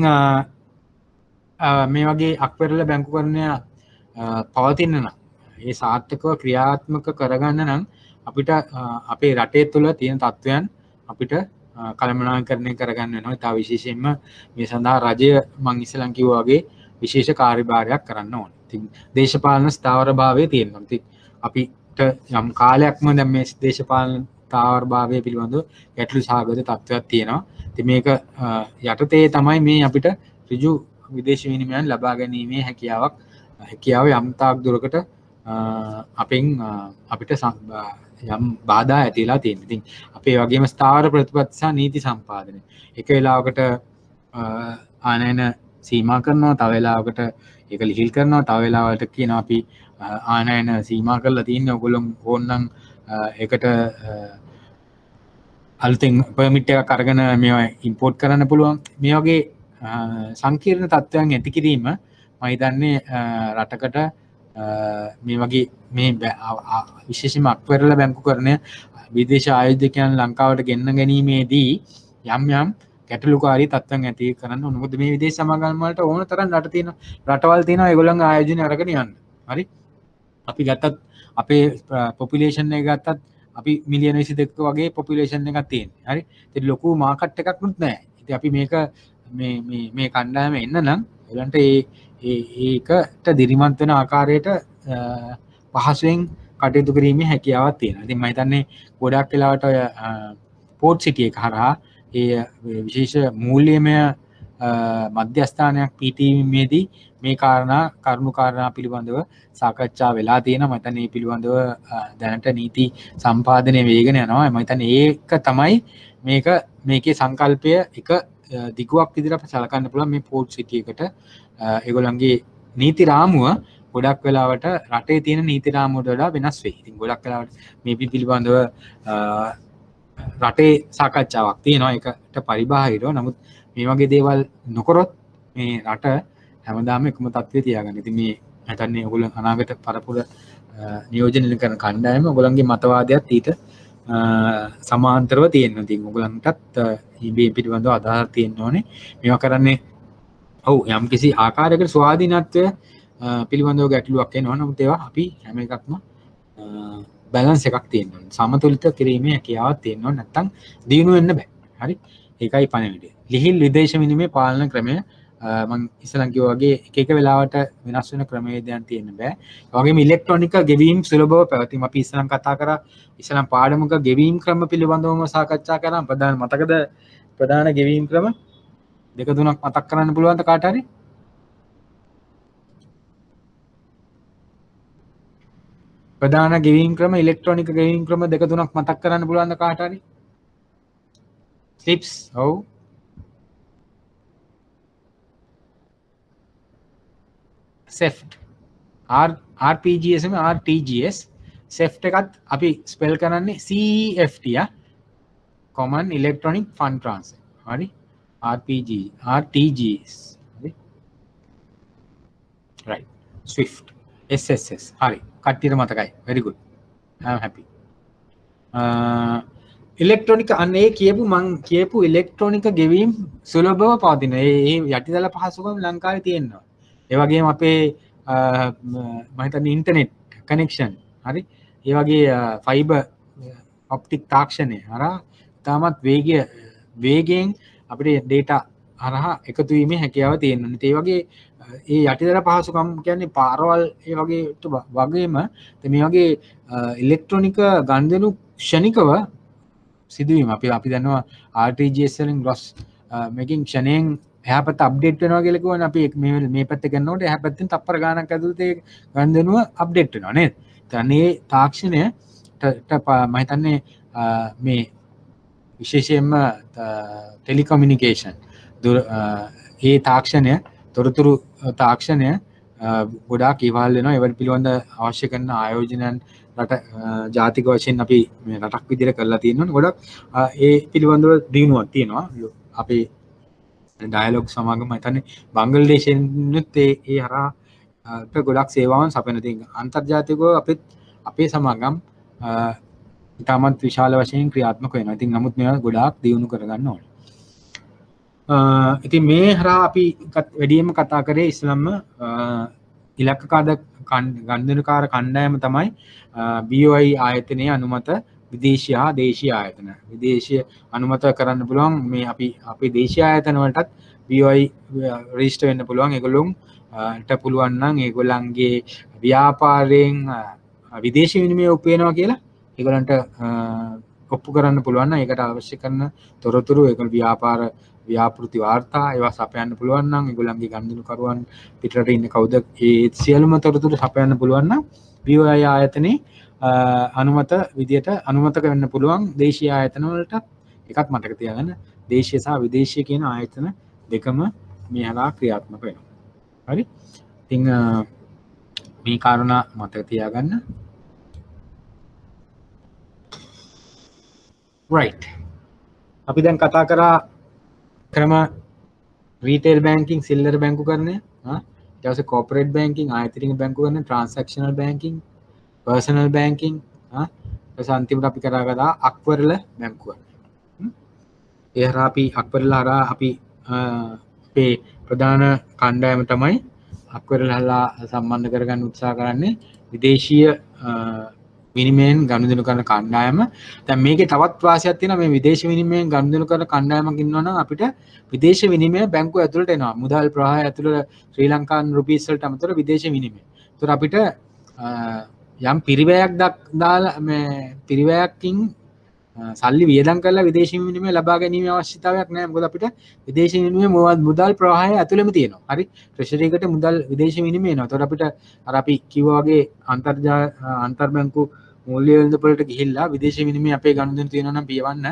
මේ වගේ අක්වැරල බැංකුකරණය පවතින්න නම් ඒ සාර්ථකව ක්‍රියාත්මක කරගන්න නම් අපිට අපේ රටේ තුළ තියෙන තත්ත්වයන් අපිට කළමනාකරණය කරගන්න වෙනවා. ඉතා විශේෂයෙන්ම මේ සඳහා රජය මං ඉස්සෙල්ලා කිව්වා වගේ විශේෂ කාර්යභාරයක් කරන්න ඕනේ. ඉතින් දේශපාලන ස්ථාවරභාවය තියෙනවා. ඉතින් අපිට යම් කාලයක්ම දැන් මේ දේශපාලන ස්ථාවරභාවය පිළිබඳව ගැටලු සහගත තත්ත්වයක් තියෙනවා. ඉතින් මේක යටතේ තමයි මේ අපිට ඍජු විදේශ විනිමයන් ලබා ගැනීමේ හැකියාව යම් තාක් දුරකට අපිට යම් බාධා ඇතිලා තියෙනවා. ඉතින් අපේ වගේම ස්ථාවර ප්‍රතිපත්ති සහ නීති සම්පාදනය එක වෙලාවකට ආනයන සීමා කරනවා, තව වෙලාවකට ඒක ලිහිල් කරනවා, තව වෙලාවකට කියනවා අපි ආනයන සීමා කරලා තියෙන්නේ ඔයගොල්ලෝ ඕනනම් ඒකට අලුතෙන් පර්මිට් එකක් අරගෙන මේවා ඉම්පෝර්ට් කරන්න පුළුවන්. මේ වගේ සංකීර්ණ තත්ත්වයන් ඇති කිරීම මම හිතන්නේ රටකට මේ වගේ මේ විශේෂයෙන්ම අක්වැරල බැංකුකරණය විදේශ ආයෝජකයන් ලංකාවට ගෙන්න ගැනීමේදී යම් ගැටලුකාරී තත්ත්වයන් ඇති කරන්න ඕන. මොකද මේ විදේශ සමාගම් වලට ඕන තරම් රටවල් තියෙනවා ඒගොල්ලන්ගේ ආයෝජන අරගෙන යන්න. හරි. අපි ගත්තත් අපේ පොපියුලේෂන් එක ගත්තත් අපි මිලියන 22ක වගේ පොපියුලේෂන් එකක් තියෙනවා. හරි. ඉතින් ලොකු මාකට් එකක් නුත් නැහැ. ඉතින් අපි මේක මේ කණ්ඩායම එන්න නම් ඒලන්ට ඒකට දිරිමත් වෙන ආකාරයට පහසුවෙන් කටයුතු කිරීමේ හැකියාවක් තියෙනවා. ඉතින් මම හිතන්නේ ගොඩක් වෙලාවට ඔය පෝට් සිටි එක හරහා ඒ විශේෂ මූල්‍යමය මධ්‍යස්ථානයක් පිහිටීමේදී මේ කරුණු කාරණා පිළිබඳව සාකච්ඡා වෙලා තියෙනවා. මම හිතන්නේ මේ පිළිබඳව දැනට නීති සම්පාදනය වේගෙන යනවා. මම හිතන්නේ ඒක තමයි මේකේ සංකල්පය එක දිගුවක් විදිහට අපිට සලකන්න පුළුවන් මේ පෝට් සිටි එකට ඒගොල්ලන්ගේ නීති රාමුව ගොඩක් වෙලාවට රටේ තියෙන නීති රාමුවට වඩා වෙනස් වෙයි. ඉතින් ගොඩක් වෙලාවට මේ පිළිබඳව රටේ සාකච්ඡාවක් තියෙනවා ඒකට පරිබාහිරව. නමුත් මේ වගේ දේවල් නොකරොත් මේ රට හැමදාම එකම තත්ත්වයේ තියාගන්න. ඉතින් මේ හිතන්නේ ඔයගොල්ලෝ අනාගත පරපුර නියෝජනය කරන කණ්ඩායම ඔයගොල්ලන්ගේ මතවාදයක් ඊට සමාන්තරව තියෙනවා. ඉතින් ඔයගොල්ලන්ටත් ඉබේ පිළිබඳව අදහස් තියෙන්න ඕනේ. මේවා කරන්නේ ඔව් යම්කිසි ආකාරයකට ස්වාධීනත්වය පිළිබඳව ගැටලුවක් එනවා. නමුත් ඒවා අපි හැම එකක්ම බැලන්ස් එකක් තියෙන්න ඕනේ. සමතුලිත කිරීමේ හැකියාවක් තියෙන්න ඕනේ. නැත්තම් දියුණු වෙන්න බෑ. හරි? ඒකයි පණිවිඩය. ලිහිල් විදේශ විනිමය පාලන ක්‍රමය මම ඉස්සෙල්ලා කිව්වා වගේ එක එක වෙලාවට වෙනස් වෙන ක්‍රමවේදයන් තියෙන්න බෑ. ඒ වගේම ඉලෙක්ට්‍රොනික ගෙවීම් සුලභව පැවතීම අපි ඉස්සෙල්ලා කතා කරා. ඉස්සෙල්ලා පාඩමක ගෙවීම් ක්‍රම පිළිබඳවම සාකච්ඡා කරා. ප්‍රධාන මතකද ප්‍රධාන ගෙවීම් ක්‍රම දෙක තුනක් මතක් කරන්න පුළුවන්ද කාට හරි? ප්‍රධාන ගෙවීම් ක්‍රම ඉලෙක්ට්‍රොනික ගෙවීම් ක්‍රම දෙක තුනක් මතක් කරන්න පුළුවන්ද කාට හරි? ස්ලිප්ස් ඔව් සෙෆ්ට් RPGS RTGS සෙෆ්ට් එකත් අපි ස්පෙල් කරන්නේ CEFT Common Electronic Fund Transfer. හරි? RTGS හරි? right SWIFT SSS හරි කට්ටියට මතකයි very good I'm happy. ඉලෙක්ට්‍රොනික අන්නේ කියපු මං කියපු ඉලෙක්ට්‍රොනික ගෙවීම් සුලභව පවතින ඒ යටිතල පහසුකම් ලංකාවේ තියෙනවා. ඒ වගේම අපේ මම හිතන්නේ ඉන්ටර්නෙට් කනෙක්ෂන් හරි ඒ වගේ ෆයිබර් ඔප්ටික් තාක්ෂණය හරහා තාමත් වේගයෙන් අපිට data හරහා එකතු වීමේ හැකියාව තියෙනවා. ඒ වගේ ඒ යටිතල පහසුකම් කියන්නේ පාරවල් ඒ වගේම මේ වගේ ඉලෙක්ට්‍රොනික ගනුදෙනු ක්ෂණිකව සිදුවීම අපි දන්නවා RTGS වලින් gross මේකින් ක්ෂණයෙන් එහා පැත්ත අප්ඩේට් වෙනවා කියලා කියවනේ අපි මේ පැත්ත කරනකොට එහා පැත්තෙන් තප්පර ගානක් ඇතුළත ඒ ගනුදෙනුව අප්ඩේට් වෙනවා නේද? ඒ තාක්ෂණයට මම හිතන්නේ මේ විශේෂයෙන්ම ටෙලිකමියුනිකේෂන් ඒ තාක්ෂණය තොරතුරු තාක්ෂණය ගොඩාක් ඉවහල් වෙනවා. ඒවට පිළිබඳ අවශ්‍ය කරන ආයෝජනයන් රට ජාතික වශයෙන් අපි මේ රටක් විදිහට කරලා තියෙනවා. ගොඩක් ඒ පිළිබඳව දිනුවක් තියෙනවා. අපේ ඩයලොග් සමාගම හිතන්නේ බංග්ලාදේශෙන්නුත් ඒ හරහා ගොඩක් සේවාවන් සපයන තියෙනවා. අන්තර්ජාතිකව අපේ සමාගම් ඉතාමත් විශාල වශයෙන් ක්‍රියාත්මක වෙනවා. ඉතින් නමුත් මේවා ගොඩාක් දියුණු කරගන්න ඕනේ. ඉතින් මේ හරහා අපි වැඩියෙන්ම කතා කරේ ඉස්ලාම ඉලක්කකාද ගනුදෙනුකාර කණ්ඩායම තමයි BOI ආයතනයේ අනුමත විදේශීය හා දේශීය ආයතන. විදේශීය අනුමත කරන්න පුළුවන් මේ අපි දේශීය ආයතන වලටත් BOI රෙජිස්ටර් වෙන්න පුළුවන්. ඒගොල්ලොන්ට පුළුවන් නම් ඒගොල්ලන්ගේ ව්‍යාපාරයෙන් විදේශී විනිමය උපයනවා කියලා ඒගොල්ලන්ට ඔප්පු කරන්න පුළුවන් නම් ඒකට අවශ්‍ය කරන තොරතුරු ඒගොල්ලෝ ව්‍යාපෘති වාර්තා ඒවා සපයන්න පුළුවන් නම් ඒගොල්ලන්ගේ ගනුදෙනුකරුවන් පිටරට ඉන්න කවුද ඒ සියලුම තොරතුරු සපයන්න පුළුවන් නම් BOI ආයතනයේ අනුමත විදියට අනුමත කරන්න පුළුවන් දේශීය ආයතන වලට එකක් මතක තියාගන්න දේශීය සහ විදේශීය කියන ආයතන දෙකම මේ හරහා ක්‍රියාත්මක වෙනවා. හරි? ඉතින් මේ කාරණා මතක තියාගන්න. right අපි දැන් කතා කරා ක්‍රම රීටේල් බැංකින් සිල්ලර් බැංකුකරණය ඊට පස්සේ කෝපරේට් බැංකින් ආයතනික බැංකුකරණය ට්‍රාන්සැක්ෂනල් බැංකින් පර්සනල් බැංකින් ඊට අන්තිමට අපි කරා අක්වරල බැංකුකරණය. ඒ හරහා අපි අක්වරල හරහා අපි අපේ ප්‍රධාන කණ්ඩායම තමයි අක්වරලලා සම්බන්ධ කරගන්න උත්සාහ කරන්නේ විදේශීය විනිමයෙන් ගනුදෙනු කරන කණ්ඩායම. දැන් මේකේ තවත් වාසියක් තියෙනවා මේ විදේශ විනිමයෙන් ගනුදෙනු කරන කණ්ඩායමක් ඉන්නවා නම් අපිට විදේශ විනිමය බැංකුව ඇතුළට එනවා. මුදල් ප්‍රවාහය ඇතුළට ශ්‍රී ලංකානු රුපීස් වලට අමතරව විදේශ විනිමය. ඒතර අපිට යම් පිරිවැයක් දාලා මේ පිරිවැයකින් සල්ලි වියදම් කරලා විදේශ විනිමය ලබා ගැනීම අවශ්‍යතාවයක් නැහැ. මොකද අපිට විදේශ විනිමය මුදල් ප්‍රවාහය ඇතුළෙම තියෙනවා. හරි? ට්‍රෙෂරි එකට මුදල් විදේශ විනිමය එනවා. ඒතර අපිට අර අපි කිව්වා වගේ අන්තර් බැංකු මූල්‍ය වෙළඳපොළට ගිහිල්ලා විදේශ විනිමය අපේ ගනුදෙනු තියෙනවා නම් පියවන්න.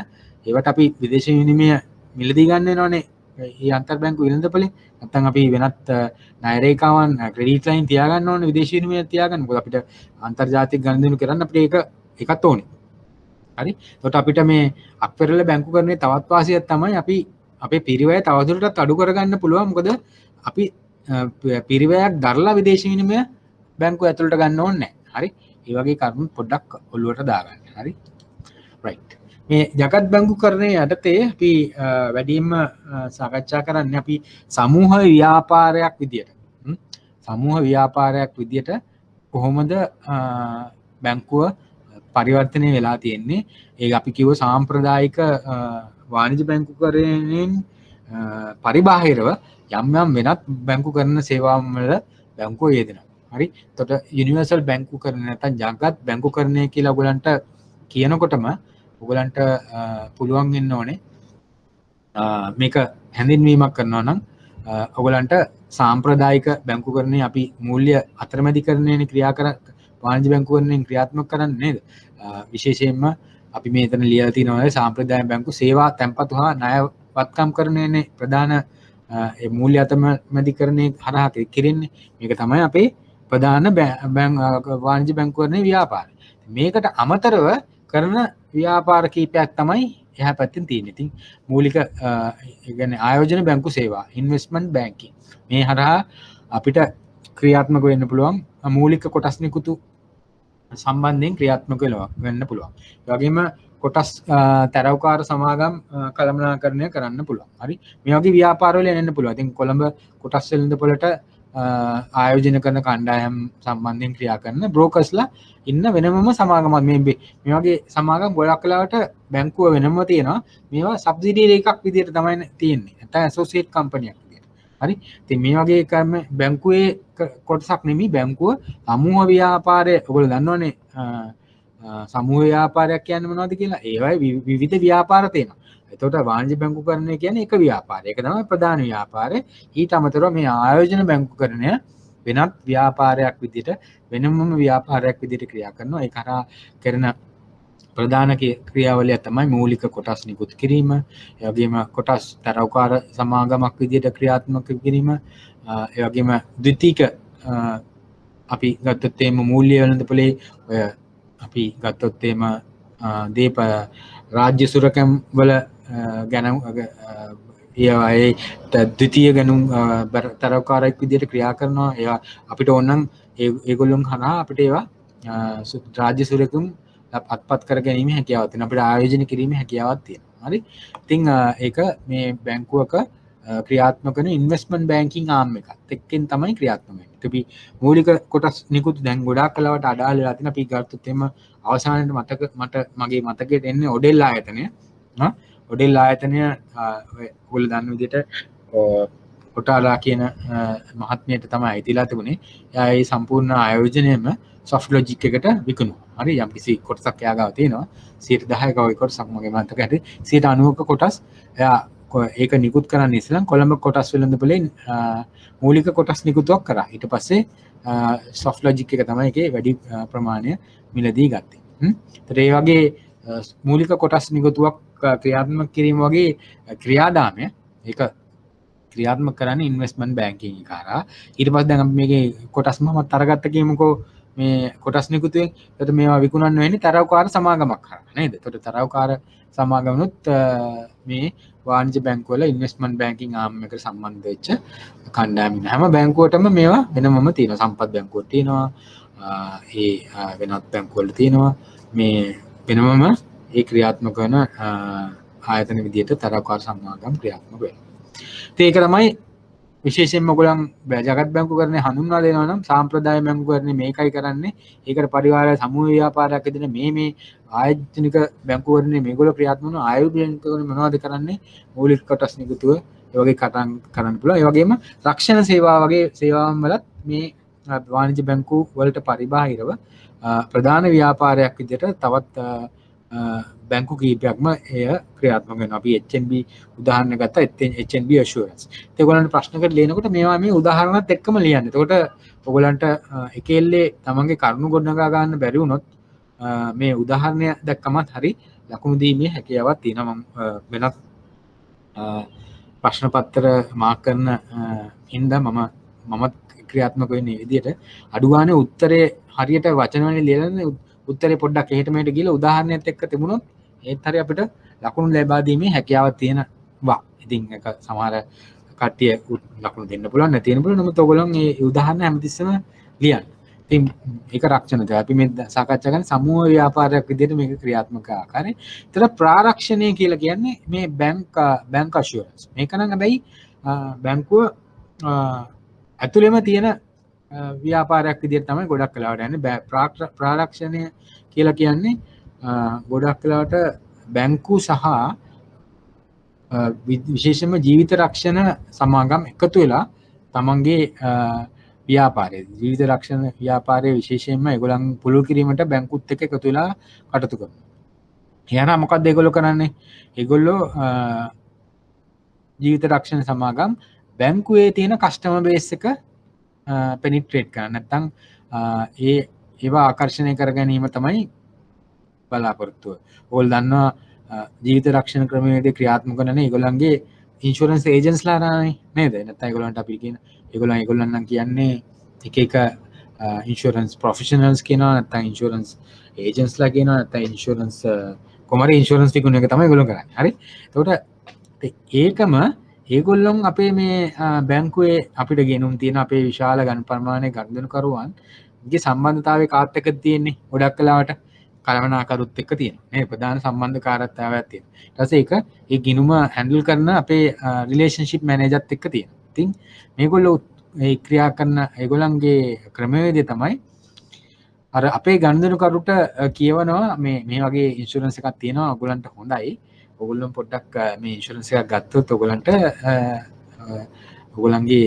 ඒවට අපි විදේශ විනිමය මිලදී ගන්න වෙනවනේ. මේ අන්තර් බැංකු වෙළඳපොලේ. නැත්නම් අපි වෙනත් ණය රේඛාවන් ක්‍රෙඩිට් ලයින් තියාගන්න ඕනේ විදේශ විනිමය තියාගන්න. මොකද අපිට අන්තර්ජාතික ගනුදෙනු කරන්න අපිට ඒකත් ඕනේ. හරි? එතකොට අපිට මේ අක්වරල බැංකුකරණයේ තවත් වාසියක් තමයි අපි අපේ පිරිවැය තවදුරටත් අඩු කරගන්න පුළුවන්. මොකද අපි පිරිවැයක් දරලා විදේශ විනිමය බැංකුව ඇතුළට ගන්න ඕනේ නැහැ. හරි. ඒ වගේ කරුණු පොඩ්ඩක් ඔළුවට දාගන්න. හරි. right. මේ ජගත් බැංකුකරණය යටතේ අපි වැඩිම සාකච්ඡා කරන්නේ අපි සමූහ ව්‍යාපාරයක් විදියට. සමූහ ව්‍යාපාරයක් විදියට කොහොමද බැංකුව පරිවර්තනය වෙලා තියෙන්නේ? ඒක අපි කිව්ව සාම්ප්‍රදායික වාණිජ බැංකුකරණයෙන් පරිබාහිරව යම් යම් වෙනත් බැංකුකරණ සේවාවන් වල බැංකුව යෙදෙනවා. හරි. එතකොට යුනිවර්සල් බැංකුකරණය නැත්නම් ජගත් බැංකුකරණය කියලා ඔයගලන්ට කියනකොටම ඔයගලන්ට පුළුවන් වෙන්න ඕනේ මේක හැඳින්වීමක් කරනවා නම් ඔයගලන්ට සාම්ප්‍රදායික බැංකුකරණය අපි මූල්‍ය අතරමැදිකරණයනේ ක්‍රියා කර වාණිජ බැංකුකරණයෙන් ක්‍රියාත්මක කරන්නේ නේද? විශේෂයෙන්ම අපි මේතන ලියලා තියෙනවා සාම්ප්‍රදායික බැංකු සේවා තැන්පතු හා ණය වත්කම් කරණයනේ ප්‍රධාන ඒ මූල්‍ය අතරමැදිකරණය හරහා කෙරෙන්නේ. මේක තමයි අපේ ප්‍රධාන වාණිජ බැංකුකරණයේ ව්‍යාපාරය. මේකට අමතරව කරන ව්‍යාපාර කීපයක් තමයි එහා පැත්තෙන් තියෙන්නේ. ඉතින් මූලික يعني ආයෝජන බැංකු සේවා, ඉන්වෙස්ට්මන්ට් බැංකින්. මේ හරහා අපිට ක්‍රියාත්මක වෙන්න පුළුවන් මූලික කොටස් නිකුතු සම්බන්ධයෙන් ක්‍රියාත්මක වෙන්න පුළුවන්. ඒ වගේම කොටස් තරවකාර සමාගම් කළමනාකරණය කරන්න පුළුවන්. හරි. මේ වගේ ව්‍යාපාර වල එන්න පුළුවන්. ඉතින් කොළඹ කොටස් වෙළඳපොළට ආයෝජන කරන කණ්ඩායම් සම්බන්ධයෙන් ක්‍රියා කරන බ්‍රෝකර්ස්ලා ඉන්න වෙනමම සමාගමක් මේ වගේ සමාගම් ගොඩක් වෙලාවට බැංකුව වෙනම තියෙනවා. මේවා සබ්සිඩියරි එකක් විදිහට තමයි තියෙන්නේ. නැත්නම් ඇසෝසියේට් කම්පැනියක් විදිහට. හරි. ඉතින් මේ වගේ බැංකුවේ කොටසක් නෙමෙයි බැංකුව සමූහ ව්‍යාපාරය. ඔයගොල්ලෝ දන්නවනේ සමූහ ව්‍යාපාරයක් කියන්නේ මොනවද කියලා? ඒවයි විවිධ ව්‍යාපාර තියෙනවා. එතකොට වාණිජ බැංකුකරණය කියන්නේ එක ව්‍යාපාරය. ඒක තමයි ප්‍රධාන ව්‍යාපාරය. ඊට අමතරව මේ ආයෝජන බැංකුකරණය වෙනත් ව්‍යාපාරයක් විදිහට වෙනමම ව්‍යාපාරයක් විදිහට ක්‍රියා කරනවා. ඒ කරා කරන ප්‍රධාන ක්‍රියාවලිය තමයි මූලික කොටස් නිකුත් කිරීම. ඒ වගේම කොටස් තරවකාර සමාගමක් විදිහට ක්‍රියාත්මක කිරීම. ඒ වගේම ද්විතීක අපි ගත්තොත් එimhe මූල්‍ය වෙළඳපොලේ ඔය අපි ගත්තොත් එimhe දීප රාජ්‍ය සුරකම් වල ගැන ඒ ද්විතීය ගණුම් තරවකාරයෙක් විදිහට ක්‍රියා කරනවා. ඒවා අපිට ඕනනම් ඒගොල්ලොන් හරහා අපිට ඒවා රාජ්‍ය සුරකම් අත්පත් කර ගැනීම හැකියාවක් තියෙනවා. අපිට ආයෝජන කිරීමේ හැකියාවක් තියෙනවා. හරි. ඉතින් ඒක මේ බැංකුවක ක්‍රියාත්මක කරන ඉන්වෙස්ට්මන්ට් බැංකින් ආර්ම් එකත් එක්කෙන් තමයි ක්‍රියාත්මක වෙන්නේ. අපි මූලික කොටස් නිකුත් දැන් ගොඩාක් කලාවට අඩාල වෙලා තියෙනවා. අපි ගත්තොත් එimhe අවසානයේ මට මගේ මතකයට එන්නේ ඔඩෙල් ආයතනය. ඔඩෙල් ආයතනය ඔයගොල්ලෝ දන්න විදිහට ඔටාලා කියන මහත්මියට තමයි අයිතිලා තිබුණේ. එයා ඒ සම්පූර්ණ ආයෝජනයම soft logic එකට විකුණුවා. හරි. යම්කිසි කොටසක් එයා ගාව තියෙනවා. 10%ක වගේ කොටසක් මගේ මතකයට 90%ක කොටස් එයා ඒක නිකුත් කරන්න ඉස්සෙල්ලා කොළඹ කොටස් වෙළඳපොලේ මූලික කොටස් නිකුතුවක් කරා. ඊට පස්සේ soft logic එක තමයි ඒකේ වැඩි ප්‍රමාණය මිලදී ගත්තේ. ඒතර ඒ වගේ මූලික කොටස් නිකුතුවක් ක්‍රියාත්මක කිරීම වගේ ක්‍රියාදාමය ඒක ක්‍රියාත්මක කරන්නේ ඉන්වෙස්ට්මන්ට් බැංකින් එක හරහා. ඊට පස්සේ දැන් අපි මේකේ කොටස් මමත් අරගත්ත කියමුකෝ මේ කොටස් නිකුතුවෙන්. එතකොට මේවා විකුණන්න වෙන්නේ තරවකාර සමාගමක් හරහා නේද? එතකොට තරවකාර සමාගමනොත් මේ වාණිජ බැංකුවල ඉන්වෙස්ට්මන්ට් බැංකින් ආර්ම් එකට සම්බන්ධ වෙච්ච කණ්ඩායම් ඉන්න හැම බැංකුවටම මේවා වෙනමම තියෙනවා. සම්පත් බැංකුවට තියෙනවා. ඒ වෙනත් බැංකුවල තියෙනවා. මේ වෙනමම ඒ ක්‍රියාත්මක කරන ආයතන විදිහට තරවකාර සමාගම් ක්‍රියාත්මක වෙනවා. ඉතින් ඒක තමයි විශේෂයෙන්ම ඔයගොල්ලන් ජගත් බැංකුකරණය හඳුන්වා දෙනවා නම් සාම්ප්‍රදාය බැංකුකරණය මේකයි කරන්නේ. ඒකට පරිවාරය සමූහ ව්‍යාපාරයක් විදිහට මේ ආයතනික බැංකුකරණය මේගොල්ලෝ ක්‍රියාත්මක කරන ආයෝජන මොනවද කරන්නේ? මූලික කොටස් නිකුතුව ඒ වගේ කටන් කරන්න පුළුවන්. ඒ වගේම රක්ෂණ සේවා වගේ සේවාවන් වලත් මේ වාණිජ බැංකු වලට පරිබාහිරව ප්‍රධාන ව්‍යාපාරයක් විදිහට තවත් බැංකු කීපයක්ම එය ක්‍රියාත්මක වෙනවා. අපි HNB උදාහරණ ගත්තා. HNB assurance. ඒගොල්ලන්ට ප්‍රශ්නකට ලියනකොට මේවා මේ උදාහරණත් එක්කම ලියන්න. එතකොට ඔයගොල්ලන්ට එකෙල්ලේ තමන්ගේ කරුණු ගොඩනගා ගන්න බැරි වුණොත් මේ උදාහරණය දැක්කමත් හරි ලකුණු දීමේ හැකියාවක් තියෙනවා. මම වෙනත් ප්‍රශ්න පත්‍ර මාක් කරන හින්දා මම ක්‍රියාත්මක වෙන්නේ විදිහට අඩු ගානේ උත්තරේ හරියට වචන වලින් ලියලා උත්තරේ පොඩ්ඩක් එහෙට මෙහෙට ගිහලා උදාහරණයක් එක්ක තිබුණොත් ඒත් හරිය අපිට ලකුණු ලබා දීමේ හැකියාවක් තියෙනවා. ඉතින් ඒක සමහර කට්ටිය ලකුණු දෙන්න පුළුවන් නැති වෙන පුළුවන්. නමුත් ඔයගොල්ලෝ මේ උදාහරණ හැමතිස්සෙම ලියන්න. ඉතින් ඒක රක්ෂණ තමයි. අපි මේ සාකච්ඡා කරන සමූහ ව්‍යාපාරයක් විදිහට මේක ක්‍රියාත්මක ආකාරය. ඒතර ප්‍රාරක්ෂණය කියලා කියන්නේ මේ බැංක් අෂුරන්ස්. මේක නම් හැබැයි බැංකුව ඇතුළෙම තියෙන ව්‍යාපාරයක් විදිහට තමයි ගොඩක් වෙලාවට යන්නේ. ප්‍රාරක්ෂණය කියලා කියන්නේ ගොඩක් වෙලාවට බැංකු සහ විශේෂයෙන්ම ජීවිත රක්ෂණ සමාගම් එකතු වෙලා තමන්ගේ ව්‍යාපාරය ජීවිත රක්ෂණ ව්‍යාපාරයේ විශේෂයෙන්ම ඒගොල්ලන් පුළුල් කිරීමට බැංකුත් එක්ක එකතු වෙලා කටයුතු කරනවා. එහෙනම් මොකක්ද ඒගොල්ලෝ කරන්නේ? ඒගොල්ලෝ ජීවිත රක්ෂණ සමාගම් බැංකුවේ තියෙන කස්ටමර් බේස් එක පෙනිට්‍රේට් කරන්න. නැත්නම් ඒවා ආකර්ෂණය කර ගැනීම තමයි බලාපොරොත්තුව. ඕගොල්ලෝ දන්නවා ජීවිත රක්ෂණ ක්‍රමවේදය ක්‍රියාත්මක කරන ඒගොල්ලන්ගේ ඉන්ෂුරන්ස් ඒජන්ට්ස්ලා නේද? නැත්නම් ඒගොල්ලන්ට අපි කියන ඒගොල්ලන් නම් කියන්නේ එක එක ඉන්ෂුරන්ස් ප්‍රොෆෙෂනල්ස් කියනවා, නැත්නම් ඉන්ෂුරන්ස් ඒජන්ට්ස්ලා කියනවා, නැත්නම් ඉන්ෂුරන්ස් කොමරි ඉන්ෂුරන්ස් විකුණන එක තමයි ඒගොල්ලෝ කරන්නේ. හරි. එතකොට ඒකම ඒගොල්ලොන් අපේ මේ බැංකුවේ අපිට ගෙනුම් තියෙන අපේ විශාල ඝන ප්‍රමාණයේ ගනුදෙනුකරුවන්ගේ සම්බන්ධතාවය කාත් එක්කද තියෙන්නේ? ගොඩක් වෙලාවට කළමනාකරුත් එක්ක තියෙනවා. මේ ප්‍රධාන සම්බන්ධකාරත්වයක් තියෙනවා. ඊට පස්සේ ඒක ඒ ගිණුම හැන්ඩල් කරන අපේ රිලේෂන්ෂිප් මැනේජර්ත් එක්ක තියෙනවා. ඉතින් මේගොල්ලෝ ඒ ක්‍රියා කරන ඒගොල්ලන්ගේ ක්‍රමවේදය තමයි අර අපේ ගනුදෙනුකරුට කියවනවා මේ වගේ ඉන්ෂුරන්ස් එකක් තියෙනවා ඔයගොල්ලන්ට හොඳයි. ඔයගොල්ලෝ පොඩ්ඩක් මේ ඉන්ෂුරන්ස් එකක් ගත්තොත් ඔයගොල්ලන්ට ඔයගොල්ලන්ගේ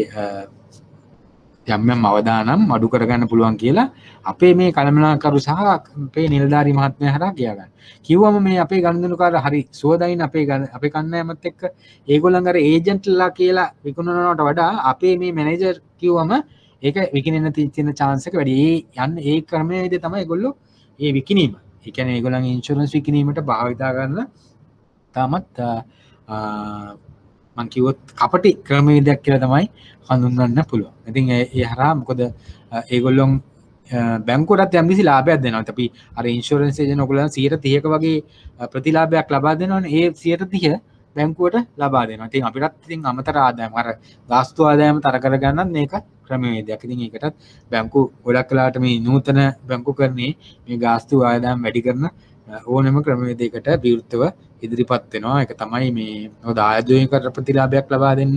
යම් අවදානම් අඩු කරගන්න පුළුවන් කියලා අපේ මේ කළමනාකරු සහ අපේ නිලධාරි මහත්මයා හරහා කියා ගන්න. කිව්වම මේ අපේ ගනුදෙනුකාර හරි සුවදයින් අපේ කණ්ඩායමත් එක්ක ඒගොල්ලන් අර ඒජන්ට්ලා කියලා විකුණනවට වඩා අපේ මේ මැනේජර් කිව්වම ඒක විකිනෙන්න තියෙන chance එක වැඩි. ඒ ක්‍රමයේදී තමයි ඒගොල්ලෝ ඒ විකිනීම. ඒ කියන්නේ ඒගොල්ලන්ගේ ඉන්ෂුරන්ස් විකිනීමට භාවිතා කරන තාමත් මං කිව්වොත් කපටි ක්‍රමවේදයක් කියලා තමයි හඳුන්වන්න පුළුවන්. ඉතින් ඒ හරහා මොකද ඒගොල්ලොන් බැංකුවටත් යම්කිසි ලාභයක් දෙනවා. අපි අර ඉන්ෂුරන්ස් ඒජන්ට් ඔයගොල්ලන් 130ක වගේ ප්‍රතිලාභයක් ලබා දෙනවනේ. ඒ 130 බැංකුවට ලබා දෙනවා. ඉතින් අපිටත් ඉතින් අමතර ආදායම අර ගාස්තු ආදායම තර කරගන්නත් මේක ක්‍රමවේදයක්. ඉතින් ඒකටත් බැංකු ගොඩක් වෙලාවට මේ නූතන බැංකුකරණේ මේ ගාස්තු ආදායම වැඩි කරන ඕනෑම ක්‍රමවේදයකට විරුද්ධව ඉදිරිපත් වෙනවා. ඒක තමයි මේ ආදායම් කර ප්‍රතිලාභයක් ලබා දෙන්න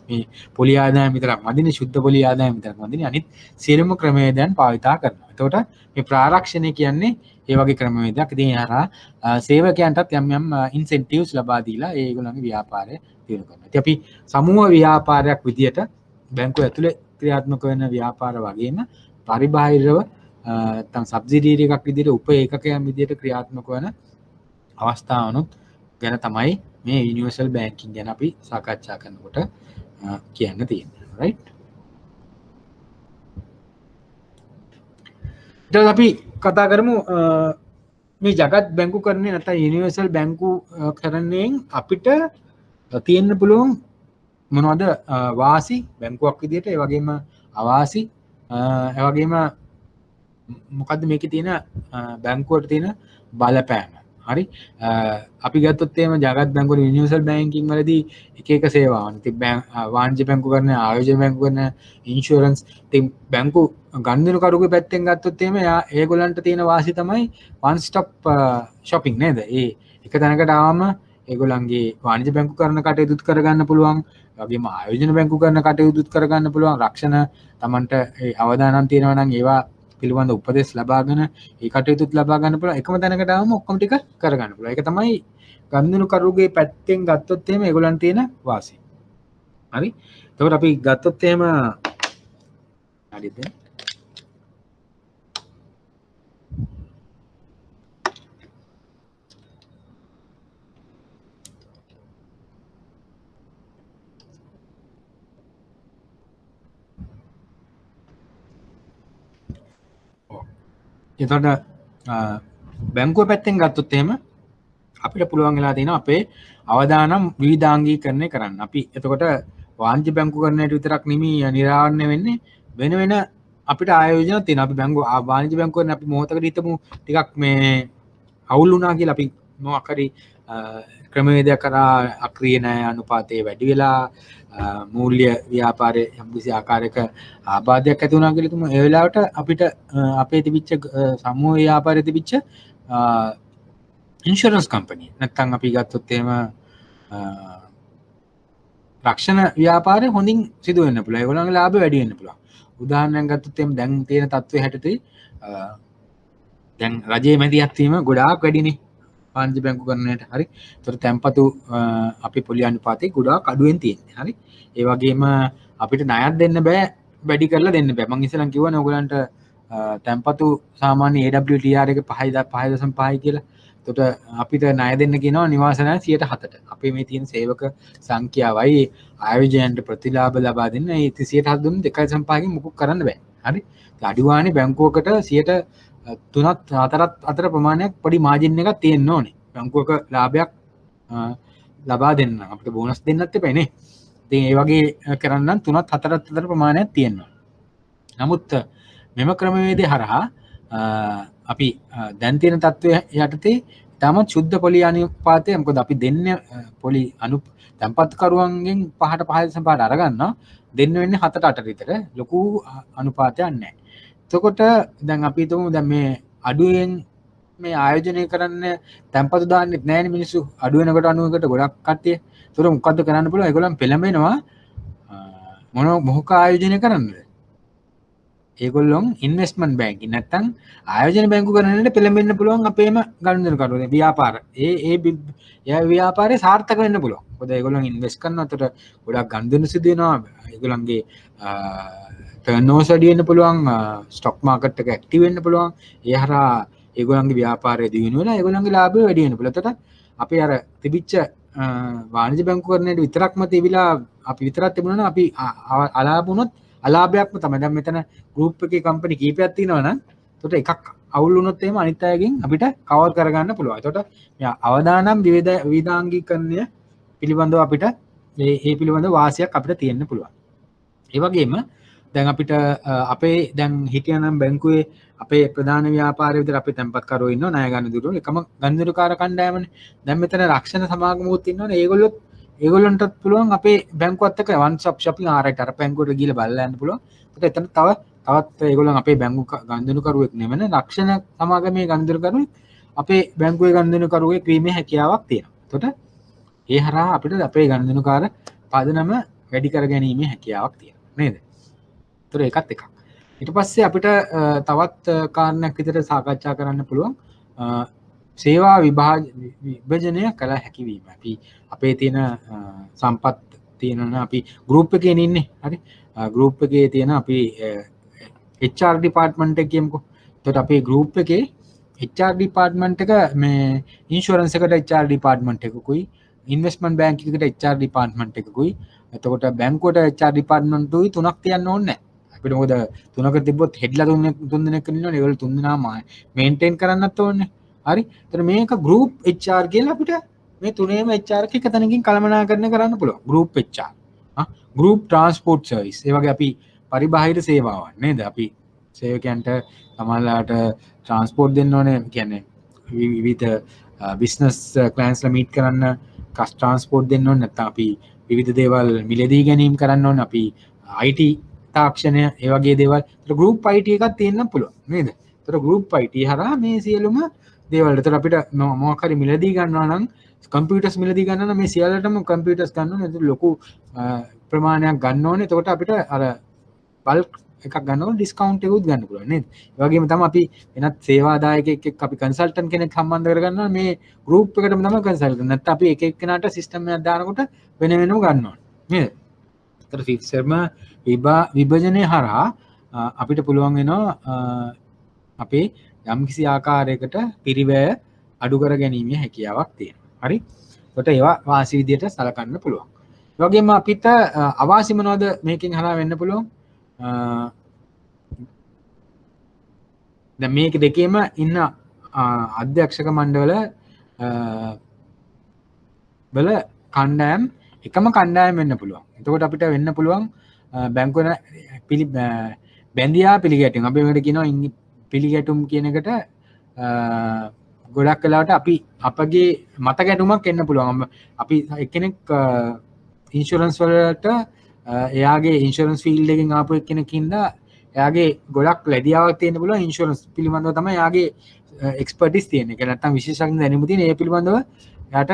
මේ පොලි ආදායම විතරක් මදිනේ, ශුද්ධ පොලි ආදායම විතරක් මදිනේ, අනිත් සියලුම ක්‍රමවේදයන් භාවිතා කරනවා. එතකොට මේ ප්‍රාරක්ෂණය කියන්නේ ඒ වගේ ක්‍රමවේදයක්. ඉතින් ඒ හරහා සේවකයන්ටත් යම් ඉන්සෙන්ටිව්ස් ලබා දීලා ඒගොල්ලන්ගේ ව්‍යාපාරය දියුණු කරනවා. ඉතින් අපි සමූහ ව්‍යාපාරයක් විදියට බැංකුව ඇතුලේ ක්‍රියාත්මක වෙන ව්‍යාපාර වගේම පරිබාහිරව නැත්නම් සබ්සිඩියරි එකක් විදියට උප ඒකකයන් විදියට ක්‍රියාත්මක වෙන අවස්ථාවනුත් ගැන තමයි මේ යුනිවර්සල් බැංකින් ගැන අපි සාකච්ඡා කරනකොට කියන්න තියෙන්නේ. රයිට්. ඊට අපි කතා කරමු මේ ජගත් බැංකුකරණය නැත්නම් යුනිවර්සල් බැංකුකරණයෙන් අපිට තියෙන්න පුළුවන් මොනවද වාසි බැංකුවක් විදියට, ඒ වගේම අවාසි, ඒ වගේම මොකද්ද මේකේ තියෙන බැංකුවට තියෙන බලපෑම. හරි. අපි ගත්තොත් එහෙම ජගත් බැංකුව යුනිවර්සල් බැංකින් වලදී එක එක සේවාවන්. ඉතින් වාණිජ්‍ය බැංකුකරණ, ආයෝජන බැංකුකරණ, ඉන්ෂුරන්ස්. ඉතින් බැංකු ගනුදෙනුකරුගේ පැත්තෙන් ගත්තොත් එහෙම ඒගොල්ලන්ට තියෙන වාසි තමයි one stop shopping නේද? ඒ එක තැනකට ආවම ඒගොල්ලන්ගේ වාණිජ්‍ය බැංකුකරණ කටයුතු කරගන්න පුළුවන්. වගේම ආයෝජන බැංකුකරණ කටයුතු කරගන්න පුළුවන්. රක්ෂණ Tamanට අවදානම් තියෙනවා නම් ඒවා පිළිබඳ උපදෙස් ලබාගෙන ඒ කටයුතුත් ලබා ගන්න පුළුවන්. එකම තැනකට ආවම ඔක්කොම ටික කරගන්න පුළුවන්. ඒක තමයි ගනුදෙනුකරුගේ පැත්තෙන් ගත්තොත් එහෙම ඒගොල්ලන් තියෙන වාසිය. හරි. එතකොට අපි ගත්තොත් එහෙම හරිද? එතකොට බැංකුව පැත්තෙන් ගත්තොත් එහෙම අපිට පුළුවන් වෙලා තියෙනවා අපේ අවදානම් විවිධාංගීකරණය කරන්න. අපි එතකොට වාණිජ්‍ය බැංකුකරණයට විතරක් නෙමෙයි නිරාවරණය වෙන්නේ, වෙන වෙන අපිට ආයෝජන තියෙනවා. අපි බැංකුව වාණිජ්‍ය බැංකුවෙන් අපි මොහොතකට හිතමු ටිකක් මේ අවුල් වුණා කියලා අපි මොකක් හරි ක්‍රමවේදයක් කරා අක්‍රීය ණය අනුපාතය වැඩි වෙලා මූල්‍ය ව්‍යාපාරයේ යම්කිසි ආකාරයක ආබාධයක් ඇති වුණා කියලා තුමු. ඒ වෙලාවට අපිට අපේ තිබිච්ච සමූහ ව්‍යාපාරයේ තිබිච්ච ඉන්ෂුරන්ස් කම්පැනි නැත්නම් අපි ගත්තොත් එහෙම රක්ෂණ ව්‍යාපාරය හොඳින් සිදු වෙන්න පුළුවන්. ඒගොල්ලන්ගේ ලාභ වැඩි වෙන්න පුළුවන්. උදාහරණයක් ගත්තොත් එහෙම දැන් තියෙන තත්ත්වය හැටතේ දැන් රජයේ මැදිහත් වීම ගොඩාක් වැඩිනේ. වාණිජ්‍ය බැංකු කරණයට හරි. ඒතර තැන්පතු අපි පොලි අනුපාතේ ගොඩාක් අඩුවෙන් තියෙන්නේ. හරි. ඒ වගේම අපිට ණයක් දෙන්න බෑ වැඩි කරලා දෙන්න බෑ. මම ඉස්සෙල්ලා කිව්වනේ ඔයගලන්ට තැන්පතු සාමාන්‍ය AWTR එක 5.5 කියලා. එතකොට අපිට ණය දෙන්න කියනවා නිවාස ණය 107ට. අපේ මේ තියෙන සේවක සංඛ්‍යාවයි ආයෝජනයට ප්‍රතිලාභ ලබා දෙන්න ඒ 107 දුන්න 2.5කින් මුකුත් කරන්න බෑ. හරි. අඩුවානේ බැංකුවකට 3ත් 4ත් අතර ප්‍රමාණයක් පොඩි මාජින් එකක් තියෙන්න ඕනේ. බැංකුවක ලාභයක් ලබා දෙන්න අපිට බෝනස් දෙන්නත් එපා නේ. ඉතින් ඒ වගේ කරන්න 3ත් 4ත් අතර ප්‍රමාණයක් තියෙනවා. නමුත් මෙම ක්‍රමවේදය හරහා අපි දැන් තියෙන තත්ත්වය යටතේ තාමත් සුද්ධ පොලි අනුපාතය මොකද අපි දෙන්නේ පොලි තැන්පත්කරුවන්ගෙන් 5ට 5.5 අරගන්නවා දෙන්න වෙන්නේ 7ට 8ට විතර ලොකු අනුපාතයක් නැහැ. එතකොට දැන් අපි හිතමු දැන් මේ අඩුවෙන් මේ ආයෝජනය කරන්න තැන්පතු දාන්නෙත් නැහැනේ මිනිස්සු අඩු වෙනකොට 90කට ගොඩක් කට්ටිය. ඒතර මොකද්ද කරන්න පුළුවන්? ඒගොල්ලන් පෙළඹෙනවා මොකක් ආයෝජනය කරන්නද? ඒගොල්ලොන් ඉන්වෙස්ට්මන්ට් බැංකින් නැත්තම් ආයෝජන බැංකු කරන්නට පෙළඹෙන්න පුළුවන් අපේම ගනුදෙනුකරුවෝ ව්‍යාපාර. ඒ ව්‍යාපාරේ සාර්ථක වෙන්න පුළුවන්. මොකද ඒගොල්ලන් ඉන්වෙස්ට් කරනකොට ගොඩක් ගනුදෙනු සිදු වෙනවා. ඒගොල්ලන්ගේ ටර්න්ಓවර්ස් වැඩි වෙන්න පුළුවන්, ස්ටොක් මාකට් එක ඇක්ටිව් වෙන්න පුළුවන්. ඒ හරහා ඒගොල්ලන්ගේ ව්‍යාපාරය දියුණු වෙලා ඒගොල්ලන්ගේ ලාභය වැඩි වෙන්න පුළුවන්. එතකොට අපි අර තිබිච්ච වාණිජ්‍ය බැංකු කරන්නට විතරක්ම තිබිලා අපි විතරක් තිබුණා නම් අපි අලාභ වුණොත් අලාභයක්ම තමයි. දැන් මෙතන ගෲප් එකේ කම්පැනි කීපයක් තියෙනවා නම් එතකොට එකක් අවුල් වුණොත් එහෙම අනිත් අයගෙන් අපිට කවර් කරගන්න පුළුවන්. එතකොට මේ අවදානම් විවිධාංගීකරණය පිළිබඳව අපිට මේ පිළිබඳව වාසියක් අපිට තියෙන්න පුළුවන්. ඒ වගේම දැන් අපිට අපේ දැන් හිටියනම් බැංකුවේ අපේ ප්‍රධාන ව්‍යාපාරය විතර අපේ තැන්පත්කරුවෝ ඉන්නවා ණය ගන්න දුරෝ එකම ගනුදෙනුකාර කණ්ඩායමනේ. දැන් මෙතන රක්ෂණ සමාගමකුත් ඉන්නවනේ. ඒගොල්ලන්ටත් පුළුවන් අපේ බැංකුවත් එක්ක වන් ස්ටොප් shopping ආරයිට් අර බැංකුවට ගිහලා බලලා යන්න පුළුවන්. ඒත් එතන තවත් ඒගොල්ලන් අපේ බැංකු ගනුදෙනුකරුවෙක් නෙමෙයි රක්ෂණ සමාගමේ ගනුදෙනුකරුවෙක් අපේ බැංකුවේ ගනුදෙනුකරුවෙක් වීමේ හැකියාවක් තියෙනවා. එතකොට ඒ හරහා අපිට අපේ ගනුදෙනුකාර පදනම වැඩි කර ගැනීමේ හැකියාවක් තියෙනවා නේද? ඒතර ඒකත් එකක්. ඊට පස්සේ අපිට තවත් කාරණයක් විදිහට සාකච්ඡා කරන්න පුළුවන් සේවා විභජනය කළ හැකි වීම. අපි අපේ තියෙන සම්පත් තියෙනවා අපි ගෲප් එකේ ඉන්නේ. හරි. ගෲප් එකේ තියෙන අපි HR ඩිපාර්ට්මන්ට් එක කියමුකෝ. එතකොට අපේ ගෲප් එකේ HR ඩිපාර්ට්මන්ට් එක මේ ඉන්ෂුරන්ස් එකට HR ඩිපාර්ට්මන්ට් එකකුයි, ඉන්වෙස්ට්මන්ට් බැංක් එකකට HR ඩිපාර්ට්මන්ට් එකකුයි, එතකොට බැංකුවට HR ඩිපාර්ට්මන්ට්ුයි තුනක් තියන්න ඕනේ නැහැ. අපිට මොකද තුනක තිබ්බොත් හෙඩ්ලා තුන් දෙනෙක් ඉන්නවනේ. ඒගොල්ලෝ තුන් දෙනාම මේන්ටේන් කරන්නත් ඕනේ. හරි. එතන මේක ගෲප් HR කියලා අපිට මේ තුනේම HR එක තැනකින් කළමනාකරණය කරන්න පුළුවන්. Group HR. Group transport service. ඒ වගේ අපි පරිබාහිර සේවාවන් නේද? අපි සේවකයන්ට සමහරලාට ට්‍රාන්ස්පෝර්ට් දෙන්න ඕනේ. කියන්නේ විවිධ බිස්නස් ක්ලයන්ට්ස්ලා මීට් කරන්න ට්‍රාන්ස්පෝර්ට් දෙන්න ඕනේ. නැත්නම් අපි විවිධ දේවල් මිලදී ගැනීම කරන්න ඕනේ. අපි IT තාක්ෂණය ඒ වගේ දේවල්. ඒතර ගෲප් IT එකක් තියෙන්න පුළුවන් නේද? ඒතර ගෲප් IT හරහා මේ සියලුම දේවල්. ඒතර අපිට මොකක් හරි මිලදී ගන්නවා නම් කම්පියුටර්ස් මිලදී ගන්නවා නම් මේ සියල්ලටම කම්පියුටර්ස් ගන්න ඕනේ. ඒක ලොකු ප්‍රමාණයක් ගන්න ඕනේ. එතකොට අපිට අර බල්ක් එකක් ගන්නකොට ඩිස්කවුන්ට් එකකුත් ගන්න පුළුවන් නේද? ඒ වගේම තමයි අපි වෙනත් සේවාදායකයෙක් එක්ක අපි කන්සල්ටන්ට් කෙනෙක් සම්බන්ධ කරගන්නවා මේ ගෲප් එකටම තමයි කන්සල්ටන්ට්. නැත්නම් අපි එක එක්කෙනාට සිස්ටම් එකක් දානකොට වෙන වෙනම ගන්න ඕනේ නේද? ඒතර ෆික්සර්ම විභජනය හරහා අපිට පුළුවන් වෙනවා අපේ යම්කිසි ආකාරයකට පිරිවැය අඩු කර ගැනීමේ හැකියාවක් තියෙනවා. හරි. ඒකට ඒවා වාසි විදියට සලකන්න පුළුවන්. ඒ වගේම අපිට අවාසි මොනවද මේකෙන් හරහා වෙන්න පුළුවන්? දැන් මේක දෙකේම ඉන්න අධ්‍යක්ෂක මණ්ඩල වල කණ්ඩායම් එකම කණ්ඩායම් වෙන්න පුළුවන්. එතකොට අපිට වෙන්න පුළුවන් බැංකුවන බැඳියා පිළිගැටීම්. අපි මේකට කියනවා පිළිගැටුම් කියන එකට ගොඩක් වෙලාවට අපි අපගේ මත ගැටුමක් එන්න පුළුවන්. අපි එක්කෙනෙක් ඉන්ෂුරන්ස් වලට එයාගේ ඉන්ෂුරන්ස් ෆීල්ඩ් එකකින් ආපු එක්කෙනෙක් ඉඳලා එයාගේ ගොඩක් ලැබියාවක් තියෙන්න පුළුවන් ඉන්ෂුරන්ස් පිළිබඳව තමයි එයාගේ එක්ස්පර්ටිස් තියෙන්නේ. ඒක නැත්තම් විශේෂඥ දැනුම තියෙන ඒ පිළිබඳව එයාට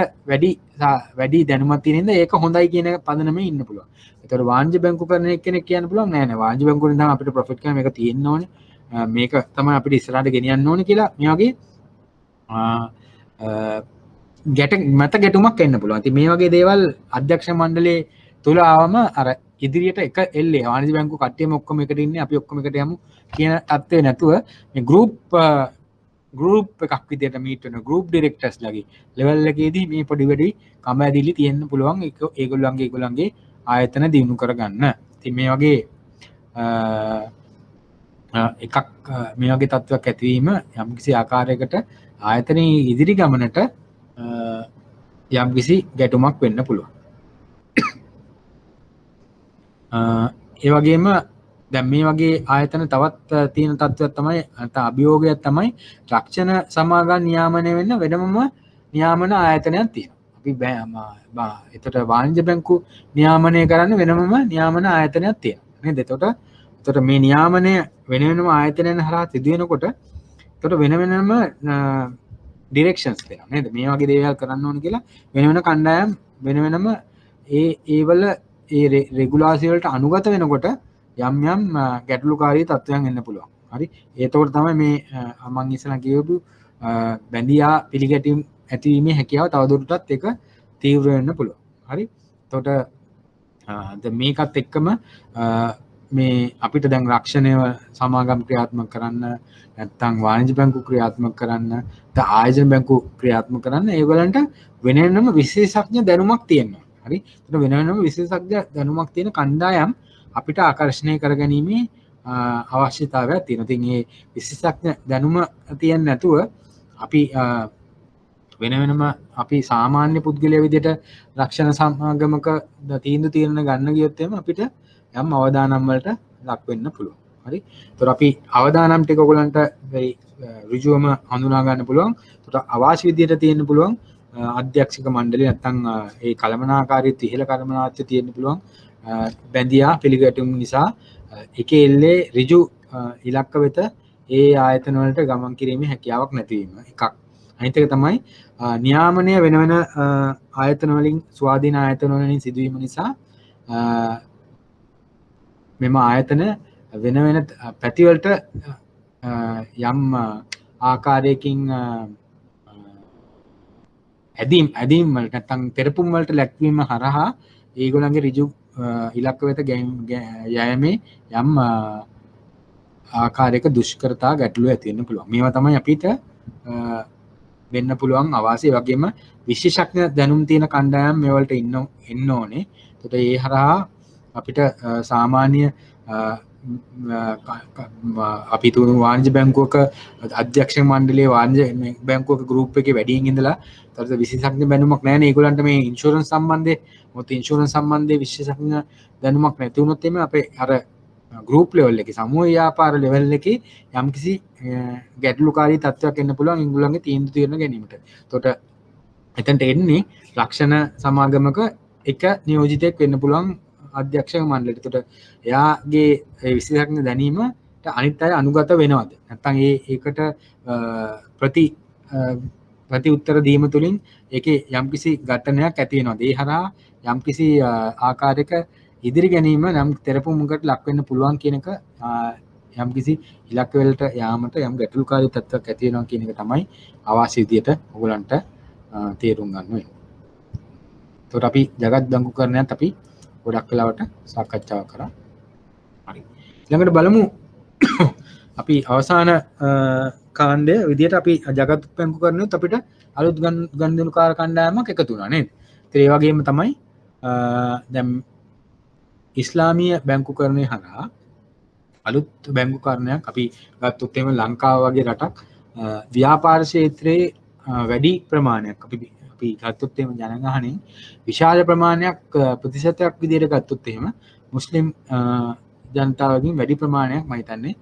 වැඩි දැනුමක් තියෙන හින්දා ඒක හොඳයි කියන පදනමේ ඉන්න පුළුවන්. ඒතකොට වාණිජ්‍ය බැංකු කරන එක්කෙනෙක් කියන්න පුළුවන් නෑ වාණිජ්‍ය බැංකුවෙන් නම් අපිට ප්‍රොෆිට් කරන මේක තියෙන්න ඕනේ. මේක තමයි අපිට ඉස්සරහට ගෙනියන්න ඕනේ කියලා මේ වගේ මත ගැටුමක් එන්න පුළුවන්. ඉතින් මේ වගේ දේවල් අධ්‍යක්ෂ මණ්ඩලයේ තුල ආවම අර ඉදිරියට එක එල්ලේ වාණිජ්‍ය බැංකු කට්ටියම ඔක්කොම එකට ඉන්නේ අපි ඔක්කොම එකට යමු කියන තත්ත්වේ නැතුව මේ ගෲප් එකක් විදියට මීට් වෙන ගෲප් ඩිරෙක්ටර්ස් ලගේ ලෙවල් එකේදී මේ පොඩි වැඩි කම්බැදිලි තියෙන්න පුළුවන් ඒගොල්ලන්ගේ ආයතන දිනු කරගන්න. ඉතින් මේ වගේ එකක් මේ වගේ තත්ත්වයක් ඇතිවීම යම්කිසි ආකාරයකට ආයතනයේ ඉදිරි ගමනට යම්කිසි ගැටුමක් වෙන්න පුළුවන්. ඒ වගේම දැන් මේ වගේ ආයතන තවත් තියෙන තත්ත්වයක් තමයි නැත්නම් අභියෝගයක් තමයි රක්ෂණ සමාගම් නියාමනය වෙන්න වෙනමම නියාමන ආයතනයක් තියෙනවා. අපි එතකොට වාණිජ්‍ය බැංකු නියාමනය කරන්න වෙනමම නියාමන ආයතනයක් තියෙනවා නේද? එතකොට මේ නියාමනය වෙන වෙනම ආයතනයන් හරහා සිදු වෙනකොට එතකොට වෙන වෙනම ඩිරෙක්ෂන්ස් දෙනවා නේද? මේ වගේ දේවල් කරන්න ඕන කියලා වෙන වෙන කණ්ඩායම් වෙන වෙනම ඒවල ඒ රෙගුලාසි වලට අනුගත වෙනකොට යම් යම් ගැටලුකාරී තත්ත්වයන් එන්න පුළුවන්. හරි. ඒතකොට තමයි මේ මම ඉස්සලා කියවපු බැඳියා පිළිගැටීම් ඇතිවීමේ හැකියාව තවදුරටත් ඒක තීව්‍ර වෙන්න පුළුවන්. හරි. එතකොට දැන් මේකත් එක්කම මේ අපිට දැන් රක්ෂණය සමාගම් ක්‍රියාත්මක කරන්න නැත්නම් වාණිජ්‍ය බැංකු ක්‍රියාත්මක කරන්න නැත්නම් ආයෝජන බැංකු ක්‍රියාත්මක කරන්න ඒගොල්ලන්ට වෙනම විශේෂඥ දැනුමක් තියෙනවා. හරි. එතකොට වෙනම විශේෂඥ දැනුමක් තියෙන කණ්ඩායම් අපිට ආකර්ෂණය කරගැනීමේ අවශ්‍යතාවයක් තියෙනවා. ඉතින් මේ විශේෂඥ දැනුම තියෙන්නේ නැතුව අපි වෙනම අපි සාමාන්‍ය පුද්ගලයා විදිහට රක්ෂණ සමාගමක තීන්දුව తీරන ගන්න ගියොත් එහෙම අපිට යම් අවදානම් වලට ලක් වෙන්න පුළුවන්. හරි. ඒතර අපි අවදානම් ටික ඔයගලන්ට very ඍජුවම හඳුනා ගන්න පුළුවන්. ඒතර අවාසි විදිහට තියෙන්න පුළුවන් අධ්‍යක්ෂක මණ්ඩලය නැත්නම් ඒ කළමනාකාරීත්වය ඉහළ කළමනාත්වය තියෙන්න පුළුවන්. බැඳියා පිළිගැටුම් නිසා එකේ එල්ලේ ඍජු ඉලක්ක වෙත ඒ ආයතන වලට ගමන් කිරීමේ හැකියාවක් නැතිවීම එකක්. අනිත් එක තමයි නියාමනය වෙන වෙන ආයතන වලින් ස්වාධීන ආයතන වලින් සිදුවීම නිසා මෙම ආයතන වෙන වෙන පැති වලට යම් ආකාරයකින් ඇදීම් වලට නැත්නම් පෙරපුම් වලට ලැක්වීම හරහා ඒගොල්ලන්ගේ ඍජු ඉලක්ක වෙත යෑමේ යම් ආකාරයක දුෂ්කරතා ගැටලු ඇති වෙන්න පුළුවන්. මේවා තමයි අපිට වෙන්න පුළුවන් අවාසි. ඒ වගේම විශේෂඥ දැනුම් තියෙන කණ්ඩායම් මේ වලට එන්න ඕනේ. එතකොට ඒ හරහා අපිට සාමාන්‍ය අපි තුණු වාණිජ්‍ය බැංකුවක අධ්‍යක්ෂ මණ්ඩලයේ වාණිජ්‍ය බැංකුවක ගෲප් එකේ වැඩියෙන් ඉඳලා ඊට විශේෂඥ දැනුමක් නැහැ නේ ඒගොල්ලන්ට මේ ඉන්ෂුරන්ස් සම්බන්ධයේ මොකද ඉන්ෂුරන්ස් සම්බන්ධයේ විශේෂඥ දැනුමක් නැති වුණොත් එimhe අපේ අර ගෲප් ලෙවල් එකේ සමූහ ව්‍යාපාර ලෙවල් එකේ යම්කිසි ගැටලුකාරී තත්ත්වයක් එන්න පුළුවන් ඒගොල්ලන්ගේ තීන්දුව తీරන ගැනීමට. එතකොට එතනට එන්නේ ලක්ෂණ සමාගමක එක නියෝජිතයෙක් වෙන්න පුළුවන් අධ්‍යක්ෂක මණ්ඩලයට. එතකොට එයාගේ ඒ විශේෂඥ දැනීමට අනිත් අය අනුගත වෙනවද? නැත්නම් ඒකට ප්‍රති උත්තර දීම තුළින් ඒකේ යම්කිසි ඝටනයක් ඇති වෙනවද? ඒ හරහා යම්කිසි ආකාරයක ඉදිරි ගැනීම නම් තෙරපුමකට ලක් වෙන්න පුළුවන් කියන එක යම්කිසි ඉලක්ක වලට යාමට යම් ගැටලුකාරී තත්ත්වයක් ඇති වෙනවා කියන එක තමයි අවාසි විදියට ඔයගලන්ට තේරුම් ගන්න වෙන්නේ. එතකොට අපි జగත් බැංකුකරණයත් අපි ගොඩක් වෙලාවට සාකච්ඡා කරා. හරි. ඊළඟට බලමු අපි අවසාන කාණ්ඩය විදියට අපි జగත් බැංකුකරණයත් අපිට අලුත් ගනුදෙනුකාර කණ්ඩායමක් එකතු වුණා නේද? ඒ වගේම තමයි දැන් ඉස්ලාමීය බැංකුකරණය හරහා අලුත් බැංකුකරණයක් අපි ගත්තොත් එහෙම ලංකාව වගේ රටක් ව්‍යාපාර ක්ෂේත්‍රයේ වැඩි ප්‍රමාණයක් අපි ගත්තොත් එහෙම ජනගහනයෙන් විශාල ප්‍රමාණයක් ප්‍රතිශතයක් විදිහට ගත්තොත් එහෙම මුස්ලිම් ජනතාවගෙන් වැඩි ප්‍රමාණයක් මම හිතන්නේ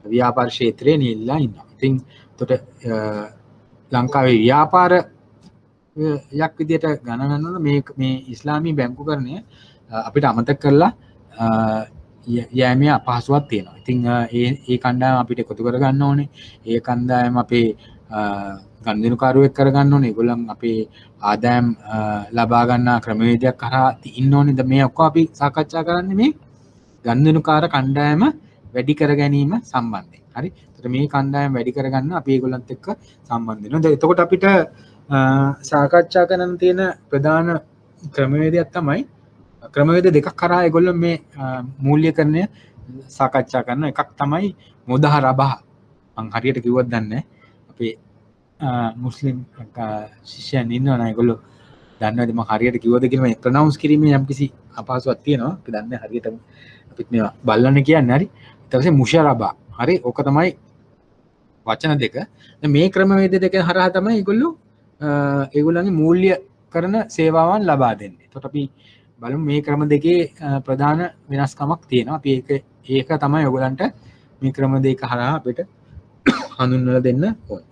ව්‍යාපාර ක්ෂේත්‍රයේ නියැලලා ඉන්නවා. ඉතින් එතකොට ලංකාවේ ව්‍යාපාර යක් විදියට ගණන් ගන්නකොට මේ ඉස්ලාමී බැංකුකරණය අපිට අමතක කරලා යෑමේ අපහසුවක් තියෙනවා. ඉතින් ඒ කණ්ඩායම අපිට එකතු කරගන්න ඕනේ. ඒ කණ්ඩායම අපේ ගනුදෙනුකාරුවෙක් කරගන්න ඕනේ. ඒගොල්ලන් අපේ ආදායම් ලබා ගන්න ක්‍රමවේදයක් කරා ඉන්න ඕනේ. මේ ඔක්කොම අපි සාකච්ඡා කරන්නේ මේ ගනුදෙනුකාර කණ්ඩායම වැඩි කර ගැනීම සම්බන්ධයෙන්. හරි. ඒතර මේ කණ්ඩායම වැඩි කරගන්න අපි ඒගොල්ලන්ත් එක්ක සම්බන්ධ වෙනවා. එතකොට අපිට සාකච්ඡා කරන්න තියෙන ප්‍රධාන ක්‍රමවේදයක් තමයි ක්‍රමවේද දෙකක් කරා ඒගොල්ලෝ මේ මූල්‍යකරණය සාකච්ඡා කරන එකක් තමයි මුදහ රබහ. මං හරියට කිව්වද දන්නේ නැහැ. අපේ මුස්ලිම් ශිෂ්‍යයන් ඉන්නවනේ ඒගොල්ලෝ දන්නවද මං හරියට කිව්වද කියලා මම ප්‍රොනවුන්ස් කිරීමේ යම්කිසි අපහසුතාවක් තියෙනවා. අපි දන්නේ හරියටම අපිත් මේවා බලන්න කියන්නේ හරි. ඊට පස්සේ මුෂරබා. හරි. ඕක තමයි වචන දෙක. මේ ක්‍රමවේද දෙක හරහා තමයි ඒගොල්ලෝ ඒගොල්ලන්ගේ මූල්‍ය කරන සේවාවන් ලබා දෙන්නේ. එතකොට අපි බලමු මේ ක්‍රම දෙකේ ප්‍රධාන වෙනස්කමක් තියෙනවා. අපි ඒක තමයි ඔයගලන්ට මේ ක්‍රම දෙක හරහා අපිට හඳුන්වලා දෙන්න ඕනේ.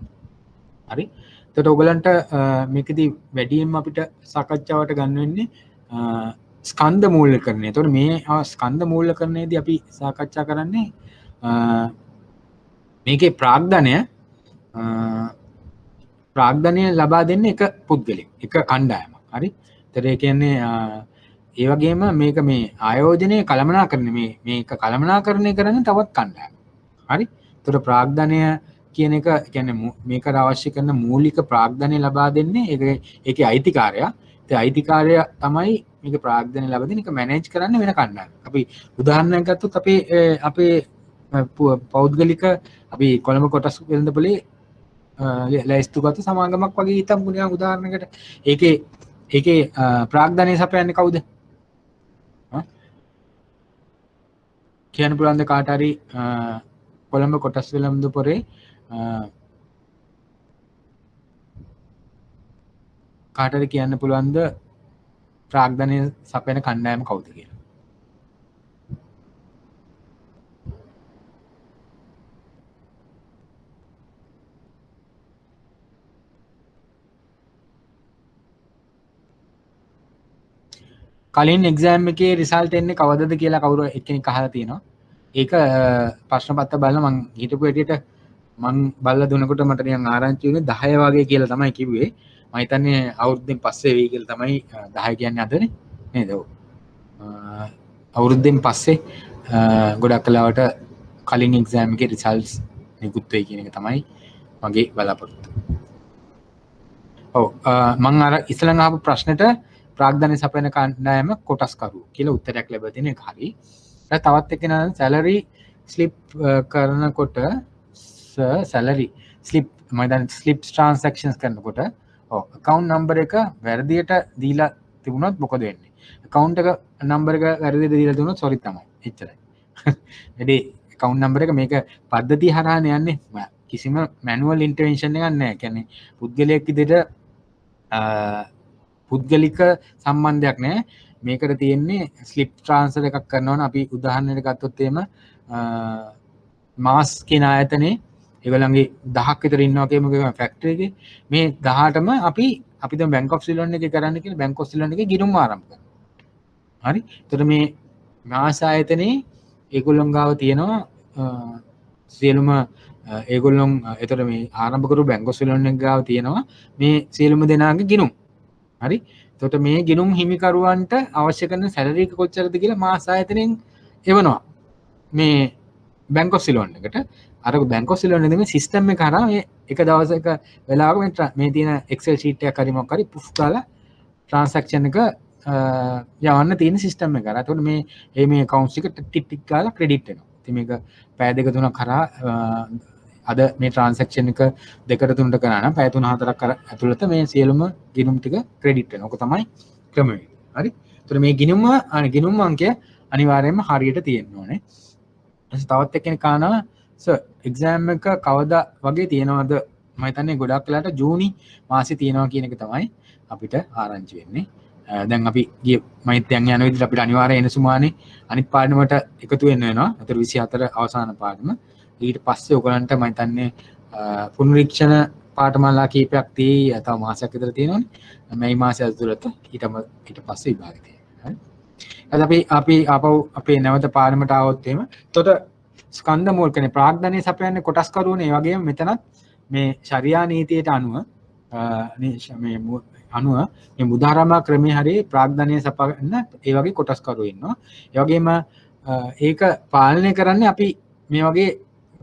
හරි. එතකොට ඔයගලන්ට මේකදී වැඩියෙන්ම අපිට සාකච්ඡාවට ගන්න වෙන්නේ ස්කන්ධ මූල්‍යකරණය. එතකොට මේ ස්කන්ධ මූල්‍යකරණයේදී අපි සාකච්ඡා කරන්නේ මේකේ ප්‍රාග්ධනය ලබා දෙන්නේ එක පුද්ගලෙක්, එක කණ්ඩායමක්. හරි. ඒතර ඒ කියන්නේ ඒ වගේම මේක මේ ආයෝජනයේ කළමනාකරණය මේක කළමනාකරණය කරන තවත් කණ්ඩායමක්. හරි. ඒතර ප්‍රාග්ධනය කියන එක කියන්නේ මේකට අවශ්‍ය කරන මූලික ප්‍රාග්ධනය ලබා දෙන්නේ ඒකේ අයිතිකාරයා. ඒ අයිතිකාරයා තමයි මේක ප්‍රාග්ධනය ලබා දෙන එක මැනේජ් කරන්න වෙන කණ්ඩායමක්. අපි උදාහරණයක් ගත්තොත් අපේ පෞද්ගලික අපි කොළඹ කොටස් වෙළඳපොලේ ලැයිස්තුගත සමාගමක් වගේ හිතමු නිකන් උදාහරණයකට. ඒකේ ප්‍රාග්ධනය සපයන්නේ කවුද? කියන්න පුළුවන්ද කාට හරි කොළඹ කොටස් වෙළඳපොලේ කාට හරි කියන්න පුළුවන්ද ප්‍රාග්ධනය සපයන කණ්ඩායම කවුද කියලා? කලින් එක්සෑම් එකේ රිසල්ට් එන්නේ කවදද කියලා කවුරු එක්කෙනෙක් අහලා තියෙනවා. ඒක ප්‍රශ්න පත්‍ර බලලා මං හිතපු හැටියට මං බලලා දුනකොට මට නිකන් ආරංචි වුණේ 10 වගේ කියලා තමයි කිව්වේ. මම හිතන්නේ අවුරුද්දෙන් පස්සේ වෙයි කියලා තමයි 10 කියන්නේ අදනේ නේද? ඔව්. අවුරුද්දෙන් පස්සේ ගොඩක් කලාවට කලින් එක්සෑම් එකේ රිසල්ට්ස් නිකුත් වෙයි කියන එක තමයි මගේ බලාපොරොත්තු. ඔව් මං අර ඉස්සෙල්ලා අහපු ප්‍රශ්නෙට ප්‍රාග්ධනය සපයන කණ්ඩායම කොටස්කරු කියලා උත්තරයක් ලැබලා තියෙන එක හරි. ඊට තවත් එක්කෙනා සැලරි ස්ලිප් කරනකොට සැලරි ස්ලිප් මම දැන් ස්ලිප් ට්‍රාන්සැක්ෂන්ස් කරනකොට account number එක වැරදියට දීලා තිබුණොත් මොකද වෙන්නේ? account එක number එක වැරදියට දීලා තිබුණොත් sorry තමයි. එච්චරයි. වැඩි account number එක මේක පද්ධතිය හරහානේ යන්නේ. කිසිම manual intervention එකක් නැහැ. කියන්නේ පුද්ගලයෙක් විදිහට පුද්ගලික සම්බන්ධයක් නැහැ. මේකට තියෙන්නේ ස්ලිප් ට්‍රාන්ස්ෆර් එකක් කරනවනේ අපි උදාහරණයක් ගත්තොත් එහෙම මාස් කියන ආයතනයේ ඒගොල්ලන්ගේ 10ක් විතර ඉන්නවා කියමු ෆැක්ටරි එකේ. මේ 18ම අපි දැන් බැංක් ඔෆ් සිලෝන් එකේ කරන්න කියලා බැංක් ඔෆ් සිලෝන් එකේ ගිණුම් ආරම්භ කරනවා. හරි. ඒතර මේ මාස් ආයතනයේ ඒගොල්ලන් ගාව තියෙනවා සියලුම ඒගොල්ලන් ඒතර මේ ආරම්භ කරු බැංක් ඔෆ් සිලෝන් එක ගාව තියෙනවා මේ සියලුම දෙනාගේ ගිණුම්. හරි. එතකොට මේ ගිණුම් හිමිකරුවන්ට අවශ්‍ය කරන සැලරි එක කොච්චරද කියලා මාස ආයතනයෙන් එවනවා. මේ බැංක් ඔෆ් සිලෝන් එකට අර බැංක් ඔෆ් සිලෝන් එකේ මේ සිස්ටම් එක හරහා මේ එක දවසක වෙලාවක මේ තියෙන එක්සෙල් ෂීට් එකක් හරි මොකක් හරි පුෆ් කරලා ට්‍රාන්සැක්ෂන් එක යවන්න තියෙන සිස්ටම් එක හරහා. එතකොට මේ accounts එක ටික් ටික් ගාලා ක්‍රෙඩිට් වෙනවා. ඉතින් මේක පැය දෙක තුනක් කරා අද මේ ට්‍රාන්සැක්ෂන් එක දෙකට තුනට කරා නම් පැය 3-4ක් ඇතුළත මේ සියලුම ගිණුම් ටික ක්‍රෙඩිට් වෙනවා. ඔක තමයි ක්‍රමවේදය. හරි. ඒතර මේ ගිණුම් අංකය අනිවාර්යයෙන්ම හරියට තියෙන්න ඕනේ. ඊට තවත් එක්කෙනෙක් අහනවා සර් එක්සෑම් එක කවදා වගේ තියෙනවද? මම හිතන්නේ ගොඩක් වෙලාට ජූනි මාසේ තියෙනවා කියන එක තමයි අපිට ආරංචි වෙන්නේ. දැන් අපි ගිය මෛත්‍යයන් යන විදිහට අපිට අනිවාර්යයෙන් එන සුමානේ අනිත් පාඩමට එකතු වෙන්න වෙනවා. අතර 24 අවසාන පාඩම. ඊට පස්සේ ඔයගලන්ට මම හිතන්නේ පුනරීක්ෂණ පාඨමාලා කීපයක් තියෙයි තව මාසයක් විතර තියෙනවනේ මේ මාසය ඇතුළත ඊට පස්සේ විභාගය තියෙනවා හරි අපි අපේ නැවත පාඩමට ආවොත් එහෙම එතකොට ස්කන්ධ මූල කියන්නේ ප්‍රාග්ධනයේ සපයන්නේ කොටස් කරුවනේ ඒ වගේම මෙතනත් මේ ශරියා නීතියට අනුව මේ මුදාරාමා ක්‍රමයේ හරි ප්‍රාග්ධනයේ සපයන්න ඒ වගේ කොටස් කරුවෝ ඉන්නවා ඒ වගේම ඒක පාලනය කරන්නේ අපි මේ වගේ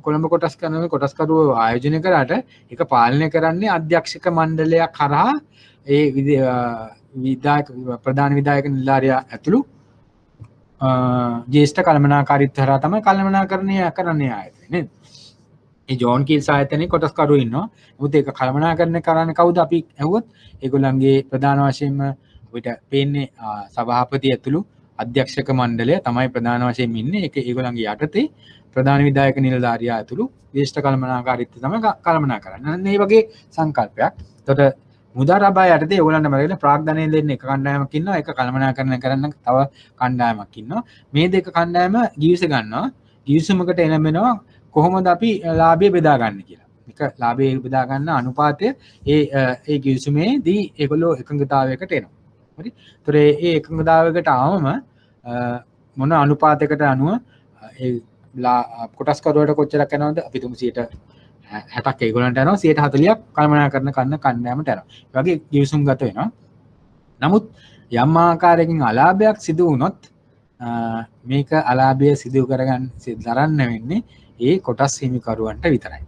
කොළඹ කොටස් කරන කොටස් කරුවෝ ආයෝජනය කරාට ඒක පාලනය කරන්නේ අධ්‍යක්ෂක මණ්ඩලයක් කරා ඒ විධායක ප්‍රධාන විධායක නිලධාරියා ඇතුළු ජ්‍යෙෂ්ඨ කළමනාකාරීත්වය හරහා තමයි කළමනාකරණය කරන්නේ ආයතනය නේද? ඒ ජෝන් කීල්ස් ආයතනයේ කොටස් කරුවෝ ඉන්නවා. මොකද ඒක කළමනාකරණය කරන්නේ කවුද අපි ඇහුවොත් ඒගොල්ලන්ගේ ප්‍රධාන වශයෙන්ම අපිට පේන්නේ සභාපති ඇතුළු අධ්‍යක්ෂක මණ්ඩලය තමයි ප්‍රධාන වශයෙන් ඉන්නේ. ඒක ඒගොල්ලන්ගේ යටතේ ප්‍රධාන විධායක නිලධාරියා ඇතුළු ජ්‍යෙෂ්ඨ කළමනාකාරීත්වය තමයි කළමනා කරන්නේ. අන්න ඒ වගේ සංකල්පයක්. එතකොට මුදාරාබා යටතේ ඒගොල්ලන්ට මරගෙන ප්‍රාග්ධනය දෙන්න එක කණ්ඩායමක් ඉන්නවා. ඒක කළමනාකරණය කරන්න තව කණ්ඩායමක් ඉන්නවා. මේ දෙක කණ්ඩායම ගිවිස ගන්නවා. ගිවිසුමකට එළඹෙනවා කොහොමද අපි ලාභය බෙදා ගන්න කියලා. එක ලාභය බෙදා ගන්න අනුපාතය ඒ ගිවිසුමේදී ඒගොල්ලෝ එකඟතාවයකට එනවා. හරි. ඒතර ඒ එකඟතාවයකට ආවම මොන අනුපාතයකට අනුව ඒ කොටස් කරුවට කොච්චරක් යනවද? අපි තුමු 60ක් ඒගොල්ලන්ට යනවා 140ක් කළමනාකරණ කරන කණ්ඩායමට යනවා. ඒ වගේ ගිවිසුම් ගත වෙනවා. නමුත් යම් ආකාරයකින් අලාභයක් සිදු වුණොත් මේක අලාභය සිදු කරගන්න දරන්න වෙන්නේ ඒ කොටස් හිමිකරුවන්ට විතරයි.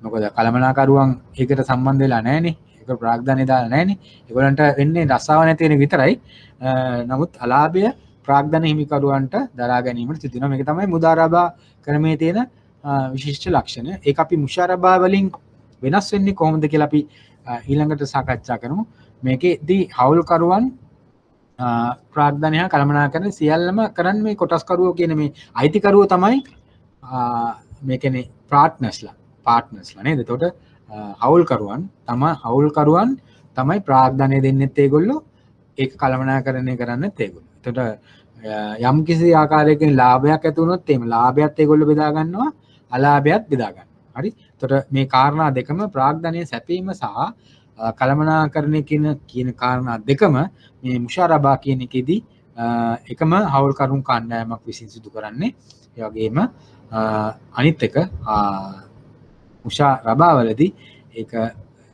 මොකද කළමනාකරුවන් ඒකට සම්බන්ධ වෙලා නැහැනේ. ඒක ප්‍රාග්ධනය දාලා නැහැනේ. ඒගොල්ලන්ට වෙන්නේ රස්සාව නැති වෙන විතරයි. නමුත් අලාභය ප්‍රාග්ධන හිමිකරුවන්ට දරා ගැනීමට සිදු වෙනවා. මේක තමයි මුදාරාබා ක්‍රමයේ තියෙන විශිෂ්ට ලක්ෂණය. ඒක අපි මුෂාරබා වලින් වෙනස් වෙන්නේ කොහොමද කියලා අපි ඊළඟට සාකච්ඡා කරමු. මේකෙදී හවුල්කරුවන් ප්‍රාග්ධනය හා කළමනාකරණ සියල්ලම කරන්නේ මේ කොටස් කරුවෝ කියන මේ අයිතිකරුවෝ තමයි මේ කියන්නේ පාර්ට්නර්ස්ලා නේද? එතකොට හවුල්කරුවන් තමයි ප්‍රාග්ධනය දෙන්නෙත් ඒගොල්ලෝ ඒක කළමනාකරණය කරන්නෙත් ඒගොල්ලෝ. එතකොට යම් කිසි ආකාරයකින් ලාභයක් ඇති වුණොත් එහෙම ලාභයත් ඒගොල්ලෝ බෙදා ගන්නවා අලාභයත් බෙදා ගන්නවා. හරි. එතකොට මේ කාරණා දෙකම ප්‍රාග්ධනයේ සැපීම සහ කළමනාකරණය කියන කාරණා දෙකම මේ මුෂාරබා කියන එකේදී එකම හවුල්කරුන් කණ්ඩායමක් විසින් සිදු කරන්නේ. ඒ වගේම අනිත් එක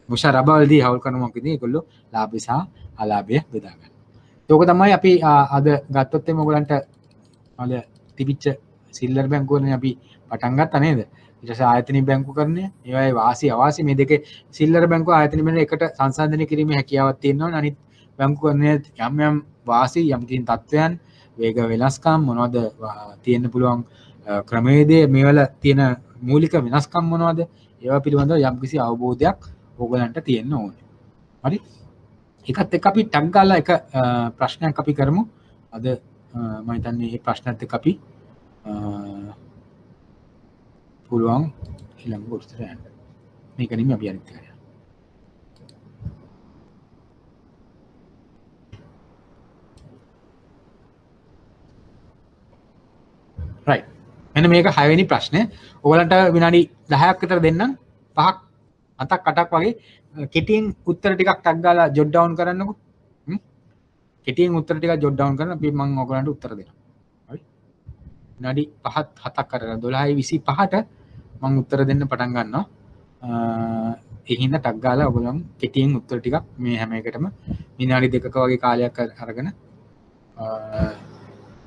මුෂාරබාවලදී හවුල්කරුමක් විදිහට ඒගොල්ලෝ ලාභය සහ අලාභය බෙදා ගන්නවා. ඒක තමයි අපි අද ගත්තොත් එimhe ඔයගලන්ට අද තිබිච්ච සිල්ලර් බැංකුවනේ අපි පටන් ගත්තා නේද? ඊට පස්සේ ආයතනික බැංකුකරණය ඒවායේ වාසි අවාසි මේ දෙකේ සිල්ලර් බැංකුව ආයතනික බැංකුව එකට සංසන්දනය කිරීමේ හැකියාවක් තියෙනවනේ. අනිත් බැංකුකරණය යම් වාසි යම් කිසි තත්වයන් වේග වෙනස්කම් මොනවද තියෙන්න පුළුවන් ක්‍රමවේදයේ මේවල තියෙන මූලික වෙනස්කම් මොනවද? ඒවා පිළිබඳව යම් කිසි අවබෝධයක් ඕගලන්ට තියෙන්න ඕනේ. හරි? එකත් එක්ක අපි ටැග් ගාලා එක ප්‍රශ්නයක් අපි කරමු. අද මම හිතන්නේ මේ ප්‍රශ්නත් එක්ක අපි පුළුවන් ඊළඟ උත්තරය යන්න. මේක නෙමෙයි අපි අනිත් එක. right. මෙන්න මේක 6 වෙනි ප්‍රශ්නය. ඔයගලන්ට විනාඩි 10ක් විතර දෙන්නම්. 5ක් 7ක් 8ක් වගේ කෙටියෙන් උත්තර ටිකක් ටක් ගාලා ජොට් ඩවුන් කරන්නකෝ. කෙටියෙන් උත්තර ටිකක් ජොට් ඩවුන් කරන අපි මම ඔයගලන්ට උත්තර දෙනවා. හරි. විනාඩි 5ක් 7ක් අරගෙන 12:25ට මම උත්තර දෙන්න පටන් ගන්නවා. ඒ හින්දා ටක් ගාලා ඔයගලන් කෙටියෙන් උත්තර ටිකක් මේ හැම එකටම විනාඩි 2ක වගේ කාලයක් අරගෙන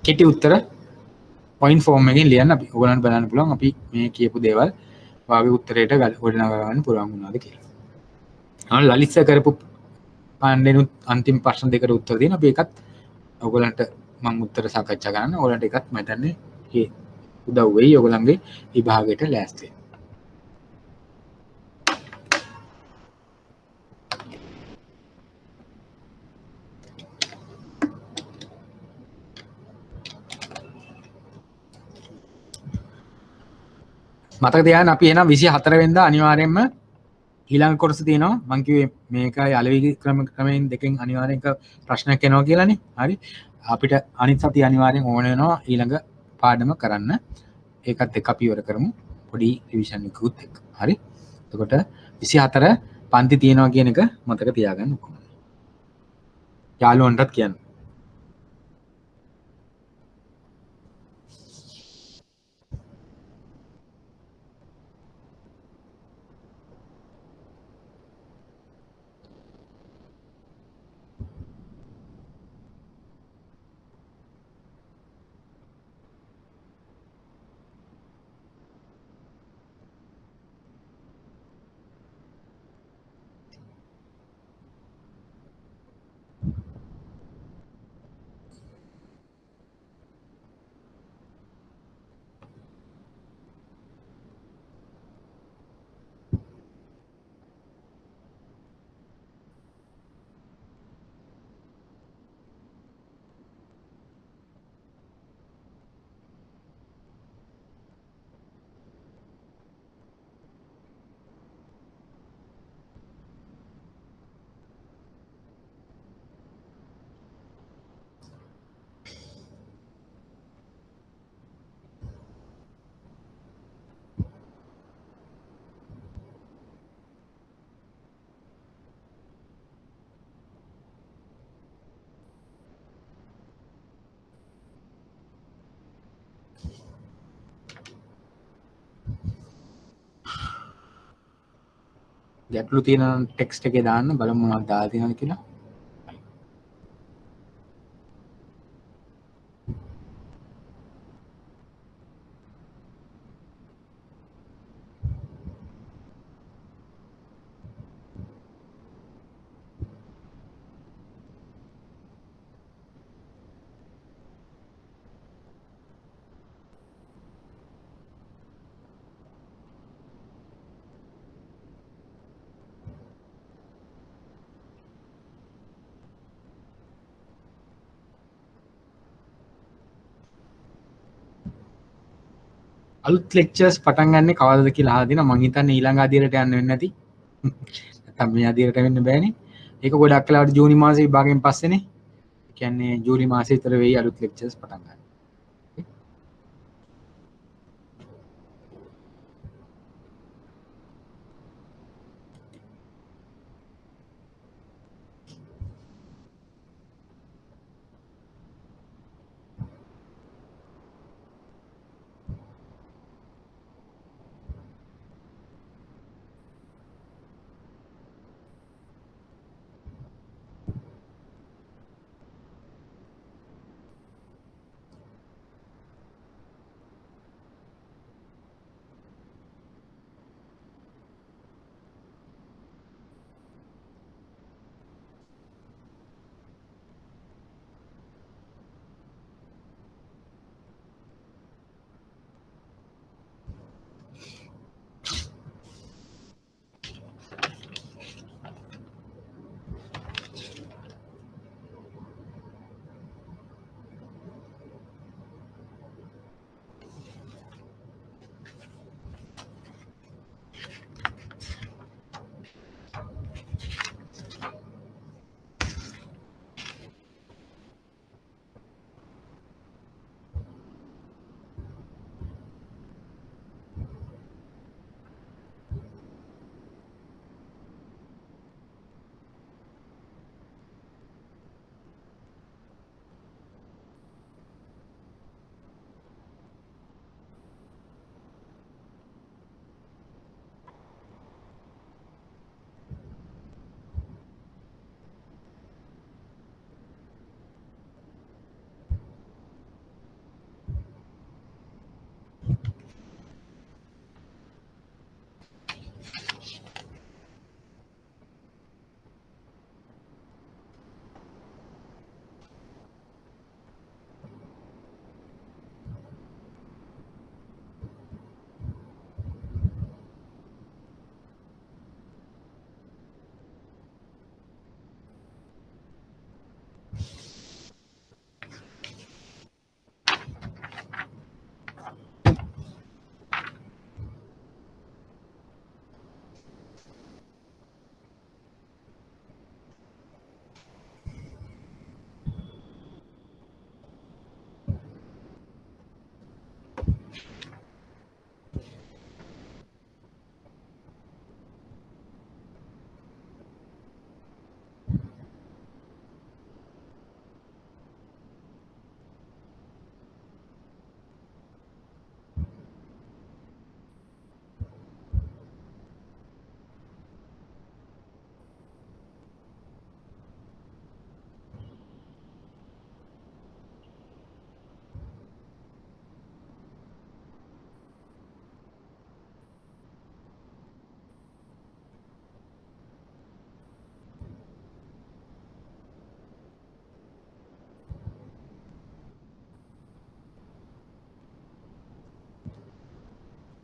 කෙටි උත්තර පොයින්ට් ෆෝම් එකකින් ලියන්න අපි ඔයගලන්ට බලන්න පුළුවන් අපි මේ කියපු දේවල් වාගේ උත්තරයට ගොඩනගා ගන්න පුළුවන් වුණාද කියලා. ලලිත් සර් කරපු පාණ්ඩේනුත් අන්තිම ප්‍රශ්න දෙකට උත්තර දෙන අපි ඒකත් ඔයගලන්ට මම උත්තර සාකච්ඡා කරන්න. ඔයගලන්ට ඒකත් මම හිතන්නේ ඒ උදව් වෙයි ඔයගලන්ගේ විභාගයට ලෑස්ති වෙන්න. මතක තියාගන්න අපි එහෙනම් 24 වෙනිදා අනිවාර්යයෙන්ම ඊළඟ කොටස තියෙනවා. මම කිව්වේ මේකයි අලෙවි ක්‍රමයෙන් දෙකෙන් අනිවාර්යෙන් එක ප්‍රශ්නයක් එනවා කියලානේ. හරි. අපිට අනිත් සතිය අනිවාර්යෙන් ඕන වෙනවා ඊළඟ පාඩම කරන්න. ඒකත් එක්ක අපි ඉවර කරමු. පොඩි රිවිෂන් එකකුත් එක්ක. හරි. එතකොට 24 පන්ති තියෙනවා කියන එක මතක තියාගන්න ඔක්කොම. යාළුවන්ටත් කියන්න. ගැටලු තියෙන ටෙක්ස්ට් එකේ දාන්න බලමු මොනවද දාලා තියෙනවද කියලා. අලුත් ලෙක්චර්ස් පටන් ගන්න කවදද කියලා අහලා දිනා මං හිතන්නේ ඊළඟ අදියරට යන්න වෙන්නේ නැති. නැත්තම් මේ අදියරට වෙන්න බෑනේ. ඒක ගොඩක් කලාවට ජූනි මාසේ විභාගයෙන් පස්සේනේ. ඒ කියන්නේ ජූලි මාසේ විතර වෙයි අලුත් ලෙක්චර්ස් පටන් ගන්න.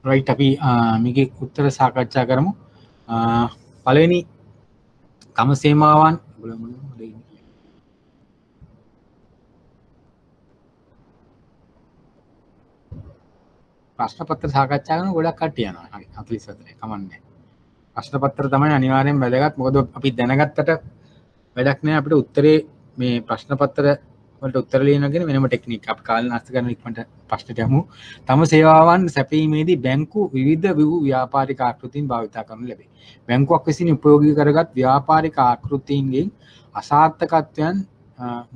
රයිට් අපි මේකේ උත්තර සාකච්ඡා කරමු. පළවෙනි තම සීමාවන් ප්‍රශ්න පත්‍ර සාකච්ඡා කරන ගොඩක් කට්ටිය යනවා. හරි 44 කමන්නේ. ප්‍රශ්න පත්‍ර තමයි අනිවාර්යෙන් වැදගත්. මොකද අපි දැනගත්තට වැඩක් නෑ අපිට උත්තරේ මේ ප්‍රශ්න පත්‍ර වලට උත්තර ලියනගෙන වෙනම ටෙක්නික් අපි කාලේ නැස්ත කරන ඉක්මනට ප්‍රශ්නට යමු. තම සේවාවන් සැපීමේදී බැංකු විවිධ වූ ව්‍යාපාරික ආකෘතීන් භාවිත කරනු ලැබේ. බැංකුවක් විසින් උපයෝගී කරගත් ව්‍යාපාරික ආකෘතීන්ගෙන් අසාර්ථකත්වයන්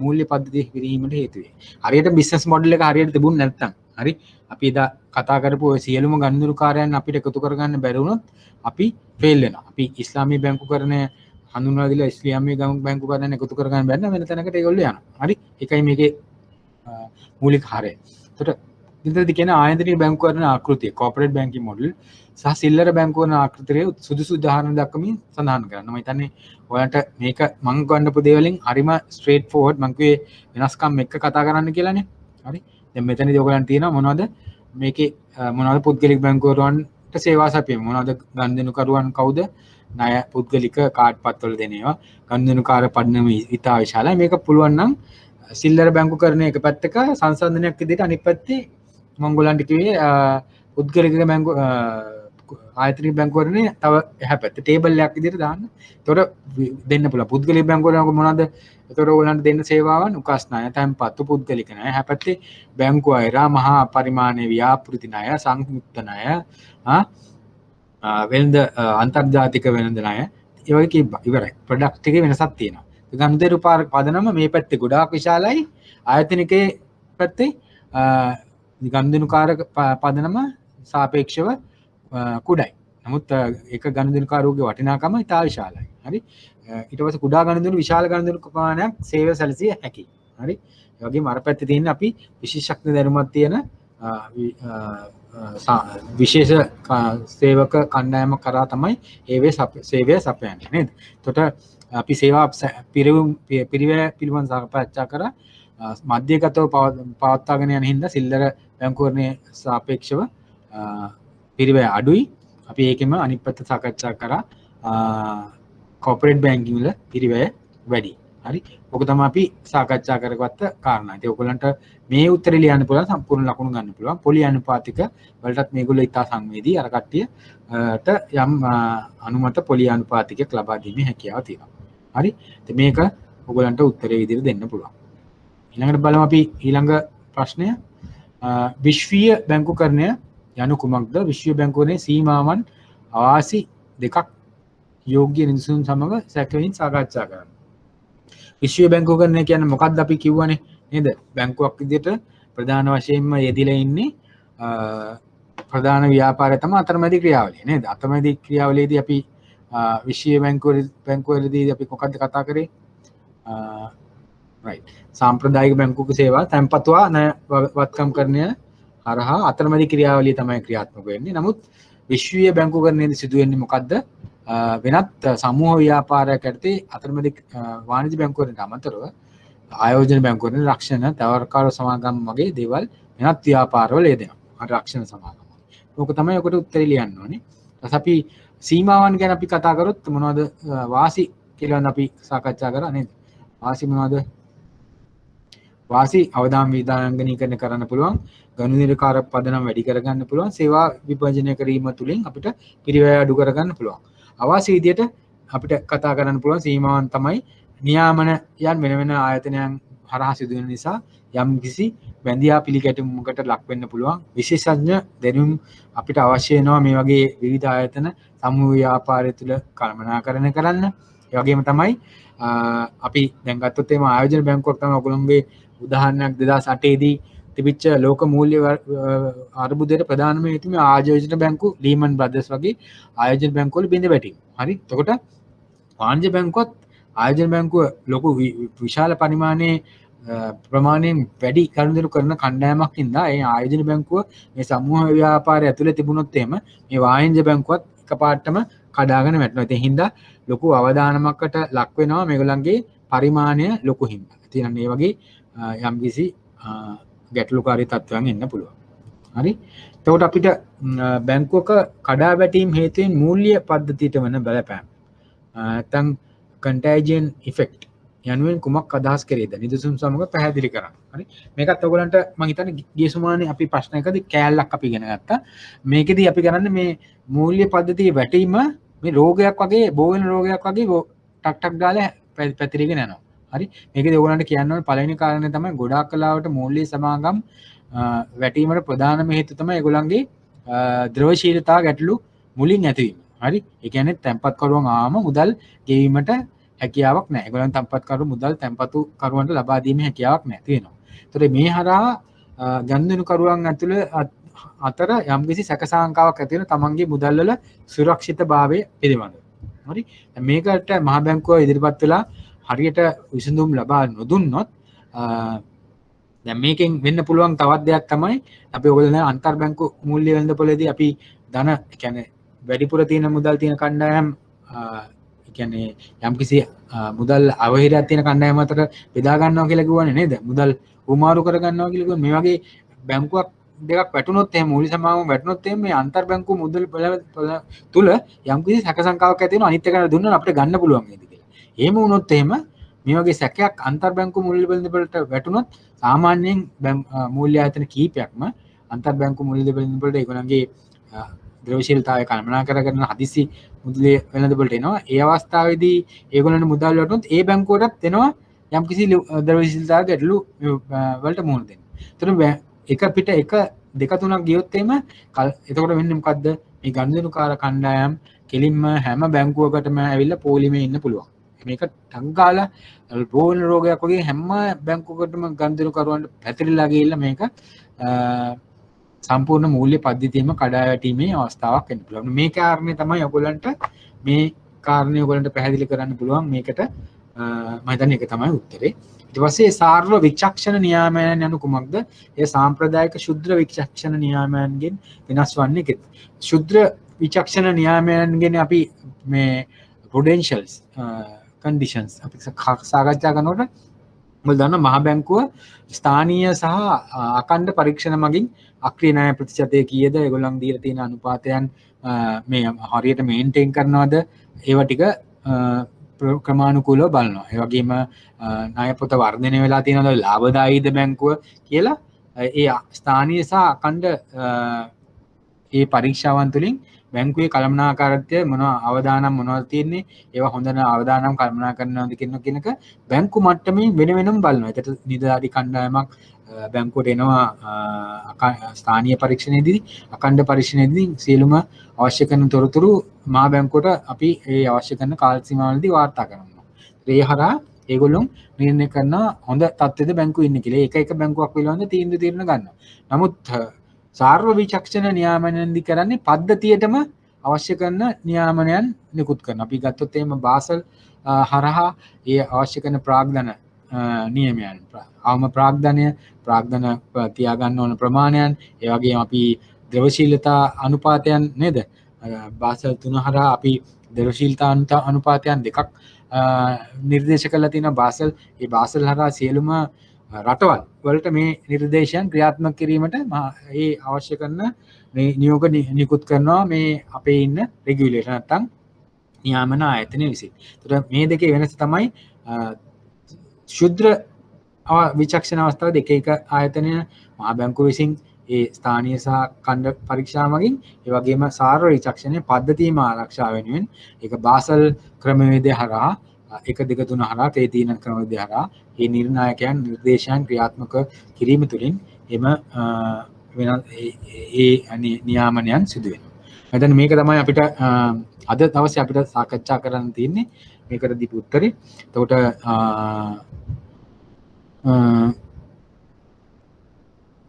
මූල්‍ය පද්ධතිය කිරීමට හේතු වේ. හරියට බිස්නස් මොඩල් එක හරියට තිබුණ නැත්නම් හරි අපි එදා කතා කරපු ඔය සියලුම ගනුදෙනුකාරයන් අපිට එකතු කරගන්න බැරි වුණොත් අපි ෆේල් වෙනවා. අපි ඉස්ලාමීය බැංකුකරණය හඳුන්වලා දීලා ඉස්ලාමීය බැංකුකරණය එකතු කරගන්න බැරි නම් වෙන තැනකට ඒගොල්ලෝ යනවා. හරි? ඒකයි මේකේ මූලික හරය. එතකොට විතරද කියන ආයතනික බැංකුකරණ ආකෘතිය කෝපරේට් බැංකින් මොඩල් සහ සිල්ලර බැංකුකරණ ආකෘතියේ සුදුසු උදාහරණ දක්වමින් සඳහන් කරනවා. මම හිතන්නේ ඔයාලට මේක මම ගන්නපු දේවලින් හරිම ස්ට්‍රේට් ෆෝවර්ඩ් මම කිව්වේ වෙනස්කම් එක්ක කතා කරන්න කියලානේ. හරි? දැන් මෙතනදී ඔයගලන්ට තියෙනවා මොනවද මේකේ මොනවද පුද්ගලික බැංකුවරන්ට සේවා සැපයීම මොනවද ගනුදෙනුකරුවන් කවුද ණය පුද්ගලික කාඩ් පත්වල දෙන ඒවා ගනුදෙනුකාර පදනම ඉතා විශාලයි මේක පුළුවන් නම් සිල්ලර බැංකුකරණය එක පැත්තක සංසන්දනයක් විදිහට අනිත් පැත්තේ මම ඔයගලන්ට කිව්වේ පුද්ගලික බැංකු ආයතනික බැංකුවරණේ තව එහා පැත්තේ ටේබල් එකක් විදිහට දාන්න. ඒතකොට දෙන්න පුළුවන් පුද්ගලික බැංකුවරණක මොනවද ඒතකොට ඔයගලන්ට දෙන්න සේවාවන් උකස් ණය තැන්පත්තු පුද්ගලික ණය එහා පැත්තේ බැංකු අයරා මහා පරිමාණයේ ව්‍යාපෘති ණය සංයුක්ත ණය වෙළඳ අන්තර්ජාතික වෙළඳ ණය ඒ වගේ ඉවරයි ප්‍රොඩක්ට් එකේ වෙනසක් තියෙනවා. ගනුදෙනු පදනම මේ පැත්තේ ගොඩාක් විශාලයි ආයතනිකයේ පැත්තේ ගනුදෙනුකාරක පදනම සාපේක්ෂව කුඩයි. නමුත් එක ගනුදෙනුකාරයෙකුගේ වටිනාකම ඉතා විශාලයි. හරි? ඊට පස්සේ කුඩා ගනුදෙනු විශාල ගනුදෙනු ප්‍රමාණයක් සේවය සැලසිය හැකියි. හරි? ඒ වගේම අර පැත්තේ තියෙන අපි විශේෂඥ දැනුමක් තියෙන විශේෂ සේවක කණ්ඩායම කරා තමයි ඒ සේවය සපයන්නේ නේද? එතකොට අපි සේවා පිරිවැය පිළිබඳ සාකච්ඡා කරා මධ්‍යගතව පවත්වාගෙන යන හින්දා සිල්ලර බැංකුවරණයේ සාපේක්ෂව පිරිවැය අඩුයි. අපි ඒකෙම අනිත් පැත්ත සාකච්ඡා කරා කෝපරේට් බැංකින් වල පිරිවැය වැඩි. හරි? ඔක තමයි අපි සාකච්ඡා කරගත්ත කාරණා. ඉතින් ඔයගොල්ලන්ට මේ උත්තරේ ලියන්න පුළුවන් සම්පූර්ණ ලකුණු ගන්න පුළුවන්. පොලි අනුපාතික වලටත් මේගොල්ලෝ ඉතා සංවේදී අර කට්ටියට යම් අනුමත පොලි අනුපාතිකයක් ලබා දීමේ හැකියාව තියෙනවා. හරි? ඉතින් මේක ඔයගොල්ලන්ට උත්තරේ විදිහට දෙන්න පුළුවන්. ඊළඟට බලමු අපි ඊළඟ ප්‍රශ්නය විශ්වීය බැංකුකරණය යනු කුමක්ද? විශ්වීය බැංකුවනේ සීමාවන් අවාසි දෙකක් යෝග්‍ය නිදසුන් සමග සැකයෙන් සාකච්ඡා කරන්න. විශ්වීය බැංකුකරණය කියන්නේ මොකක්ද අපි කිව්වනේ නේද? බැංකුවක් විදිහට ප්‍රධාන වශයෙන්ම යෙදිලා ඉන්නේ ප්‍රධාන ව්‍යාපාරය තමයි අතරමැදි ක්‍රියාවලිය නේද? අතරමැදි ක්‍රියාවලියේදී අපි විශ්වීය බැංකුවලදී අපි මොකක්ද කතා කරේ? right. සාම්ප්‍රදායික බැංකුවක සේවා තැන්පතුවා ණය වත්කම් කරණය හරහා අතරමැදි ක්‍රියාවලිය තමයි ක්‍රියාත්මක වෙන්නේ. නමුත් විශ්වීය බැංකුකරණයේදී සිදුවෙන්නේ මොකද්ද? වෙනත් සමූහ ව්‍යාපාරයක් යටතේ අතරමැදි වාණිජ්‍ය බැංකුවලට අමතරව ආයෝජන බැංකුවල රක්ෂණ තවරකාර සමාගම් වගේ දේවල් වෙනත් ව්‍යාපාරවල යෙදෙනවා. අර රක්ෂණ සමාගම්. ඕක තමයි ඔකට උත්තරේ ලියන්න ඕනේ. ඊට අපි සීමාවන් ගැන අපි කතා කරොත් මොනවද වාසි කියලා අපි සාකච්ඡා කරා නේද? වාසි මොනවද? වාසි අවදානම් විදාංගනීකරණය කරන්න පුළුවන්. ගනුදෙනුකාර පදනම් වැඩි කරගන්න පුළුවන්. සේවා විභජනය කිරීම තුළින් අපිට පිරිවැය අඩු කරගන්න පුළුවන්. අවාසි විදියට අපිට කතා කරන්න පුළුවන් සීමාවන් තමයි නියාමනයන් වෙන වෙන ආයතනයන් හරහා සිදුවෙන නිසා යම් කිසි බැඳියා පිළිගැටුමකට ලක් වෙන්න පුළුවන්. විශේෂඥ දැනුම් අපිට අවශ්‍ය වෙනවා මේ වගේ විවිධ ආයතන සමූහ ව්‍යාපාරය තුළ කළමනාකරණය කරන්න. ඒ වගේම තමයි අපි දැන් ගත්තොත් එම ආයෝජන බැංකුවක් තමයි ඔයගොල්ලෝගේ උදාහරණයක් 2008 දී තිබිච්ච ලෝක මූල්‍ය අර්බුදයට ප්‍රධානම හේතු මේ ආයෝජන බැංකු ලීමන් බ්‍රදර්ස් වගේ ආයෝජන බැංකු වල බිඳ වැටීම. හරි. එතකොට වාණිජ්‍ය බැංකුවත් ආයෝජන බැංකුව ලොකු විශාල පරිමාණයේ ප්‍රමාණයෙන් වැඩි ගනුදෙනු කරන කණ්ඩායමක් හින්දා ඒ ආයෝජන බැංකුව මේ සමූහ ව්‍යාපාරය ඇතුලේ තිබුණොත් එහෙම මේ වාණිජ්‍ය බැංකුවත් එකපාරටම කඩාගෙන වැටෙනවා. ඒ හින්දා ලොකු අවදානමකට ලක් වෙනවා මේගොල්ලන්ගේ පරිමාණය ලොකු හින්දා. ඉතින් මේ වගේ යම්කිසි ගැටලුකාරී තත්ත්වයන් එන්න පුළුවන්. හරි එතකොට අපිට බැංකුවක කඩා වැටීම් හේතුවෙන් මූල්‍ය පද්ධතියට වන බලපෑම නැත්නම් contagion effect යනුවෙන් කුමක් අදහස් කරේද නිදසුන් සමග පැහැදිලි කරන්න. හරි මේකත් ඔයගලන්ට මම හිතන්නේ ගිය සුමානේ අපි ප්‍රශ්නයකදී කෑල්ලක් අපි ඉගෙන ගත්තා. මේකෙදී අපි කරන්නේ මේ මූල්‍ය පද්ධතියේ වැටීම මේ රෝගයක් වගේ බෝ වෙන රෝගයක් වගේ ටක් ටක් ගාලා පැතිරගෙන යනවා. හරි මේකදී ඔයගලන්ට කියන්න ඕනේ පළවෙනි කාරණේ තමයි ගොඩාක් කලාවට මූල්‍ය සමාගම් වැටීමට ප්‍රධානම හේතුව තමයි ඒගොල්ලන්ගේ ද්‍රවශීලතා ගැටලු මුලින් ඇතිවීම. හරි ඒ කියන්නේ තැන්පත් කරුවන් ආවම මුදල් ගෙවීමට හැකියාවක් නැහැ. ඒගොල්ලන් තැන්පත් කරු මුදල් තැන්පතු කරුවන්ට ලබා දීමේ හැකියාවක් නැති වෙනවා. ඒතකොට මේ හරහා ගනුදෙනු කරුවන් අතර යම්කිසි සැකසාංකාවක් ඇති වෙන තමන්ගේ මුදල් වල සුරක්ෂිතභාවය පිළිබඳව. හරි මේකට මහ බැංකුව ඉදිරිපත් වෙලා හරියට විසඳුම් ලබා නොදුන්නොත් දැන් මේකෙන් වෙන්න පුළුවන් තවත් දෙයක් තමයි අපි ඔයගොල්ලෝ අන්තර් බැංකු මූල්‍ය වෙළඳපොළේදී අපි ධන කියන්නේ වැඩිපුර තියෙන මුදල් තියෙන කණ්ඩායම් කියන්නේ යම්කිසි මුදල් අවහිරයක් තියෙන කණ්ඩායම් අතර බෙදා ගන්නවා කියලා කිව්වනේ නේද? මුදල් උමාරු කර ගන්නවා කියලා කිව්වනේ. මේ වගේ බැංකුවක් දෙකක් වැටුනොත් එහෙම මූල්‍ය සමාගම වැටුනොත් එහෙම මේ අන්තර් බැංකු මුදල් තුල යම්කිසි සැකසංකාවක් ඇති වෙනවා අනිත් එකට දුන්නා අපිට ගන්න පුළුවන් නේද කියලා. එහෙම වුණොත් එහෙම මේ වගේ සැකයක් අන්තර් බැංකු මූල්‍ය වෙළඳපොළට වැටුනොත් සාමාන්‍යයෙන් මූල්‍ය ආයතන කීපයක්ම අන්තර් බැංකු මූල්‍ය වෙළඳපොළට ඒගොල්ලන්ගේ ද්‍රවශීලතාවය කළමනා කරගෙන හදිසි මුදලේ වෙළඳපොළට එනවා. ඒ අවස්ථාවේදී ඒගොල්ලන්ට මුදල් වලටත් ඒ බැංකුවටත් එනවා යම්කිසි ද්‍රවශීලතාව ගැටලු වලට මුහුණ දෙන්න. එතකොට එක පිට එක දෙක තුනක් ගියොත් එහෙම එතකොට වෙන්නේ මොකද්ද? මේ ගනුදෙනුකාර කණ්ඩායම් කෙලින්ම හැම බැංකුවකටම ඇවිල්ලා පොලිමේ ඉන්න පුළුවන්. මේක ටක් ගාලා රෝගන රෝගයක් වගේ හැම බැංකුවකටම ගනුදෙනුකරුවන්ට පැතිරිලා ගිහිල්ලා මේක සම්පූර්ණ මූල්‍ය පද්ධතියම කඩා වැටීමේ අවස්ථාවක් වෙන්න පුළුවන්. මේ කාරණේ තමයි ඔයගොල්ලන්ට මේ කාරණේ ඔයගොල්ලන්ට පැහැදිලි කරන්න පුළුවන් මේකට මම හිතන්නේ ඒක තමයි උත්තරේ. ඊට පස්සේ සාර්ව විචක්ෂණ නියාමයන් යනු කුමක්ද? ඒ සාම්ප්‍රදායික ශුද්‍ර විචක්ෂණ නියාමයන්ගෙන් වෙනස් වන්නේ කෙත්. ශුද්‍ර විචක්ෂණ නියාමයන්ගෙන් අපි මේ prudentials conditions අපි සාකච්ඡා කරනකොට මොකද දන්න මහ බැංකුව ස්ථානීය සහ අඛණ්ඩ පරීක්ෂණ මගින් අක්‍රීය ණය ප්‍රතිශතය කීයද ඒගොල්ලන් දීලා තියෙන අනුපාතයන් මේ හරියට මේන්ටේන් කරනවද ඒවා ටික ක්‍රමානුකූලව බලනවා. ඒ වගේම ණය පොත වර්ධනය වෙලා තියෙනවද ලාභදායීද බැංකුව කියලා ඒ ස්ථානීය සහ අඛණ්ඩ ඒ පරීක්ෂාවන් තුළින් බැංකුවේ කළමනාකාරීත්වය මොනවා අවදානම් මොනවද තියෙන්නේ ඒවා හොඳ අවදානම් කළමනා කරනවද කියන එක බැංකු මට්ටමින් වෙන වෙනම බලනවා. ඒකට නිලධාරි කණ්ඩායමක් බැංකුවට එනවා ස්ථානීය පරීක්ෂණයේදී අඛණ්ඩ පරීක්ෂණයේදී සියලුම අවශ්‍ය කරන තොරතුරු මහා බැංකුවට අපි ඒ අවශ්‍ය කරන කාල සීමාවලදී වාර්තා කරනවා. ඒ හරහා ඒගොල්ලෝ නිර්ණය කරන හොඳ තත්ත්වෙද බැංකුවේ ඉන්නේ කියලා. ඒක එක බැංකුවක් පිළිබඳ තීරණ ගන්නවා. නමුත් සාර්ව විචක්ෂණ නියාමනයන්දී කරන්නේ පද්ධතියටම අවශ්‍ය කරන නියාමනයන් නිකුත් කරනවා. අපි ගත්තොත් එහෙම බාසල් හරහා ඒ අවශ්‍ය කරන ප්‍රාග්ධන නියමයන් අවම ප්‍රාග්ධනය තියා ගන්න ඕන ප්‍රමාණයන් ඒ වගේම අපි ද්‍රවශීලතා අනුපාතයන් නේද? බාසල් 3 හරහා අපි ද්‍රවශීලතා අනුපාතයන් දෙකක් නිර්දේශ කරලා තියෙනවා බාසල්. ඒ බාසල් හරහා සියලුම රටවල් වලට මේ නිර්දේශයන් ක්‍රියාත්මක කිරීමට ඒ අවශ්‍ය කරන නියෝග නිකුත් කරනවා මේ අපේ ඉන්න රෙගියුලේටර් නැත්නම් නියාමන ආයතනය විසින්. ඒතර මේ දෙකේ වෙනස තමයි ශුද්‍ර විචක්ෂණ අවස්ථාවේ එක ආයතනය මහා බැංකුව විසින් ඒ ස්ථානීය සහ ඛණ්ඩ පරීක්ෂා මගින් ඒ වගේම සාර්ව විචක්ෂණයේ පද්ධතියම ආරක්ෂා වෙනුවෙන් ඒක බාසල් ක්‍රමවේදය හරහා 1 2 3 හරහා තේ තීන ක්‍රමවේදය හරහා මේ නිර්ණායකයන් නිර්දේශයන් ක්‍රියාත්මක කිරීම තුළින් එම වෙනත් ඒ නියාමනයන් සිදු වෙනවා. එතන මේක තමයි අපිට අද දවසේ අපිට සාකච්ඡා කරන්න තියෙන්නේ මේකට දීපු උත්තරේ. එතකොට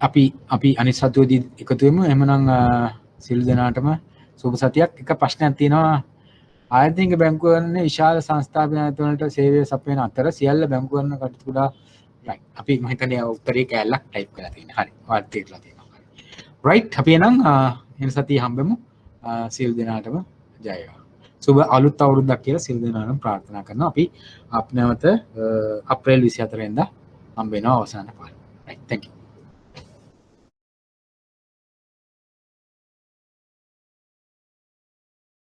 අපි අනිත් සතියේදී එකතු වෙමු. එහෙමනම් සියලු දෙනාටම සුබ සතියක්. එක ප්‍රශ්නයක් තියෙනවා. ආයතනික බැංකුවන්නේ විශාල සංස්ථා වලට සේවය සපයන අතර සියල්ල බැංකු කරන කටයුතු කුඩා රයිට්. අපි මම හිතන්නේ උත්තරේ කැලලක් ටයිප් කරලා තියෙනවා. හරි. වාර්තා කරලා තියෙනවා. රයිට්. අපි එනම් එන සතිය හම්බෙමු. සියලු දෙනාටම ජය වේවා. සුබ අලුත් අවුරුද්දක් කියලා සියලු දෙනාටම ප්‍රාර්ථනා කරනවා. අපි නැවත අප්‍රේල් 24 වෙනිදා හම්බ වෙනවා අවසාන පාර. රයිට්. thank you.